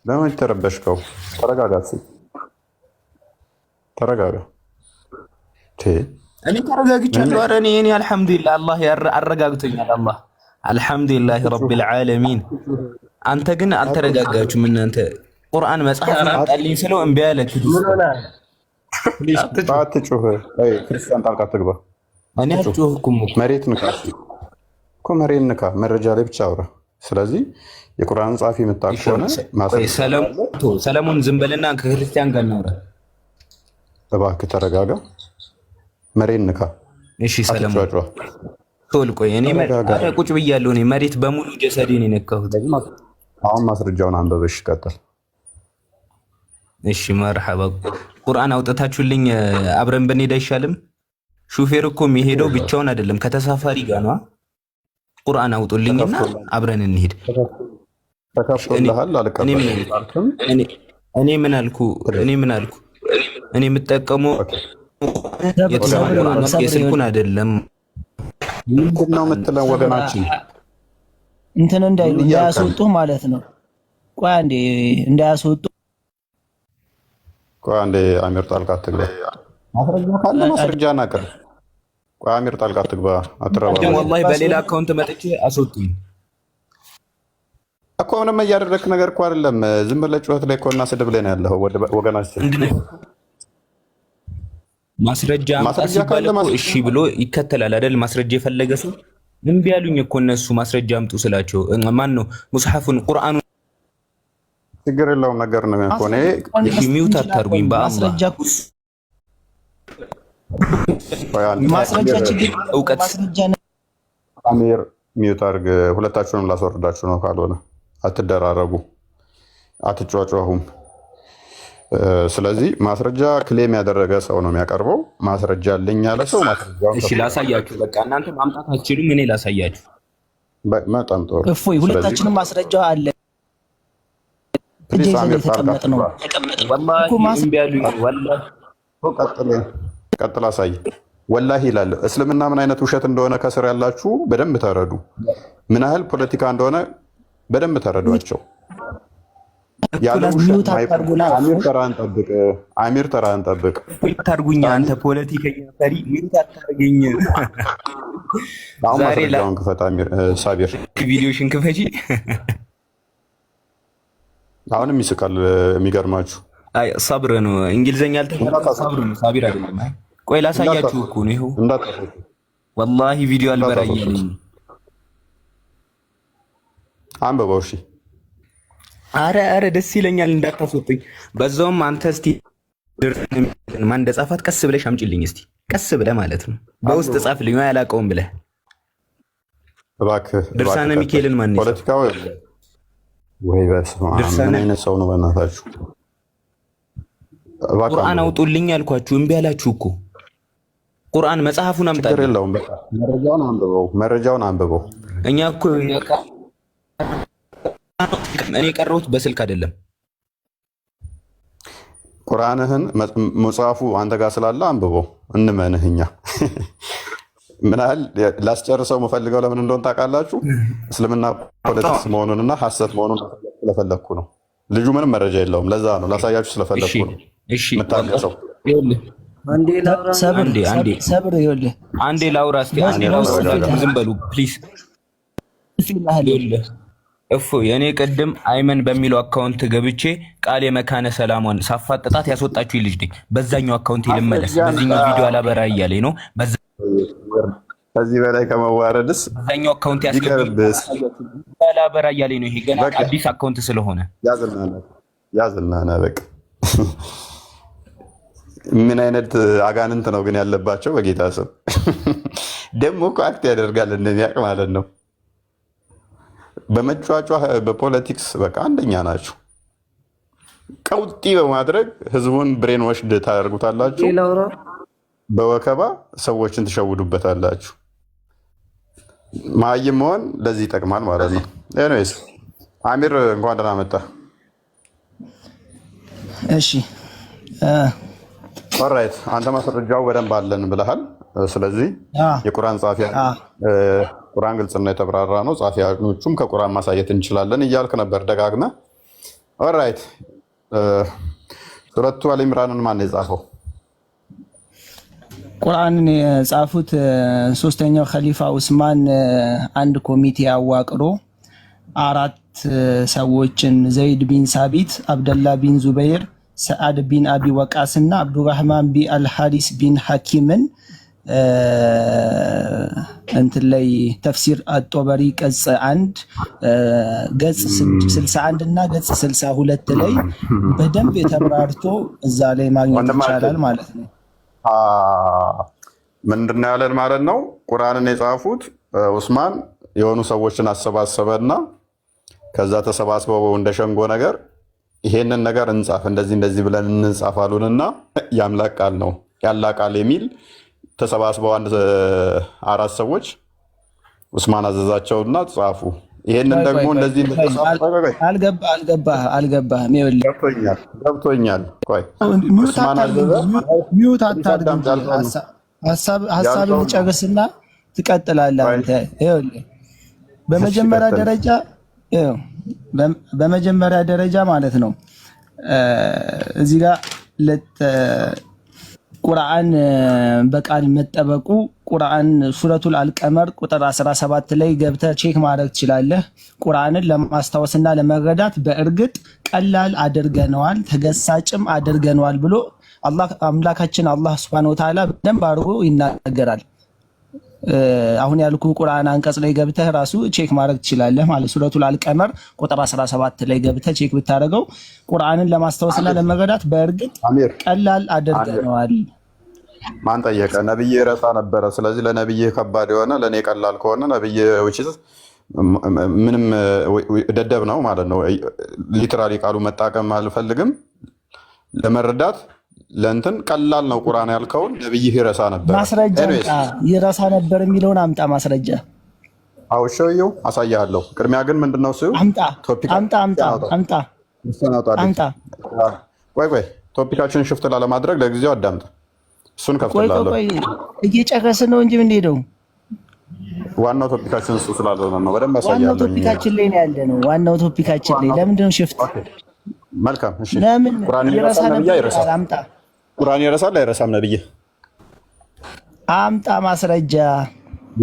ለምን ተረበሽከው? ተረጋጋ፣ ተረጋጋ። እኔ ተረጋግቻለሁ። ኧረ እኔ አልሐምዱሊላህ አላህ አረጋግቶኛል። አላህ አልሐምዱሊላህ ረቢል ዓለሚን። አንተ ግን አልተረጋጋችሁም። እናንተ ቁርአን መጽሐፍ አምጣልኝ ስለው እምቢ አለ። አትጩህ። ክርስቲያን ጣልቃ አትግባ። እኔ አልጮህኩም። መሬት ንካ እኮ መሬት ንካ። መረጃ ላይ ብቻ አውራ። ስለዚህ የቁርአን ጻፊ የምታውቅ ከሆነ ሰለሞን ዝም በልና ከክርስቲያን ጋር እናውራ። እባክህ ተረጋጋ። መሬት ንካ። እሺ ሰለሞን ቶል ቆይ። እኔ ቁጭ ብያለሁ። እኔ መሬት በሙሉ ጀሰዴን የነካሁት። አሁን ማስረጃውን አንበበሽ ቀጥል። እሺ መርሐባ። ቁርአን አውጥታችሁልኝ አብረን ብንሄድ አይሻልም? ሹፌር እኮ የሚሄደው ብቻውን አይደለም ከተሳፋሪ ጋር ነው። ቁርአን አውጡልኝና አብረን እንሄድ። እኔ ምን አልኩ? እኔ የምጠቀመው የስልኩን አይደለም። ምንድነው የምትለው ወገናችን? እንትን እንዳያስወጡ ማለት ነው። ቆይ አንዴ እንዳያስወጡ። ቆይ አንዴ አሚር ጣልቃ አትግባ። ማስረጃ ካለ ማስረጃ ናቅር። ቆይ አሚር ጣልቃ አትግባ። አትረባ። ወላሂ በሌላ አካውንት መጥቼ አስወጡኝ እኮ። ምንም እያደረግክ ነገር እኮ አይደለም። ዝም ብለህ ጩኸት ላይ እኮና ስድብ ላይ ነው ያለው ወገናችን። ማስረጃ አምጣ ሲባል እኮ እሺ ብሎ ይከተላል አይደል? ማስረጃ የፈለገ ሰው እምቢ ያሉኝ እኮ እነሱ ማስረጃ አምጡ ስላቸው። ማን ነው ሙስሐፉን ቁርአኑን ችግር የለውም ነገር ነው የሆነ። እሺ ሚውት አታርጉኝ በአላህ ማስረጃ ችግር እውቀት አሚር ሚውት አድርግ። ሁለታችሁንም ላስወርዳችሁ ነው። ካልሆነ አትደራረጉ፣ አትጫጫሁም። ስለዚህ ማስረጃ ክሌም ያደረገ ሰው ነው የሚያቀርበው። ማስረጃ አለኝ ያለ ሰው ማስረጃውን እሺ ላሳያችሁ። በቃ እናንተ ማምጣት አትችሉም፣ እኔ ላሳያችሁ። በጣም ጥሩ። እፎይ ሁለታችንም ማስረጃ አለ። ተቀመጥ ነው ቀጥል፣ አሳይ። ወላሂ ይላል። እስልምና ምን አይነት ውሸት እንደሆነ ከስር ያላችሁ በደንብ ተረዱ። ምን ያህል ፖለቲካ እንደሆነ በደንብ ተረዷቸው። አሚር ተራህን ጠብቅ። አሚር ተራህን ጠብቅ። ታርጉኛ አንተ ፖለቲከኛ ፈሪ ምን ታርገኝ? ዛሬ ለውን ክፈት። አሚር ሳቢር ቪዲዮሽን ክፈጂ። አሁንም ይስቃል። የሚገርማችሁ አይ ሰብር ነው። እንግሊዘኛ አልተማረ ሰብር ነው። ሳቢር አይደለም። ቆይ ላሳያችሁ እኮ ነው። ይሄው ወላሂ ቪዲዮ አልበራየልኝ። አንበባው እሺ። አረ ደስ ይለኛል። እንዳታስወጡኝ። በዛውም አንተ እስቲ ማን እንደጻፋት ቀስ ብለሽ አምጪልኝ እስቲ። ቀስ ብለህ ማለት ነው። በውስጥ ጻፍልኝ ያላቀውም ብለህ እባክህ። ድርሳነ ሚካኤልን ማን ነው? ፖለቲካው ወይ በስመ አብ ምን አይነት ሰው ነው በእናታችሁ? ቁርአን አውጡልኝ አልኳችሁ እምቢ አላችሁ እኮ። ቁርአን መጽሐፉን አምጣ። ችግር የለውም በቃ መረጃውን አንብበው። እኛ እኮ እኔ የቀረሁት በስልክ አይደለም። ቁርአንህን መጽሐፉ አንተ ጋር ስላለ አንብበው እንመንህ። እኛ ምን ያህል ላስጨርሰው የምፈልገው ለምን እንደሆነ ታውቃላችሁ? እስልምና ፖለቲክስ መሆኑንና ሐሰት መሆኑን ስለፈለግኩ ነው። ልጁ ምንም መረጃ የለውም። ለዛ ነው ላሳያችሁ ስለፈለግኩ ነው የምታገሰው። ሰብር ይኸውልህ፣ አንዴ ላውራ እስኪ፣ ዝም በሉ ፕሊዝ። የእኔ ቅድም አይመን በሚለው አካውንት ገብቼ ቃል የመካነ ሰላሟን ሳፋጥጣት ያስወጣችሁ ልጅ ነኝ። በዛኛው አካውንት ልመለስ፣ በዚህኛው ቪዲዮ አላበራ እያለኝ ነው። ከዚህ በላይ ከመዋረድስ በዛኛው አካውንት ያስገብስ አላበራ እያለኝ ነው። ይሄ ገና አዲስ አካውንት ስለሆነ ያዝናና በቃ። ምን አይነት አጋንንት ነው ግን ያለባቸው? በጌታ ስም ደግሞ እኮ አክት ያደርጋል እንደሚያውቅ ማለት ነው። በመጫጫ በፖለቲክስ በቃ አንደኛ ናችሁ። ቀውጢ በማድረግ ህዝቡን ብሬን ወሽድ ታደርጉታላችሁ። በወከባ ሰዎችን ትሸውዱበታላችሁ። ማይም መሆን ለዚህ ይጠቅማል ማለት ነው። ኤኒዌይስ አሚር እንኳን ደህና መጣ። እሺ ኦልራይት፣ አንተ ማስረጃው በደንብ አለን ብለሃል። ስለዚህ የቁርአን ጻፊያ ቁርአን ግልጽና የተብራራ ነው፣ ጻፊያኖቹም ከቁርአን ማሳየት እንችላለን እያልክ ነበር ደጋግመህ። ኦልራይት፣ ሱረቱ አሊ ኢምራንን ማን የጻፈው? ቁርአንን የጻፉት ሶስተኛው ኸሊፋ ዑስማን አንድ ኮሚቴ አዋቅሮ 4 ሰዎችን ዘይድ ቢን ሳቢት፣ አብደላ ቢን ዙበይር፣ ሰዓድ ቢን አቢ ወቃስ እና አብዱራህማን ቢን አልሐሪስ ቢን ሐኪምን እንትን ላይ ተፍሲር አጦበሪ ገጽ 1 ገጽ 61 እና ገጽ 62 ላይ በደንብ የተብራርቶ እዛ ላይ ማግኘት ይቻላል ማለት ነው። ምንድነው ያለን ማለት ነው? ቁርአንን የጻፉት ዑስማን የሆኑ ሰዎችን አሰባሰበና ከዛ ተሰባስበው እንደ ሸንጎ ነገር ይሄንን ነገር እንጻፍ እንደዚህ ብለን እንጻፍ አሉንና የአምላክ ቃል ነው ያላ ቃል የሚል ተሰባስበው 4 ሰዎች ዑስማን አዘዛቸውና ጻፉ። ይሄንን ደግሞ እንደዚህ አልገባህም። ይኸውልህ ገብቶኛል። ቆይ ሚውት አታድርግ፣ ሀሳብን ልጨርስና ትቀጥላለህ አንተ። ይኸውልህ በመጀመሪያ ደረጃ ማለት ነው እዚህ ጋር ቁርአን በቃል መጠበቁ ቁርአን ሱረቱል አልቀመር ቁጥር 17 ላይ ገብተህ ቼክ ማድረግ ትችላለህ። ቁርአንን ለማስታወስና ለመረዳት በእርግጥ ቀላል አድርገነዋል፣ ተገሳጭም አድርገነዋል ብሎ አምላካችን አላህ ሱብሓነሁ ወተዓላ በደንብ አድርጎ ይናገራል። አሁን ያልኩ ቁርአን አንቀጽ ላይ ገብተህ ራሱ ቼክ ማድረግ ትችላለህ ማለት ሱረቱል አልቀመር ቁጥር 17 ላይ ገብተህ ቼክ ብታደርገው ቁርአንን ለማስታወስና ለመረዳት በእርግጥ ቀላል አድርገነዋል። ማን ጠየቀ? ነብይ ረሳ ነበረ። ስለዚህ ለነብይ ከባድ የሆነ ለኔ ቀላል ከሆነ ነብይ ምንም ደደብ ነው ማለት ነው። ሊትራሊ ቃሉ መጣቀም አልፈልግም። ለመረዳት ለእንትን ቀላል ነው። ቁርአን ያልከውን ነብይህ ይረሳ ነበር። ማስረጃ ይረሳ ነበር የሚለውን አምጣ ማስረጃ። አው ሾዩ አሳያለሁ። ቅድሚያ ግን ምንድነው እሱ? አምጣ። ቆይ ቶፒካችንን ሽፍት ላለማድረግ ለጊዜው አዳምጥ። እሱን ከፍተላለሁ። ቆይ እየጨረስን ነው እንጂ ምን ሄደው ዋናው ቶፒካችን እሱ ስላልሆነ ነው። በደንብ አሳያለሁ። ዋናው ቶፒካችን ላይ ነው ያለነው። ዋናው ቶፒካችን ላይ ለምንድን ነው ሽፍት? መልካም እሺ። ለምን ቁርአን ይረሳ ነብይ አይረሳም? አምጣ። ቁርአን ይረሳል አይረሳም? ነብይ አምጣ ማስረጃ።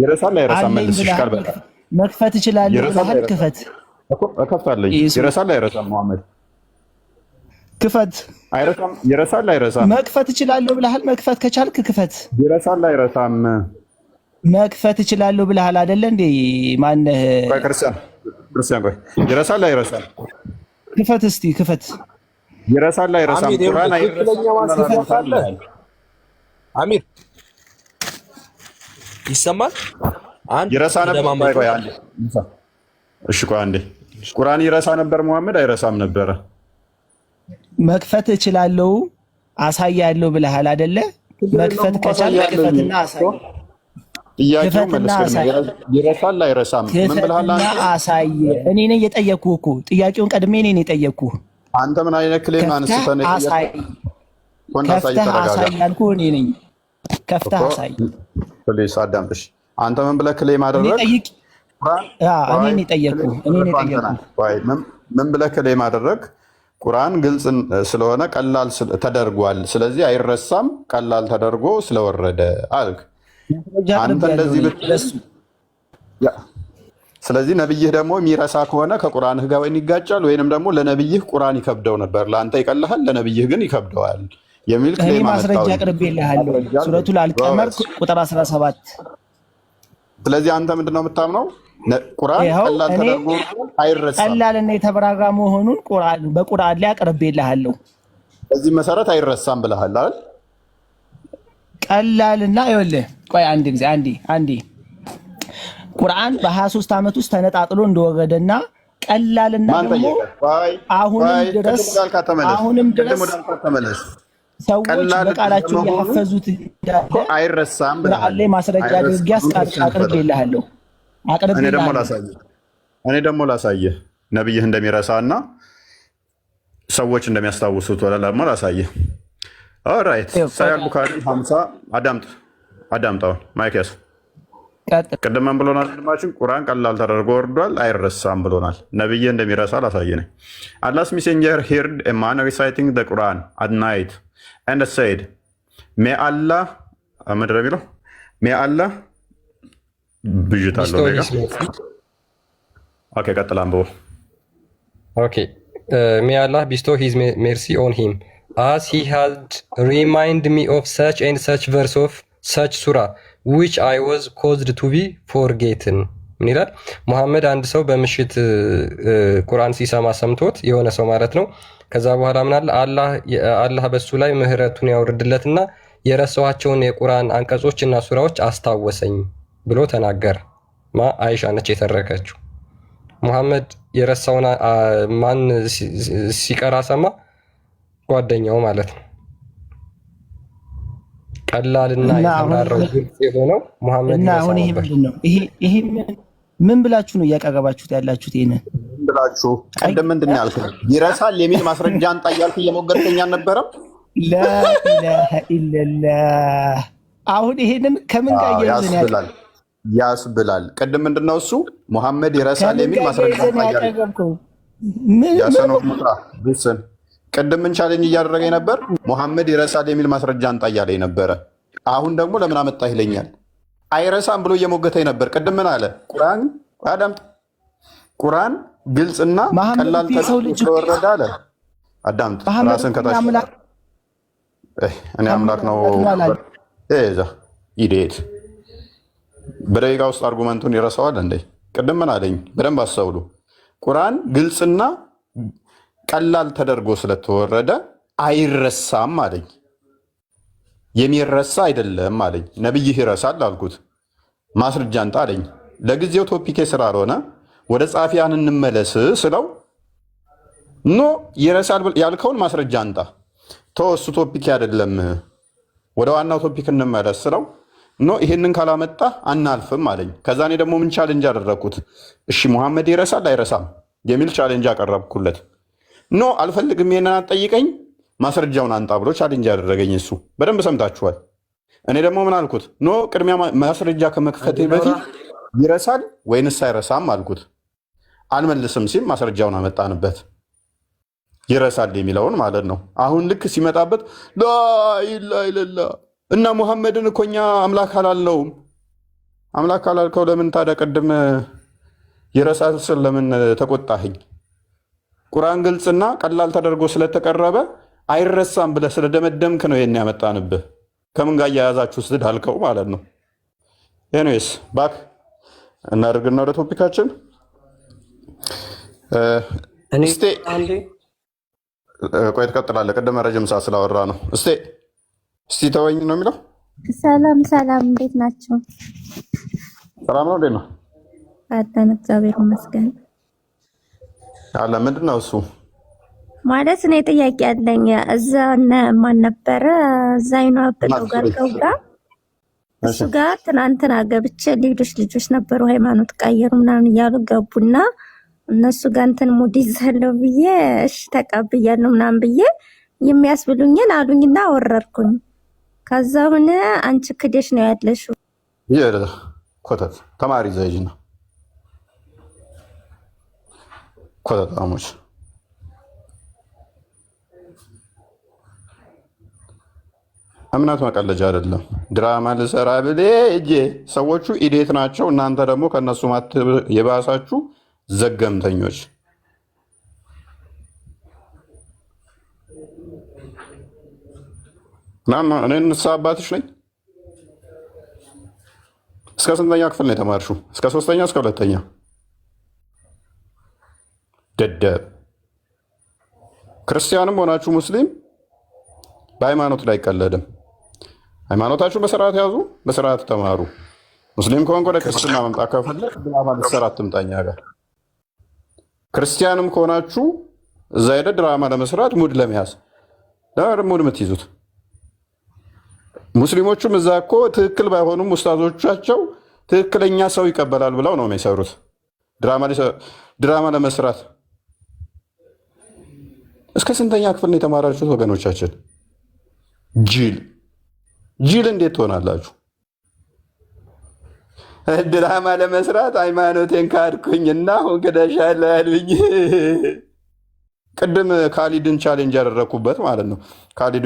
ይረሳል አይረሳም? መልስ ይሽካል። በቃ መክፈት እችላለሁ ብለሃል። ክፈት። እከፍታለሁ። ይረሳል አይረሳም? መሐመድ ክፈት። አይረሳም? ይረሳል አይረሳም? መክፈት እችላለሁ ብለሃል። መክፈት ከቻልክ ክፈት። ይረሳል አይረሳም? መክፈት እችላለሁ ብለሃል አይደለ እንዴ? ማነህ? ቆይ ክርስቲያን ቆይ። ይረሳል አይረሳም? ክፈት እስቲ ክፈት። ይረሳል አይረሳም? ቁርአን አሚር ይሰማል? ይረሳ ነበር። ቆይ አንዴ እሺ፣ ቆይ አንዴ። ቁርአን ይረሳ ነበር መሐመድ አይረሳም ነበረ? መክፈት እችላለሁ አሳያለሁ ብለሃል አይደለ? መክፈት ከቻልክ ክፈትና አሳይ። ጥያቄው መልስ። ይረሳል አይረሳም? ምን ብለሃል አንተ? አሳይ። እኔ ነኝ የጠየኩህ እኮ ጥያቄውን ቀድሜ እኔ ነኝ የጠየኩህ። አንተ ምን አይነት ክሌም አንስተህ ነው? አሳይ። ከፍተህ አሳይ ያልኩህ እኔ ነኝ። ከፍተህ አሳይ። ፕሊስ አዳምጥሽ። አንተ ምን ብለህ ክሌም እኔ አደረግ? ጠይቅ እኔ ጠየቅኩ ምን ብለህ ክሌም አደረግ? ቁርአን ግልጽ ስለሆነ ቀላል ተደርጓል፣ ስለዚህ አይረሳም፣ ቀላል ተደርጎ ስለወረደ አልክ። አንተ እንደዚህ ብትል ስለዚህ ነብይህ ደግሞ የሚረሳ ከሆነ ከቁርአንህ ጋር ወይን ይጋጫል፣ ወይንም ደግሞ ለነብይህ ቁርአን ይከብደው ነበር፣ ለአንተ ይቀልሃል፣ ለነብይህ ግን ይከብደዋል የሚል እኔ ማስረጃ አቅርቤልሃለሁ። ሱረቱል አልቀመር ቁጥር 17። ስለዚህ አንተ ምንድነው የምታምነው? ቁርአን ቀላል ተደርጎ አይረሳም፣ ቀላልና የተበራራ መሆኑን በቁርአን ላይ አቅርቤልሃለሁ። በዚህ መሰረት አይረሳም ብለሃል አይደል? ቀላልና ይኸውልህ፣ ቆይ አንድ ጊዜ አንዴ ቁርአን በ23 ዓመት ውስጥ ተነጣጥሎ እንደወረደና ቀላልና ደግሞ አሁንም ድረስ ሰዎች በቃላቸው እያፈዙት አይረሳም ቁርአን ላይ ማስረጃ አድርጌ አቅርቤልሃለሁ። እኔ ደግሞ ላሳየህ ነብይህ እንደሚረሳና ሰዎች እንደሚያስታውሱት ወላ ደግሞ ላሳየህ። ኦራይት ሳያል ቡኻሪ 50 አዳምጣው ማይክ ያስ ቅድም ምን ብሎናል? ወንድማችን ቁርአን ቀላል ተደርጎ ወርዷል፣ አይረሳም ብሎናል። ነብይህ እንደሚረሳ ላሳየህ። Allah's messenger heard a man reciting the Quran at night and said, may Allah ብዥታለሁ ነገር ኦኬ ቀጥል አንብቦ ኦኬ may Allah bestow his mercy on him as he had remind me of such and such verse of such surah which I was caused to be forgotten ምን ይላል? መሐመድ አንድ ሰው በምሽት ቁርአን ሲሰማ ሰምቶት የሆነ ሰው ማለት ነው። ከዛ በኋላ ምን አለ? አላህ በሱ ላይ ምህረቱን ያወርድለትና የረሳኋቸውን የቁርአን አንቀጾች እና ሱራዎች አስታወሰኝ ብሎ ተናገረ። አይሻ ነች የተረከችው። መሐመድ የረሳውን ማን ሲቀራ ሰማ? ጓደኛው ማለት ነው። ቀላልና የተናረው ግልጽ የሆነው መሐመድ እና አሁን ይሄ ምንድነው? ይሄ ምን ብላችሁ ነው እያቀረባችሁት ያላችሁት? ይሄን ምን ብላችሁ ቀደም ምንድን ያልከው? ይረሳል የሚል ማስረጃ አንጣ እያልክ እየሞገርከኝ አልነበረም? ላኢላሃ ኢለላህ። አሁን ይሄንን ከምን ጋር ያያዝናል? ያስብላል። ቀደም ምንድነው እሱ? መሐመድ ይረሳል የሚል ማስረጃ አንጣ እያልክ ያሰነው ሙታ ብስን ቅድም ምን ቻሌንጅ እያደረገኝ ነበር? መሐመድ ይረሳል የሚል ማስረጃ አንጣ እያለኝ ነበረ። አሁን ደግሞ ለምን አመጣህ ይለኛል። አይረሳም ብሎ እየሞገተኝ ነበር። ቅድም ምን አለ? ቁርአን አዳምጥ፣ ቁርአን ግልጽና ቀላል ተወረደ አለ። አዳምጥ፣ ራስን ከታች እኔ አምላክ ነው እዛ ኢዴት በደቂቃ ውስጥ አርጉመንቱን ይረሳዋል እንዴ? ቅድም ምን አለኝ? በደንብ አስተውሉ። ቁርአን ግልጽና ቀላል ተደርጎ ስለተወረደ አይረሳም አለኝ። የሚረሳ አይደለም አለኝ። ነብይህ ይረሳል አልኩት። ማስረጃ አንጣ አለኝ። ለጊዜው ቶፒኬ ስላልሆነ ወደ ጻፊያን እንመለስ ስለው ኖ ይረሳል ያልከውን ማስረጃ አንጣ፣ ተወሱ ቶፒኬ አይደለም፣ ወደ ዋናው ቶፒክ እንመለስ ስለው ኖ ይሄንን ካላመጣ አናልፍም አለኝ። ከዛ እኔ ደግሞ ምን ቻሌንጅ አደረግኩት? እሺ መሐመድ ይረሳል አይረሳም የሚል ቻሌንጅ አቀረብኩለት። ኖ አልፈልግም፣ ይሄንን አትጠይቀኝ፣ ማስረጃውን አንጣ ብሎ ቻሌንጅ ያደረገኝ እሱ። በደንብ ሰምታችኋል። እኔ ደግሞ ምን አልኩት? ኖ ቅድሚያ ማስረጃ ከመክፈቴ በፊት ይረሳል ወይንስ አይረሳም አልኩት። አልመልስም ሲል ማስረጃውን አመጣንበት፣ ይረሳል የሚለውን ማለት ነው። አሁን ልክ ሲመጣበት ላኢላሃ ኢለላህ እና ሙሐመድን እኮ እኛ አምላክ አላልነውም። አምላክ አላልከው ለምን ታዲያ ቅድም ይረሳል ስል ለምን ተቆጣህኝ? ቁርአን ግልጽና ቀላል ተደርጎ ስለተቀረበ አይረሳም ብለህ ስለደመደምክ ነው ይሄን ያመጣንብህ። ከምን ጋር እያያዛችሁ ስድ አልከው ማለት ነው። ኤኒዌይስ ባክ እናድርግና ወደ ቶፒካችን እስቲ ቆይ ትቀጥላለህ። ቅድም ረጅም ሰዓት ስላወራ ነው። እስቲ ተወኝ ነው የሚለው። ሰላም፣ እንዴት ናቸው? ሰላም ነው። እንዴት ነው? አዳን እግዚአብሔር ይመስገን። አለ ምንድን ነው እሱ ማለት እኔ ጥያቄ ያለኝ እዛ ማን ነበረ እዛ ነው አብጠው ጋር ገውዳ እሱ ጋር ትናንትና ገብቼ ልጆች ነበሩ ሃይማኖት ቀየሩ ምናምን እያሉ ገቡና እነሱ ጋር እንትን ሙድ ይዛለው ብዬ እሺ ተቀብያለሁ ምናምን ብዬ የሚያስብሉኝን አሉኝና አወረድኩኝ። ከዛ ምን አንቺ ክደሽ ነው ያለሽው ኮተት ተማሪ ዘይጅ ነው ኮተታሞች። እምነት መቀለጃ አይደለም። ድራማ ልሰራ ብሌ እጄ ሰዎቹ ኢዴት ናቸው። እናንተ ደግሞ ከእነሱ የባሳችሁ ዘገምተኞች። እኔ ንስሐ አባትሽ ነኝ። እስከ ስንተኛ ክፍል ነው የተማርሽው? እስከ 3ኛ እስከ 2ኛ? ደደብ። ክርስቲያንም ሆናችሁ ሙስሊም በሃይማኖት ላይ አይቀለድም። ሃይማኖታችሁ በስርዓት ያዙ፣ በስርዓት ተማሩ። ሙስሊም ከሆንክ ወደ ክርስትና መምጣት ከፈለግ ድራማ ልትሰራ አትምጣኛ ጋር። ክርስቲያንም ከሆናችሁ እዛ ሄደ ድራማ ለመስራት ሙድ ለመያዝ ሙድ የምትይዙት። ሙስሊሞቹም እዛ እኮ ትክክል ባይሆኑም ኡስታዞቻቸው ትክክለኛ ሰው ይቀበላል ብለው ነው የሚሰሩት ድራማ ለመስራት። እስከ ስንተኛ ክፍል ነው የተማራችሁት ወገኖቻችን? ጅል እንዴት ትሆናላችሁ? ድራማ ለመስራት ሃይማኖቴን ካድኩኝና አሁን ክደሻለሁ ያሉኝ። ቅድም ካሊድን ቻሌንጅ ያደረግኩበት ማለት ነው። ካሊድ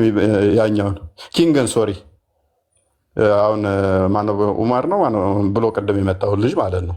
ያኛውን ኪንግን ሶሪ አሁን ማነው ኡማር ነው ብሎ ቅድም የመጣውን ልጅ ማለት ነው።